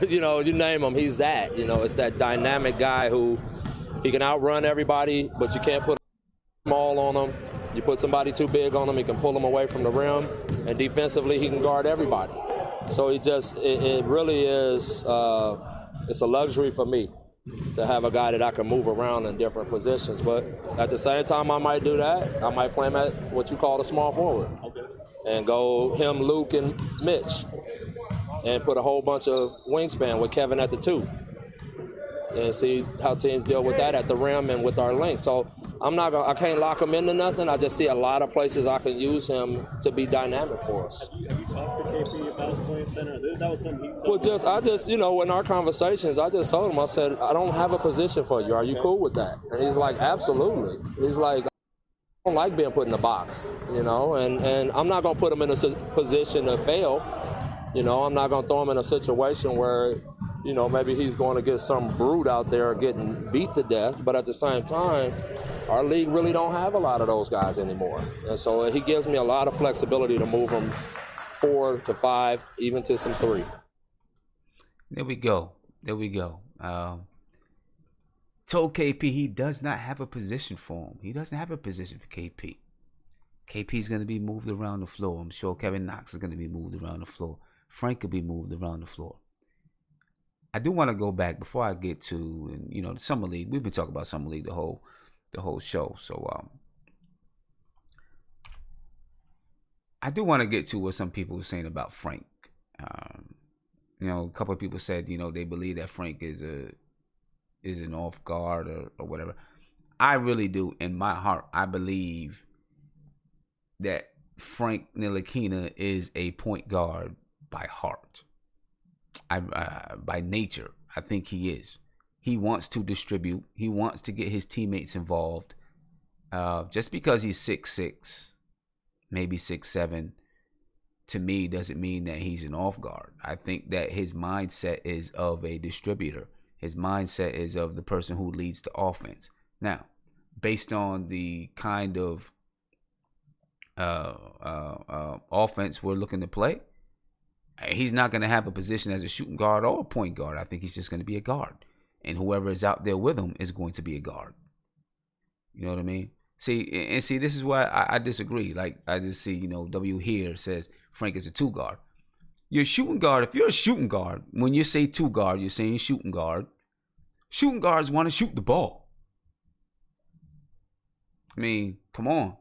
You name him, he's that. It's that dynamic guy who he can outrun everybody, but you can't put small on him. You put somebody too big on him, he can pull him away from the rim, and defensively he can guard everybody. So it really is. It's a luxury for me to have a guy that I can move around in different positions. But at the same time, I might do that. I might play him at what you call the small forward. Okay. And go him, Luke, and Mitch. And put a whole bunch of wingspan with Kevin at the 2. And see how teams deal with that at the rim and with our length. So I can't lock him into nothing. I just see a lot of places I can use him to be dynamic for us. Have you talked to KP about playing center? That was something he in our conversations, I just told him, I said, I don't have a position for you. Are you cool with that? And he's like, absolutely. He's like, I don't like being put in the box, and I'm not going to put him in a position to fail. I'm not going to throw him in a situation where, maybe he's going to get some brute out there getting beat to death. But at the same time, our league really don't have a lot of those guys anymore. And so he gives me a lot of flexibility to move him 4 to 5, even to some 3. There we go. Told KP he does not have a position for him. He doesn't have a position for KP. KP's going to be moved around the floor. I'm sure Kevin Knox is going to be moved around the floor. Frank could be moved around the floor. I do want to go back before I get to the summer league. We've been talking about summer league the whole show. So I do want to get to what some people were saying about Frank. A couple of people said they believe that Frank is an off guard or whatever. I really do, in my heart, I believe that Frank Ntilikina is a point guard by heart. By nature, I think he is. He wants to distribute. He wants to get his teammates involved. Just because he's 6'6", maybe 6'7", to me doesn't mean that he's an off guard. I think that his mindset is of a distributor. His mindset is of the person who leads the offense. Now, based on the kind of offense we're looking to play, he's not going to have a position as a shooting guard or a point guard. I think he's just going to be a guard. And whoever is out there with him is going to be a guard. You know what I mean? See, this is why I disagree. Like, I just see, W here says Frank is a 2 guard. You're a shooting guard. If you're a shooting guard, when you say 2 guard, you're saying shooting guard. Shooting guards want to shoot the ball. I mean, come on.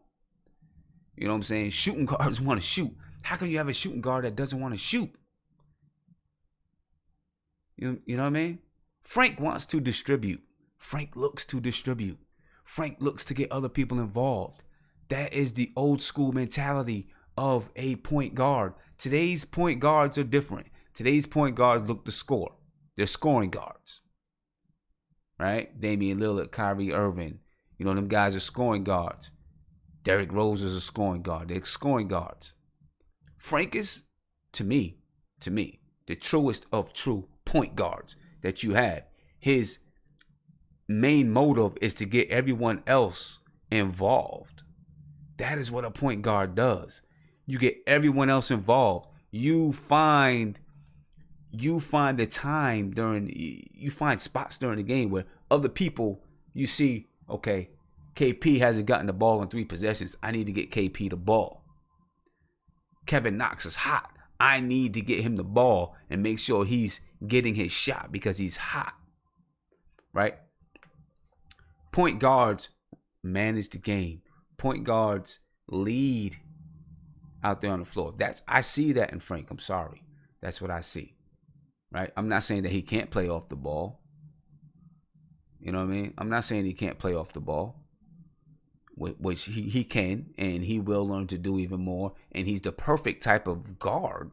You know what I'm saying? Shooting guards want to shoot. How can you have a shooting guard that doesn't want to shoot? You know what I mean? Frank wants to distribute. Frank looks to distribute. Frank looks to get other people involved. That is the old school mentality of a point guard. Today's point guards are different. Today's point guards look to score. They're scoring guards. Right? Damian Lillard, Kyrie Irving. Them guys are scoring guards. Derrick Rose is a scoring guard. They're scoring guards. Frank is, to me, the truest of true point guards that you have. His main motive is to get everyone else involved. That is what a point guard does. You get everyone else involved. You find the time you find spots during the game where other people, you see, okay, KP hasn't gotten the ball in 3 possessions. I need to get KP the ball. Kevin Knox is hot. I need to get him the ball and make sure he's getting his shot because he's hot. Right? Point guards manage the game. Point guards lead out there on the floor. I see that in Frank. I'm sorry. That's what I see. Right? I'm not saying that he can't play off the ball. You know what I mean? I'm not saying he can't play off the ball, which he can, and he will learn to do even more. And he's the perfect type of guard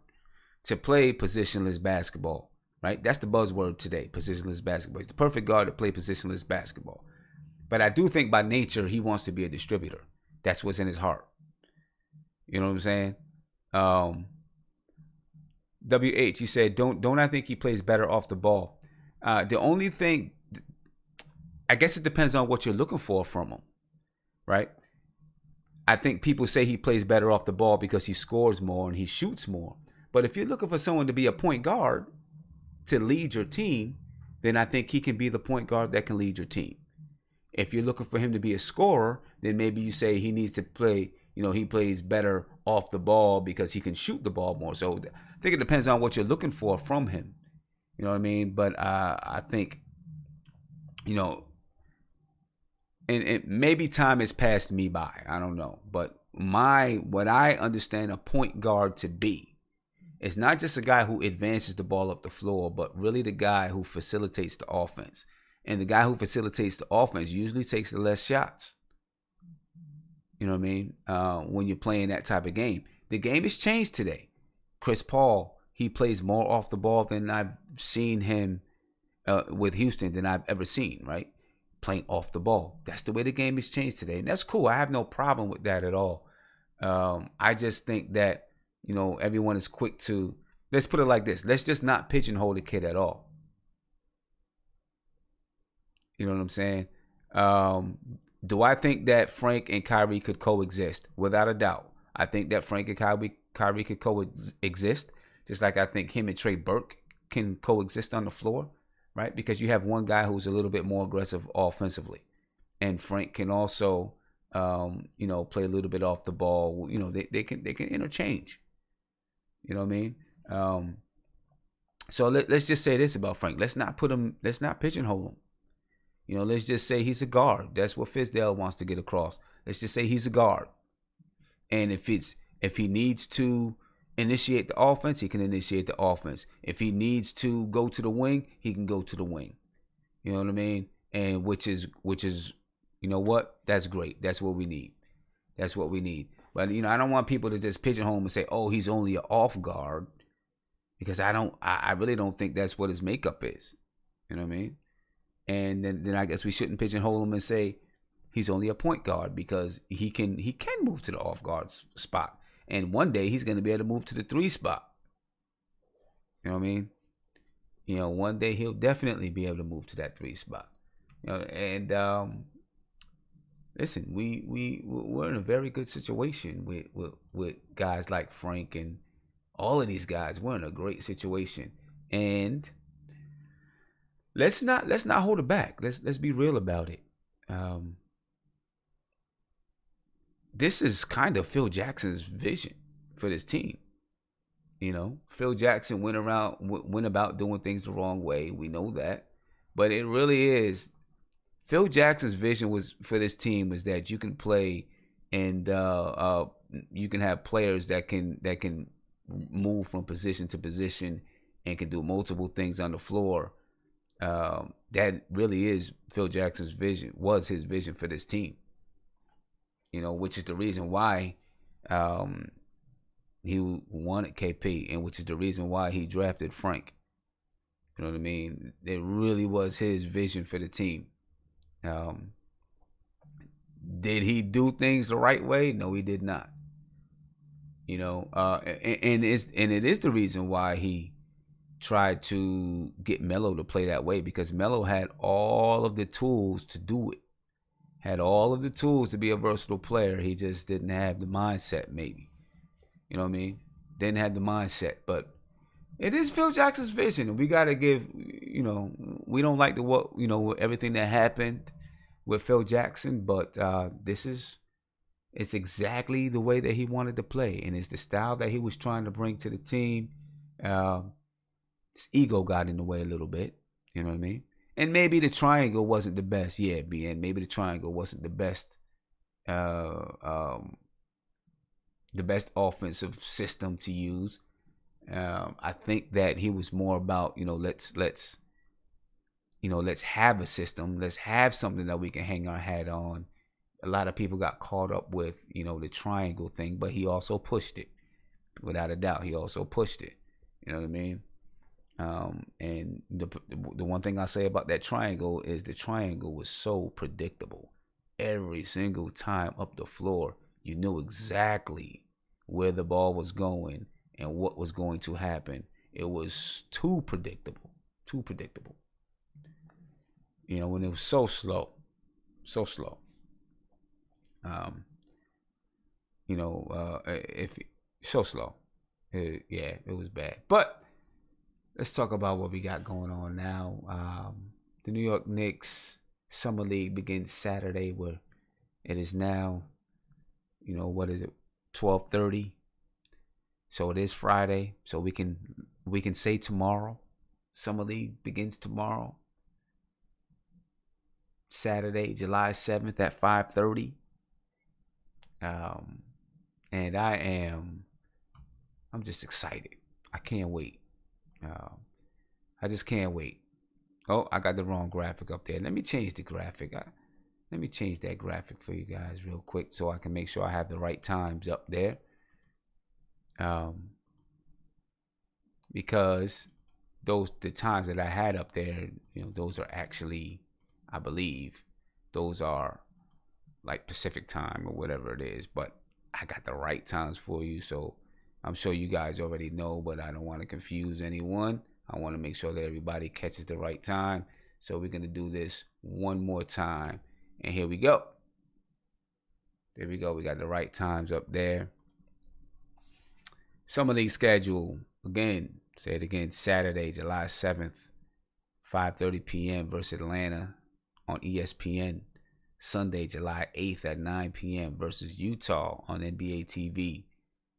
to play positionless basketball, right? That's the buzzword today, positionless basketball. He's the perfect guard to play positionless basketball. But I do think by nature, he wants to be a distributor. That's what's in his heart. You know what I'm saying? WH, you said, don't I think he plays better off the ball? The only thing, I guess it depends on what you're looking for from him, right? I think people say he plays better off the ball because he scores more and he shoots more. But if you're looking for someone to be a point guard to lead your team, then I think he can be the point guard that can lead your team. If you're looking for him to be a scorer, then maybe you say he needs to play, he plays better off the ball because he can shoot the ball more. So I think it depends on what you're looking for from him. You know what I mean? But I think, and maybe time has passed me by. I don't know. But what I understand a point guard to be is not just a guy who advances the ball up the floor, but really the guy who facilitates the offense. And the guy who facilitates the offense usually takes the less shots. You know what I mean? When you're playing that type of game. The game has changed today. Chris Paul, he plays more off the ball than I've seen him with Houston than I've ever seen, right? Playing off the ball. That's the way the game has changed today. And that's cool. I have no problem with that at all. I just think that, everyone is quick to, let's put it like this. Let's just not pigeonhole the kid at all. You know what I'm saying? Do I think that Frank and Kyrie could coexist? Without a doubt. I think that Frank and Kyrie could coexist. Just like I think him and Trey Burke can coexist on the floor, right? Because you have one guy who's a little bit more aggressive offensively. And Frank can also, play a little bit off the ball. They can interchange. You know what I mean? So let's just say this about Frank. Let's not pigeonhole him. Let's just say he's a guard. That's what Fizdale wants to get across. Let's just say he's a guard. And if he needs to initiate the offense, he can initiate the offense. If he needs to go to the wing, he can go to the wing. You know what I mean? And which is, you know what? That's great. That's what we need. That's what we need. But, I don't want people to just pigeonhole him and say, oh, he's only an off guard. Because I really don't think that's what his makeup is. You know what I mean? And then I guess we shouldn't pigeonhole him and say he's only a point guard because he can move to the off guard spot. And one day he's going to be able to move to the 3 spot. You know what I mean? One day he'll definitely be able to move to that 3 spot. And listen, we're in a very good situation with guys like Frank and all of these guys. We're in a great situation. And let's not hold it back. Let's be real about it. This is kind of Phil Jackson's vision for this team. Phil Jackson went about doing things the wrong way. We know that, but it really is Phil Jackson's vision was for this team was that you can play and you can have players that can move from position to position and can do multiple things on the floor. That really is Phil Jackson's vision, was his vision for this team. Which is the reason why he wanted KP, and which is the reason why he drafted Frank. You know what I mean? It really was his vision for the team. Did he do things the right way? No, he did not. And it is the reason why he tried to get Melo to play that way, because Melo had all of the tools to do it. Had all of the tools to be a versatile player. He just didn't have the mindset, maybe. You know what I mean? Didn't have the mindset. But it is Phil Jackson's vision. We got to give, we don't like everything that happened with Phil Jackson, but it's exactly the way that he wanted to play. And it's the style that he was trying to bring to the team. His ego got in the way a little bit. You know what I mean? And maybe the triangle wasn't the best. Yeah, BN. Maybe the triangle wasn't the best the best offensive system to use. I think that he was more about, let's have a system. Let's have something that we can hang our hat on. A lot of people got caught up with, the triangle thing, but he also pushed it. Without a doubt, he also pushed it. You know what I mean? And the one thing I say about that triangle is the triangle was so predictable. Every single time up the floor, you knew exactly where the ball was going and what was going to happen. It was too predictable. Too predictable. When it was so slow. So slow. If so slow. It was bad. But let's talk about what we got going on now. The New York Knicks Summer League begins Saturday, where it is now, what is it, 12:30. So it is Friday. So we can say tomorrow. Summer League begins tomorrow. Saturday, July 7th at 5:30. And I'm just excited. I can't wait. I just can't wait. Oh, I got the wrong graphic up there. Let me change the graphic. Let me change that graphic for you guys real quick so I can make sure I have the right times up there. Because the times that I had up there, those are actually, I believe, those are like Pacific time or whatever it is. But I got the right times for you, so I'm sure you guys already know, but I don't want to confuse anyone. I want to make sure that everybody catches the right time. So we're going to do this one more time. And here we go. There we go. We got the right times up there. Summer League schedule. Again, say it again. Saturday, July 7th, 5:30 p.m. versus Atlanta on ESPN. Sunday, July 8th at 9 p.m. versus Utah on NBA TV.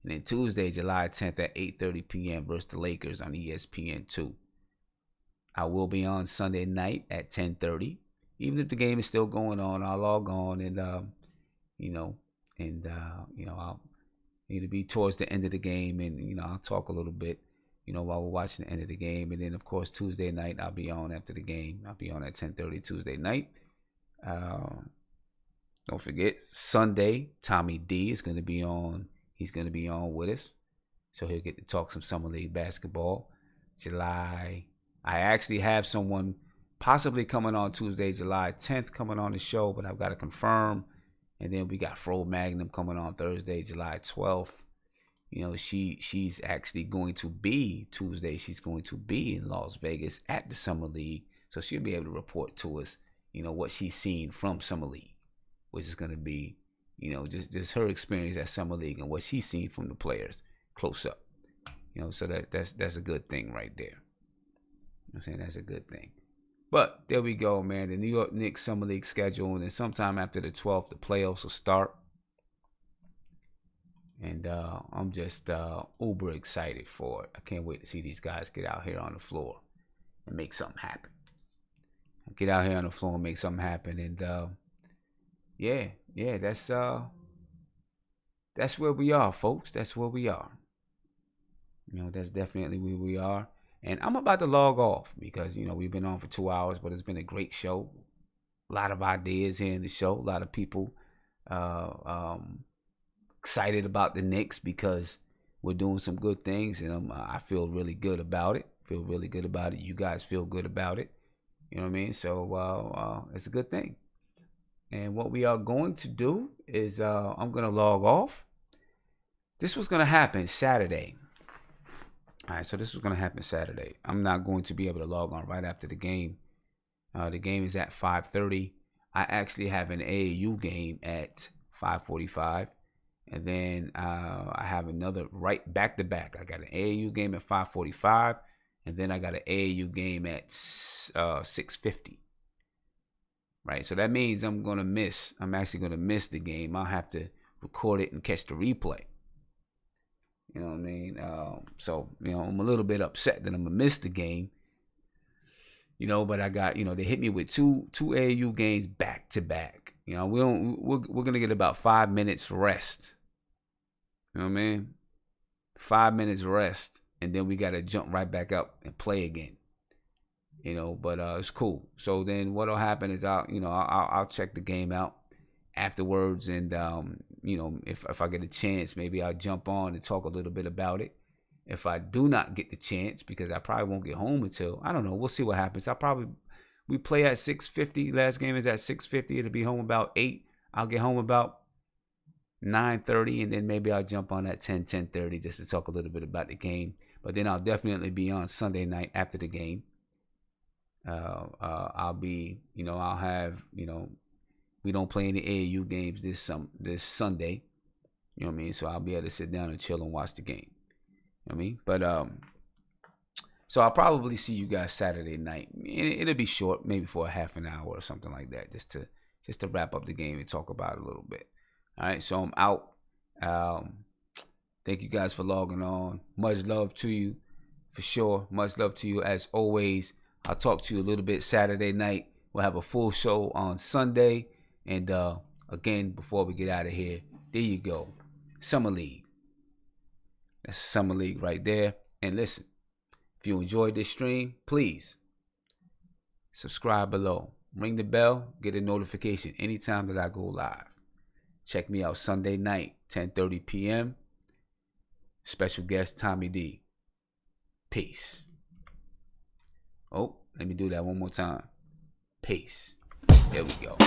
And then Tuesday, July 10th at 8:30 p.m. versus the Lakers on ESPN2. I will be on Sunday night at 10:30. Even if the game is still going on, I'll log on and, I'll need to be towards the end of the game and, I'll talk a little bit, while we're watching the end of the game. And then, of course, Tuesday night, I'll be on after the game. I'll be on at 10:30 Tuesday night. Don't forget, Sunday, Tommy D is going to be on. He's going to be on with us. So he'll get to talk some Summer League basketball. I actually have someone possibly coming on Tuesday, July 10th, coming on the show, but I've got to confirm. And then we got Fro Magnum coming on Thursday, July 12th. She's actually going to be Tuesday. She's going to be in Las Vegas at the Summer League. So she'll be able to report to us, what she's seen from Summer League, which is going to be, just her experience at Summer League and what she's seen from the players close up. So that's a good thing right there. I'm saying that's a good thing. But there we go, man. The New York Knicks Summer League schedule, and then sometime after the 12th, the playoffs will start. And I'm just uber excited for it. I can't wait to see these guys get out here on the floor and make something happen. Get out here on the floor and make something happen. And that's where we are, folks. That's where we are. That's definitely where we are. And I'm about to log off because, we've been on for 2 hours, but it's been a great show. A lot of ideas here in the show. A lot of people excited about the Knicks because we're doing some good things. And I feel really good about it. You guys feel good about it. You know what I mean? So it's a good thing. And what we are going to do is I'm going to log off. This was going to happen Saturday. All right, so this was going to happen Saturday. I'm not going to be able to log on right after the game. The game is at 5:30. I actually have an AAU game at 5:45. And then I have another right back to back. I got an AAU game at 5:45. And then I got an AAU game at 6:50. Right, so that means I'm actually going to miss the game. I'll have to record it and catch the replay. You know what I mean? So, I'm a little bit upset that I'm going to miss the game. But I got, they hit me with two AAU games back to back. You know, we're gonna get about 5 minutes rest. You know what I mean? 5 minutes rest, and then we gotta jump right back up and play again. You know, but it's cool. So then what'll happen is I'll check the game out afterwards, and you know, if I get a chance, maybe I'll jump on and talk a little bit about it. If I do not get the chance, because I probably won't get home until, I don't know, we'll see what happens. We play at 6:50. Last game is at 6:50. It'll be home about 8. I'll get home about 9:30, and then maybe I'll jump on at 10:30 just to talk a little bit about the game. But then I'll definitely be on Sunday night after the game. I'll be, you know, I'll have, you know, we don't play any AAU games this Sunday. You know what I mean? So I'll be able to sit down and chill and watch the game. You know what I mean? But so I'll probably see you guys Saturday night. It'll be short, maybe for a half an hour or something like that, just to wrap up the game and talk about it a little bit. All right, so I'm out. Thank you guys for logging on. Much love to you, for sure. Much love to you as always. I'll talk to you a little bit Saturday night. We'll have a full show on Sunday. And again, before we get out of here, there you go. Summer League. That's a Summer League right there. And listen, if you enjoyed this stream, please subscribe below. Ring the bell, get a notification anytime that I go live. Check me out Sunday night, 10:30 p.m. Special guest Tommy D. Peace. Oh, let me do that one more time. Peace. There we go.